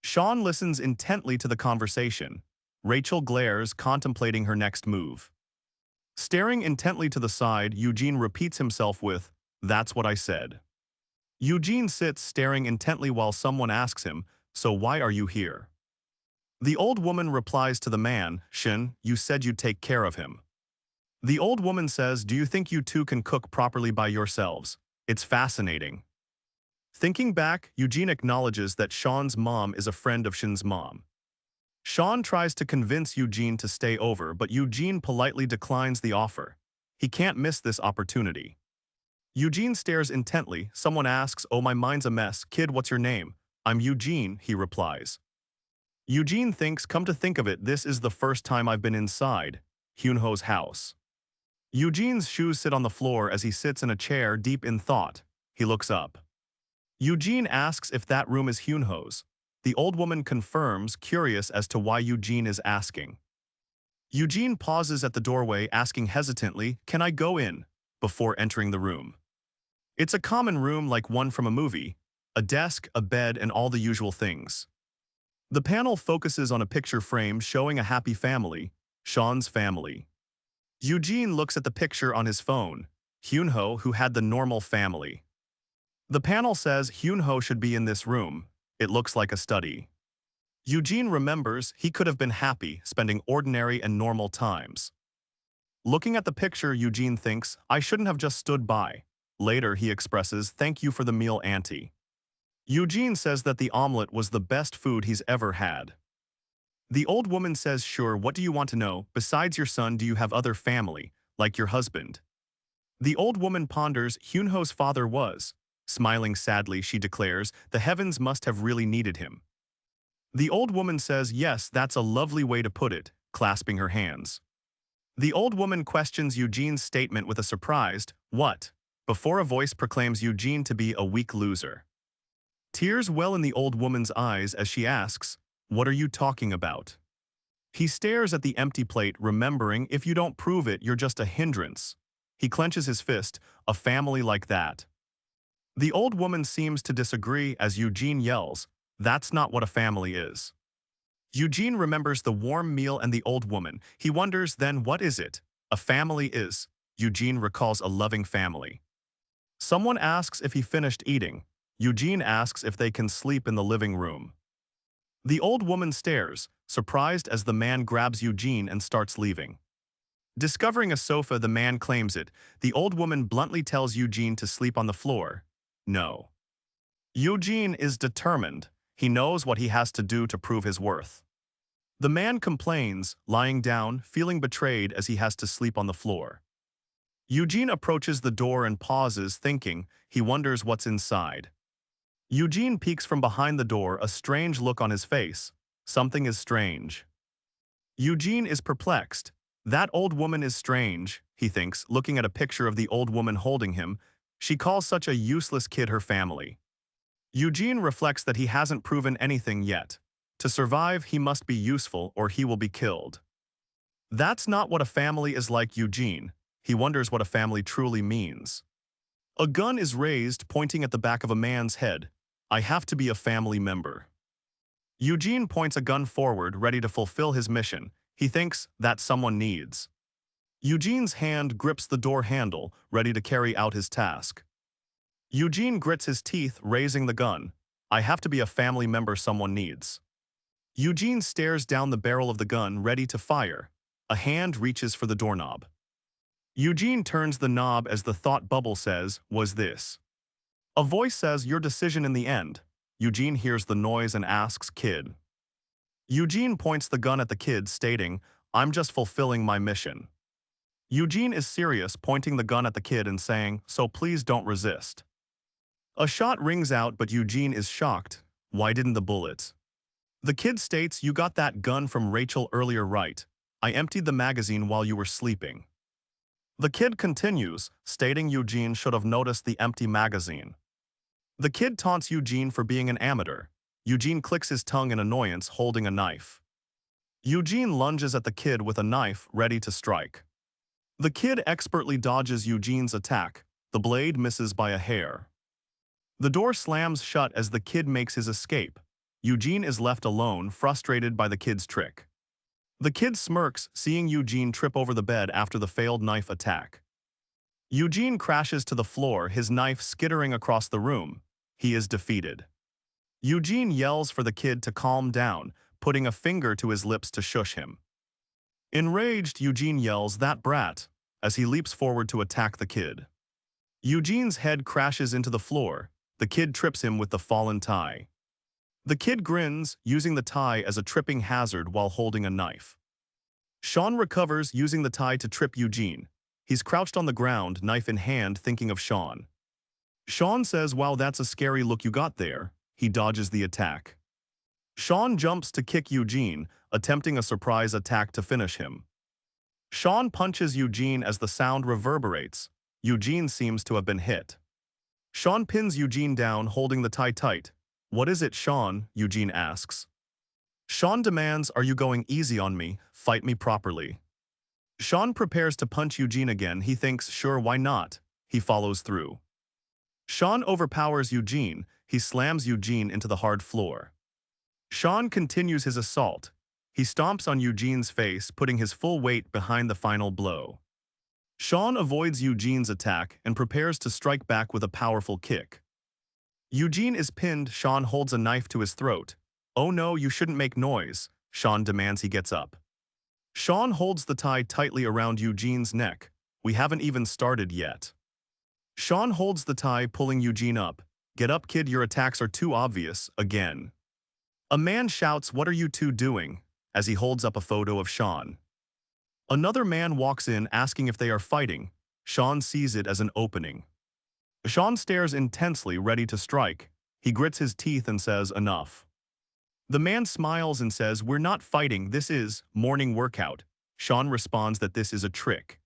Sean listens intently to the conversation. Rachel glares, contemplating her next move. Staring intently to the side, Eugene repeats himself with, that's what I said. Eugene sits staring intently while someone asks him, so why are you here? The old woman replies to the man, Shin, you said you'd take care of him. The old woman says, do you think you two can cook properly by yourselves? It's fascinating. Thinking back, Eugene acknowledges that Sean's mom is a friend of Shin's mom. Sean tries to convince Eugene to stay over, but Eugene politely declines the offer. He can't miss this opportunity. Eugene stares intently. Someone asks, oh, my mind's a mess. Kid, what's your name? I'm Eugene, he replies. Eugene thinks, come to think of it, this is the first time I've been inside Hyunho's house. Eugene's shoes sit on the floor as he sits in a chair deep in thought. He looks up. Eugene asks if that room is Hyunho's. The old woman confirms, curious as to why Eugene is asking. Eugene pauses at the doorway, asking hesitantly, can I go in? Before entering the room. It's a common room like one from a movie, a desk, a bed, and all the usual things. The panel focuses on a picture frame showing a happy family, Sean's family. Eugene looks at the picture on his phone, Hyunho, who had the normal family. The panel says Hyunho should be in this room. It looks like a study. Eugene remembers he could have been happy spending ordinary and normal times. Looking at the picture, Eugene thinks, I shouldn't have just stood by. Later, he expresses, thank you for the meal, Auntie. Eugene says that the omelet was the best food he's ever had. The old woman says, sure, what do you want to know? Besides your son, do you have other family, like your husband? The old woman ponders, Hyunho's father was. Smiling sadly, she declares, the heavens must have really needed him. The old woman says, yes, that's a lovely way to put it, clasping her hands. The old woman questions Eugene's statement with a surprised, what? Before a voice proclaims Eugene to be a weak loser. Tears well in the old woman's eyes as she asks, what are you talking about? He stares at the empty plate, remembering, if you don't prove it, you're just a hindrance. He clenches his fist, a family like that. The old woman seems to disagree as Eugene yells, that's not what a family is. Eugene remembers the warm meal and the old woman. He wonders, then what is it? A family is. Eugene recalls a loving family. Someone asks if he finished eating. Eugene asks if they can sleep in the living room. The old woman stares, surprised as the man grabs Eugene and starts leaving. Discovering a sofa, the man claims it. The old woman bluntly tells Eugene to sleep on the floor. No. Eugene is determined. He knows what he has to do to prove his worth. The man complains, lying down, feeling betrayed as he has to sleep on the floor. Eugene approaches the door and pauses, thinking. He wonders what's inside. Eugene peeks from behind the door, a strange look on his face. Something is strange. Eugene is perplexed. That old woman is strange, he thinks, looking at a picture of the old woman holding him. She calls such a useless kid her family. Eugene reflects that he hasn't proven anything yet. To survive, he must be useful or he will be killed. That's not what a family is like, Eugene. He wonders what a family truly means. A gun is raised, pointing at the back of a man's head. I have to be a family member. Eugene points a gun forward, ready to fulfill his mission. He thinks that someone needs. Eugene's hand grips the door handle, ready to carry out his task. Eugene grits his teeth, raising the gun. I have to be a family member someone needs. Eugene stares down the barrel of the gun, ready to fire. A hand reaches for the doorknob. Eugene turns the knob as the thought bubble says, "Was this?" A voice says, "Your decision in the end." Eugene hears the noise and asks, "Kid?" Eugene points the gun at the kid, stating, "I'm just fulfilling my mission." Eugene is serious, pointing the gun at the kid and saying, "So please don't resist." A shot rings out, but Eugene is shocked. Why didn't the bullet? The kid states, "You got that gun from Rachel earlier, right? I emptied the magazine while you were sleeping." The kid continues, stating Eugene should have noticed the empty magazine. The kid taunts Eugene for being an amateur. Eugene clicks his tongue in annoyance, holding a knife. Eugene lunges at the kid with a knife, ready to strike. The kid expertly dodges Eugene's attack. The blade misses by a hair. The door slams shut as the kid makes his escape. Eugene is left alone, frustrated by the kid's trick. The kid smirks, seeing Eugene trip over the bed after the failed knife attack. Eugene crashes to the floor, his knife skittering across the room. He is defeated. Eugene yells for the kid to calm down, putting a finger to his lips to shush him. Enraged, Eugene yells, "That brat," as he leaps forward to attack the kid. Eugene's head crashes into the floor. The kid trips him with the fallen tie. The kid grins, using the tie as a tripping hazard while holding a knife. Sean recovers, using the tie to trip Eugene. He's crouched on the ground, knife in hand, thinking of Sean. Sean says, "Wow, that's a scary look you got there." He dodges the attack. Sean jumps to kick Eugene, attempting a surprise attack to finish him. Sean punches Eugene as the sound reverberates. Eugene seems to have been hit. Sean pins Eugene down, holding the tie tight. "What is it, Sean?" Eugene asks. Sean demands, "Are you going easy on me? Fight me properly." Sean prepares to punch Eugene again. He thinks, "Sure, why not?" He follows through. Sean overpowers Eugene. He slams Eugene into the hard floor. Sean continues his assault. He stomps on Eugene's face, putting his full weight behind the final blow. Sean avoids Eugene's attack and prepares to strike back with a powerful kick. Eugene is pinned. Sean holds a knife to his throat. "Oh no, you shouldn't make noise," Sean demands. He gets up. Sean holds the tie tightly around Eugene's neck. "We haven't even started yet." Sean holds the tie, pulling Eugene up. "Get up, kid, your attacks are too obvious," again. A man shouts, "What are you two doing?" as he holds up a photo of Sean. Another man walks in, asking if they are fighting. Sean sees it as an opening. Sean stares intensely, ready to strike. He grits his teeth and says, "Enough." The man smiles and says, "We're not fighting, this is morning workout." Sean responds that this is a trick.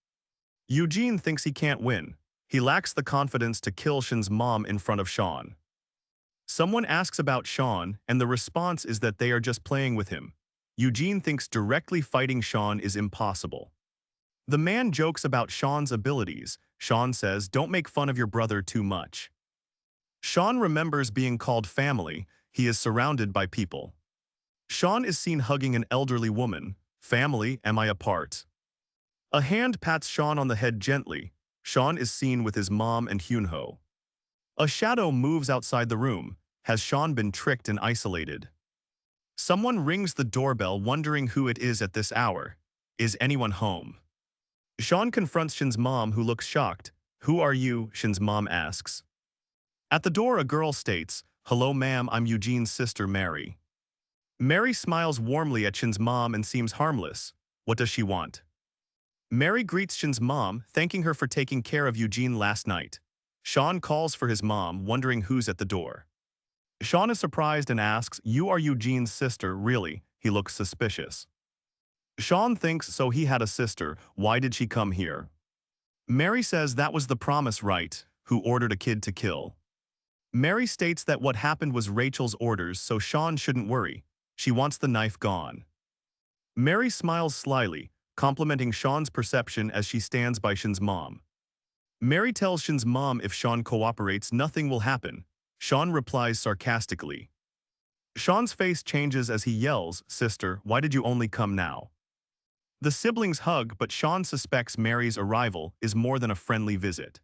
Eugene thinks he can't win. He lacks the confidence to kill Shin's mom in front of Sean. Someone asks about Sean, and the response is that they are just playing with him. Eugene thinks directly fighting Sean is impossible. The man jokes about Sean's abilities. Sean says, "Don't make fun of your brother too much." Sean remembers being called family. He is surrounded by people. Sean is seen hugging an elderly woman. "Family, am I a part?" A hand pats Sean on the head gently. Sean is seen with his mom and Hyunho. A shadow moves outside the room. Has Sean been tricked and isolated? Someone rings the doorbell, wondering who it is at this hour. Is anyone home? Sean confronts Shin's mom, who looks shocked. "Who are you?" Shin's mom asks. At the door, a girl states, "Hello, ma'am, I'm Eugene's sister, Mary." Mary smiles warmly at Shin's mom and seems harmless. What does she want? Mary greets Shin's mom, thanking her for taking care of Eugene last night. Sean calls for his mom, wondering who's at the door. Sean is surprised and asks, "You are Eugene's sister, really?" He looks suspicious. Sean thinks, so he had a sister, why did she come here? Mary says that was the promise, right? Who ordered a kid to kill? Mary states that what happened was Rachel's orders, so Sean shouldn't worry. She wants the knife gone. Mary smiles slyly, complimenting Sean's perception as she stands by Shin's mom. Mary tells Shin's mom if Sean cooperates, nothing will happen. Sean replies sarcastically. Sean's face changes as he yells, "Sister, why did you only come now?" The siblings hug, but Sean suspects Mary's arrival is more than a friendly visit.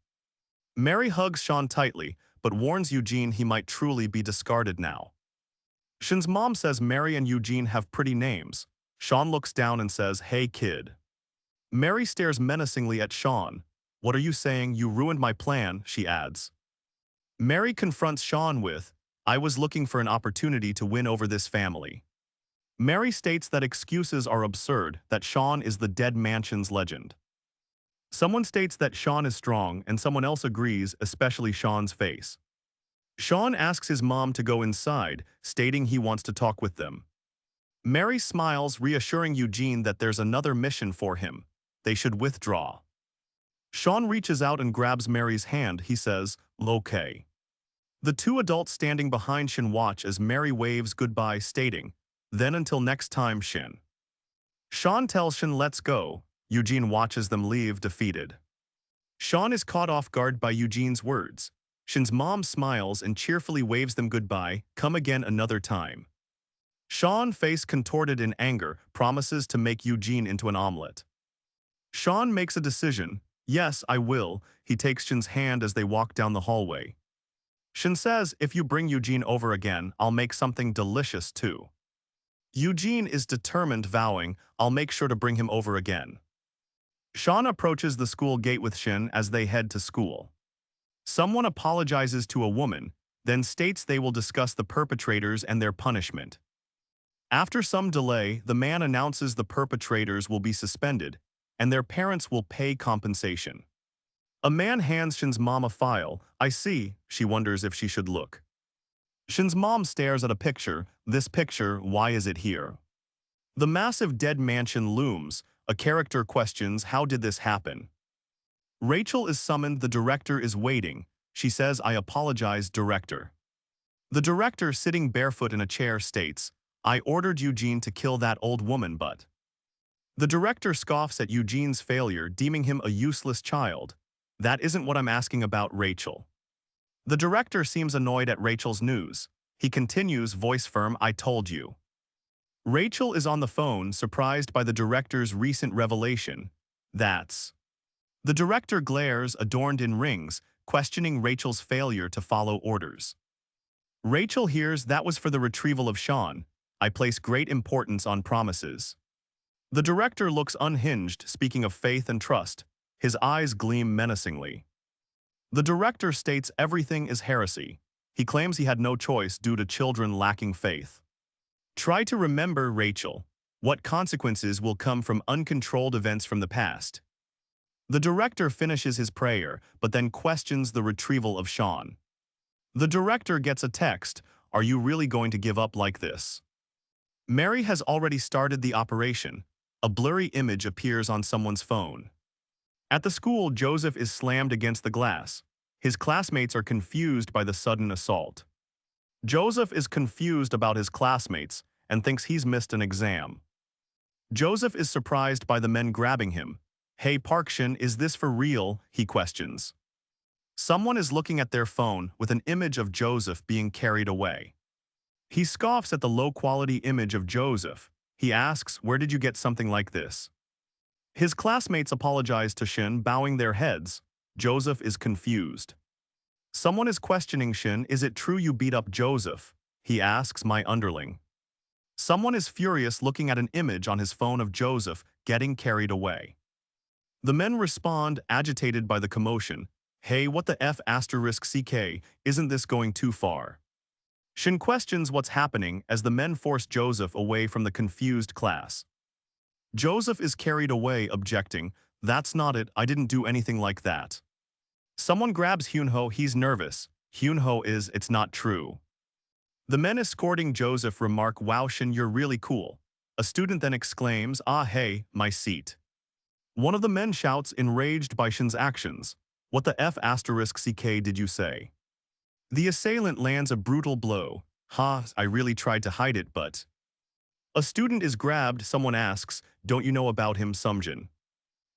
Mary hugs Sean tightly, but warns Eugene he might truly be discarded now. Shin's mom says Mary and Eugene have pretty names. Sean looks down and says, "Hey kid." Mary stares menacingly at Sean. "What are you saying? You ruined my plan," she adds. Mary confronts Sean with, "I was looking for an opportunity to win over this family." Mary states that excuses are absurd, that Sean is the dead mansion's legend. Someone states that Sean is strong, and someone else agrees, especially Sean's face. Sean asks his mom to go inside, stating he wants to talk with them. Mary smiles, reassuring Eugene that there's another mission for him. They should withdraw. Sean reaches out and grabs Mary's hand. He says, "Okay." The two adults standing behind Shin watch as Mary waves goodbye, stating, "Then until next time, Shin." Sean tells Shin, "Let's go." Eugene watches them leave, defeated. Sean is caught off guard by Eugene's words. Shin's mom smiles and cheerfully waves them goodbye, "Come again another time." Sean, face contorted in anger, promises to make Eugene into an omelet. Sean makes a decision. "Yes, I will." He takes Shin's hand as they walk down the hallway. Shin says, "If you bring Eugene over again, I'll make something delicious too." Eugene is determined, vowing, "I'll make sure to bring him over again." Sean approaches the school gate with Shin as they head to school. Someone apologizes to a woman, then states they will discuss the perpetrators and their punishment. After some delay, the man announces the perpetrators will be suspended, and their parents will pay compensation. A man hands Shin's mom a file. "I see." She wonders if she should look. Shin's mom stares at a picture. "This picture, why is it here?" The massive dead mansion looms. A character questions, "How did this happen?" Rachel is summoned. The director is waiting. She says, "I apologize, director." The director, sitting barefoot in a chair, states, "I ordered Eugene to kill that old woman, but..." The director scoffs at Eugene's failure, deeming him a useless child. "That isn't what I'm asking about, Rachel." The director seems annoyed at Rachel's news. He continues, voice firm, "I told you." Rachel is on the phone, surprised by the director's recent revelation. "That's..." The director glares, adorned in rings, questioning Rachel's failure to follow orders. Rachel hears, "That was for the retrieval of Sean. I place great importance on promises." The director looks unhinged, speaking of faith and trust. His eyes gleam menacingly. The director states everything is heresy. He claims he had no choice due to children lacking faith. Try to remember, Rachel. What consequences will come from uncontrolled events from the past? The director finishes his prayer, but then questions the retrieval of Sean. The director gets a text, "Are you really going to give up like this?" Mary has already started the operation. A blurry image appears on someone's phone. At the school, Joseph is slammed against the glass. His classmates are confused by the sudden assault. Joseph is confused about his classmates and thinks he's missed an exam. Joseph is surprised by the men grabbing him. "Hey Parkshin, is this for real?" he questions. Someone is looking at their phone with an image of Joseph being carried away. He scoffs at the low-quality image of Joseph. He asks, "Where did you get something like this?" His classmates apologize to Shin, bowing their heads. Joseph is confused. Someone is questioning Shin, "Is it true you beat up Joseph?" He asks, "My underling." Someone is furious, looking at an image on his phone of Joseph getting carried away. The men respond, agitated by the commotion. "Hey, what the F asterisk CK, isn't this going too far?" Shin questions what's happening as the men force Joseph away from the confused class. Joseph is carried away, objecting, "That's not it, I didn't do anything like that." Someone grabs Hyunho, he's nervous. Hyunho is, "It's not true." The men escorting Joseph remark, "Wow Shin, you're really cool." A student then exclaims, "Ah hey, my seat." One of the men shouts, enraged by Shin's actions, "What the F asterisk CK did you say?" The assailant lands a brutal blow. "Ha, I really tried to hide it, but..." A student is grabbed. Someone asks, "Don't you know about him, Sumjin?"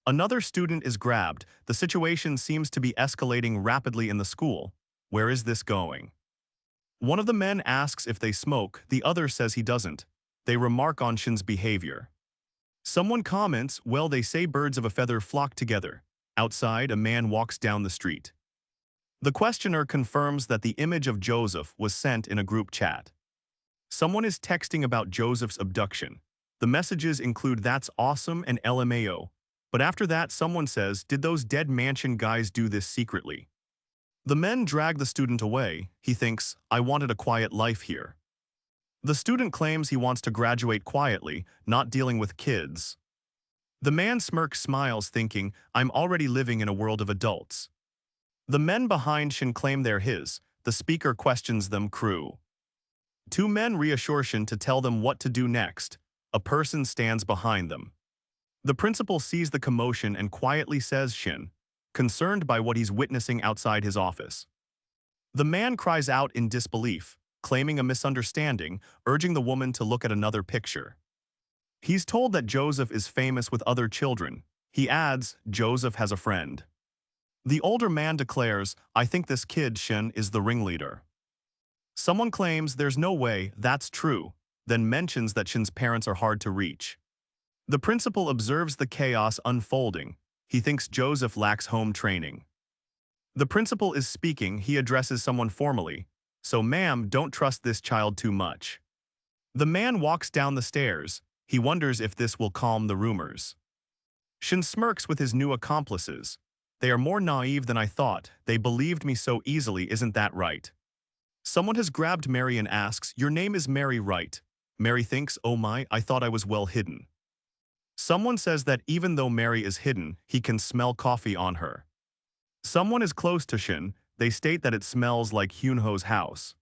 Another student is grabbed. The situation seems to be escalating rapidly in the school. Where is this going? One of the men asks if they smoke, the other says he doesn't. They remark on Shin's behavior. Someone comments, well, they say birds of a feather flock together. Outside, a man walks down the street. The questioner confirms that the image of Joseph was sent in a group chat. Someone is texting about Joseph's abduction. The messages include "that's awesome" and LMAO. But after that, someone says, did those dead mansion guys do this secretly? The men drag the student away. He thinks, I wanted a quiet life here. The student claims he wants to graduate quietly, not dealing with kids. The man smiles thinking, I'm already living in a world of adults. The men behind Shin claim they're his. The speaker questions them, crew. Two men reassure Shin to tell them what to do next. A person stands behind them. The principal sees the commotion and quietly says Shin, concerned by what he's witnessing outside his office. The man cries out in disbelief, claiming a misunderstanding, urging the woman to look at another picture. He's told that Joseph is famous with other children. He adds, Joseph has a friend. The older man declares, I think this kid, Shin, is the ringleader. Someone claims there's no way that's true, then mentions that Shin's parents are hard to reach. The principal observes the chaos unfolding. He thinks Joseph lacks home training. The principal is speaking. He addresses someone formally. So, ma'am, don't trust this child too much. The man walks down the stairs. He wonders if this will calm the rumors. Shin smirks with his new accomplices. They are more naive than I thought. They believed me so easily, isn't that right? Someone has grabbed Mary and asks, your name is Mary, right? Mary thinks, oh my, I thought I was well hidden. Someone says that even though Mary is hidden, he can smell coffee on her. Someone is close to Shin. They state that it smells like Hyunho's house.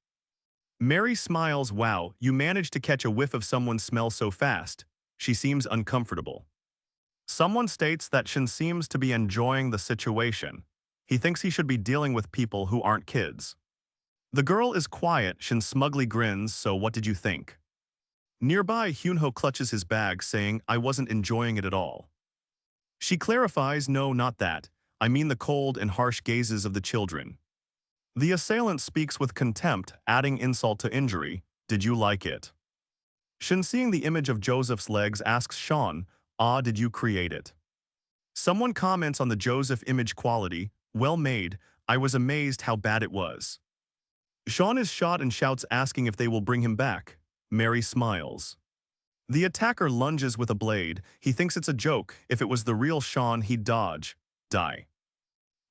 Mary smiles, wow, you managed to catch a whiff of someone's smell so fast. She seems uncomfortable. Someone states that Shin seems to be enjoying the situation. He thinks he should be dealing with people who aren't kids. The girl is quiet. Shin smugly grins, so what did you think? Nearby, Hyunho clutches his bag, saying, I wasn't enjoying it at all. She clarifies, no, not that. I mean the cold and harsh gazes of the children. The assailant speaks with contempt, adding insult to injury. Did you like it? Shin, seeing the image of Joseph's legs, asks Sean, did you create it? Someone comments on the Joseph image quality, well made. I was amazed how bad it was. Sean is shot and shouts, asking if they will bring him back. Mary smiles. The attacker lunges with a blade. He thinks it's a joke. If it was the real Sean, he'd die.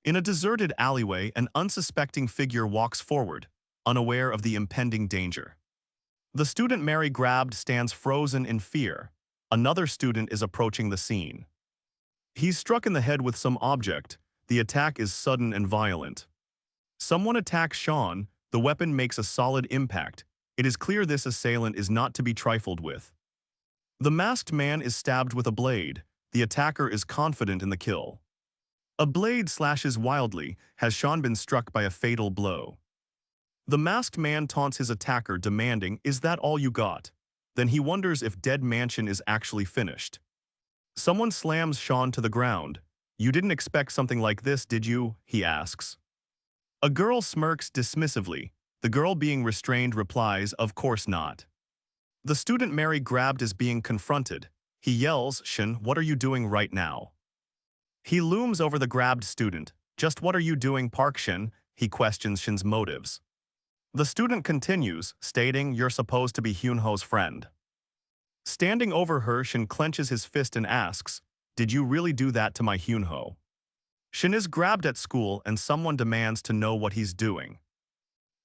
In a deserted alleyway, an unsuspecting figure walks forward, unaware of the impending danger. The student Mary grabbed stands frozen in fear. Another student is approaching the scene. He's struck in the head with some object. The attack is sudden and violent. Someone attacks Sean. The weapon makes a solid impact. It is clear this assailant is not to be trifled with. The masked man is stabbed with a blade. The attacker is confident in the kill. A blade slashes wildly. Has Sean been struck by a fatal blow? The masked man taunts his attacker, demanding, is that all you got? Then he wonders if Dead Mansion is actually finished. Someone slams Sean to the ground. You didn't expect something like this, did you? He asks. A girl smirks dismissively. The girl being restrained replies, of course not. The student Mary grabbed is being confronted. He yells, Shin, what are you doing right now? He looms over the grabbed student. Just what are you doing, Park Shin? He questions Shin's motives. The student continues, stating, you're supposed to be Hyunho's friend. Standing over her, Shin clenches his fist and asks, did you really do that to my Hyunho? Shin is grabbed at school and someone demands to know what he's doing.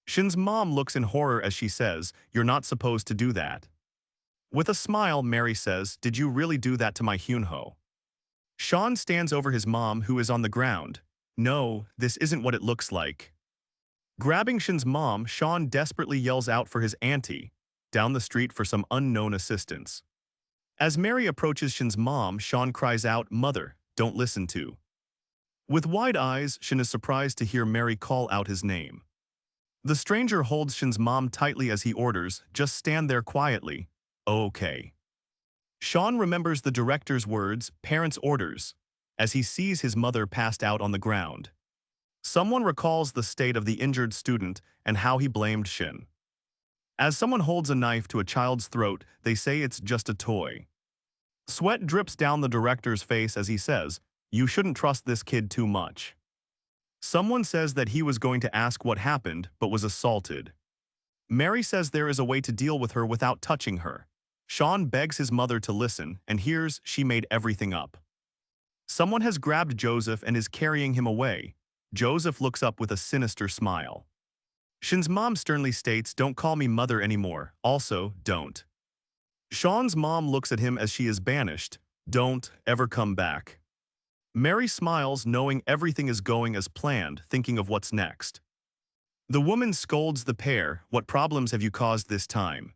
Shin's mom looks in horror as she says, you're not supposed to do that. With a smile, Mary says, did you really do that to my Hyunho? Sean stands over his mom, who is on the ground. No, this isn't what it looks like. Grabbing Shin's mom, Sean desperately yells out for his auntie, down the street for some unknown assistance. As Mary approaches Shin's mom, Sean cries out, Mother, don't listen to. With wide eyes, Shin is surprised to hear Mary call out his name. The stranger holds Shin's mom tightly as he orders, just stand there quietly. Okay. Sean remembers the director's words, parents' orders, as he sees his mother passed out on the ground. Someone recalls the state of the injured student and how he blamed Shin. As someone holds a knife to a child's throat, they say it's just a toy. Sweat drips down the director's face as he says, "You shouldn't trust this kid too much." Someone says that he was going to ask what happened, but was assaulted. Mary says there is a way to deal with her without touching her. Sean begs his mother to listen and hears she made everything up. Someone has grabbed Joseph and is carrying him away. Joseph looks up with a sinister smile. Shin's mom sternly states, "Don't call me mother anymore. Also, don't." Sean's mom looks at him as she is banished. "Don't ever come back." Mary smiles, knowing everything is going as planned, thinking of what's next. The woman scolds the pair, "What problems have you caused this time?"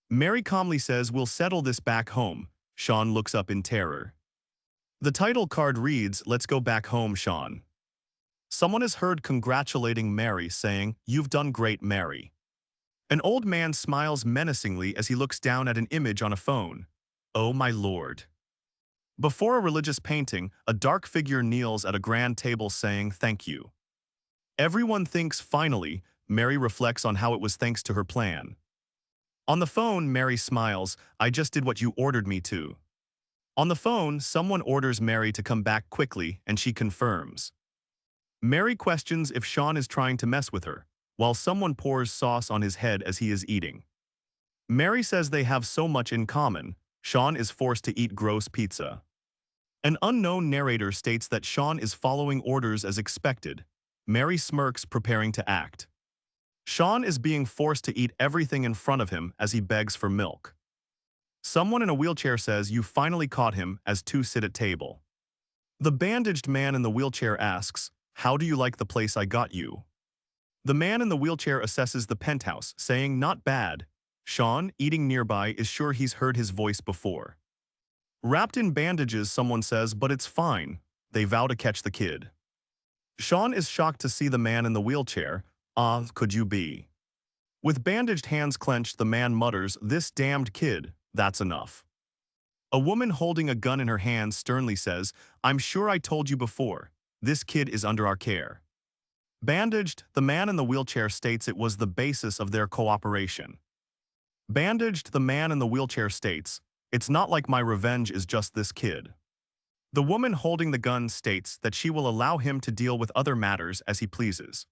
Mary calmly says, "We'll settle this back home." Sean looks up in terror. The title card reads, "Let's go back home, Sean." Someone is heard congratulating Mary, saying, "You've done great, Mary." An old man smiles menacingly as he looks down at an image on a phone. "Oh my lord." Before a religious painting, a dark figure kneels at a grand table saying, "Thank you." Everyone thinks, finally. Mary reflects on how it was thanks to her plan. On the phone, Mary smiles, "I just did what you ordered me to." On the phone, someone orders Mary to come back quickly, and she confirms. Mary questions if Sean is trying to mess with her, while someone pours sauce on his head as he is eating. Mary says they have so much in common. Sean is forced to eat gross pizza. An unknown narrator states that Sean is following orders as expected. Mary smirks, preparing to act. Sean is being forced to eat everything in front of him as he begs for milk. Someone in a wheelchair says, "You finally caught him," as two sit at table. The bandaged man in the wheelchair asks, "How do you like the place I got you?" The man in the wheelchair assesses the penthouse, saying, "Not bad." Sean, eating nearby, is sure he's heard his voice before. Wrapped in bandages, someone says, "But it's fine." They vow to catch the kid. Sean is shocked to see the man in the wheelchair. "Ah, could you be?" With bandaged hands clenched, the man mutters, "This damned kid, that's enough." A woman holding a gun in her hand sternly says, "I'm sure I told you before. This kid is under our care." Bandaged, the man in the wheelchair states it was the basis of their cooperation. Bandaged, the man in the wheelchair states, "It's not like my revenge is just this kid." The woman holding the gun states that she will allow him to deal with other matters as he pleases.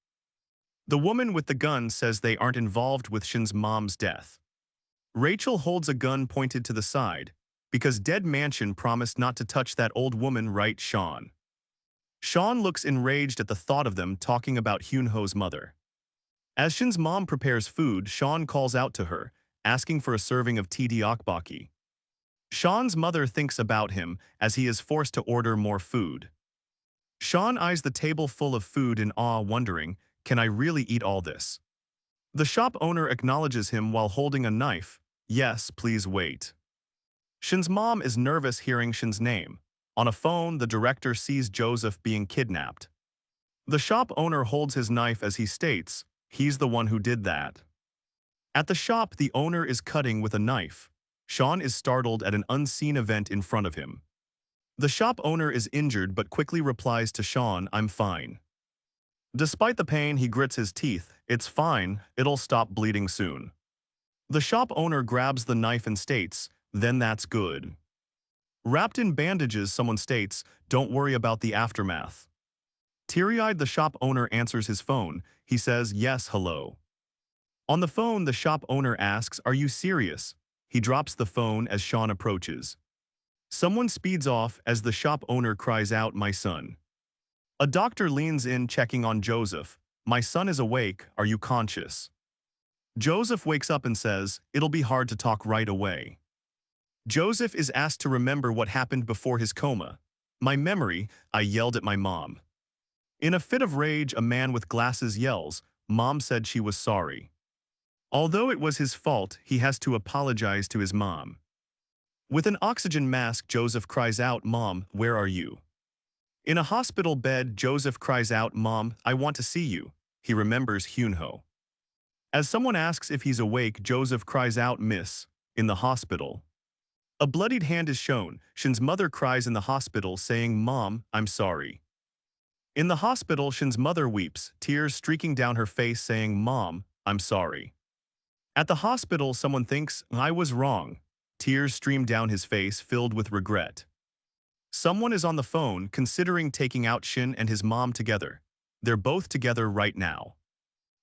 The woman with the gun says they aren't involved with Shin's mom's death. Rachel holds a gun pointed to the side, because Dead Mansion promised not to touch that old woman, right, Sean? Sean looks enraged at the thought of them talking about Hyunho's mother. As Shin's mom prepares food, Sean calls out to her, asking for a serving of tteokbokki. Sean's mother thinks about him as he is forced to order more food. Sean eyes the table full of food in awe, wondering, "Can I really eat all this?" The shop owner acknowledges him while holding a knife. "Yes, please wait." Shin's mom is nervous hearing Shin's name. On a phone, the director sees Joseph being kidnapped. The shop owner holds his knife as he states, he's the one who did that. At the shop, the owner is cutting with a knife. Sean is startled at an unseen event in front of him. The shop owner is injured but quickly replies to Sean, "I'm fine." Despite the pain, he grits his teeth. "It's fine, it'll stop bleeding soon." The shop owner grabs the knife and states, "Then that's good." Wrapped in bandages, someone states, "Don't worry about the aftermath." Teary-eyed, the shop owner answers his phone. He says, "Yes, hello." On the phone, the shop owner asks, "Are you serious?" He drops the phone as Sean approaches. Someone speeds off as the shop owner cries out, "My son." A doctor leans in, checking on Joseph. "My son is awake, are you conscious?" Joseph wakes up and says, "It'll be hard to talk right away." Joseph is asked to remember what happened before his coma. "My memory, I yelled at my mom." In a fit of rage, a man with glasses yells, "Mom said she was sorry." Although it was his fault, he has to apologize to his mom. With an oxygen mask, Joseph cries out, "Mom, where are you?" In a hospital bed, Joseph cries out, "Mom, I want to see you." He remembers Hyunho. As someone asks if he's awake, Joseph cries out, "Miss," in the hospital. A bloodied hand is shown. Shin's mother cries in the hospital, saying, "Mom, I'm sorry." In the hospital, Shin's mother weeps, tears streaking down her face saying, "Mom, I'm sorry." At the hospital, someone thinks, "I was wrong." Tears stream down his face, filled with regret. Someone is on the phone, considering taking out Shin and his mom together. They're both together right now.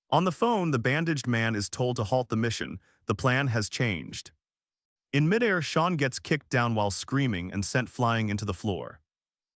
On the phone, the bandaged man is told to halt the mission. The plan has changed. In midair, Sean gets kicked down while screaming and sent flying into the floor.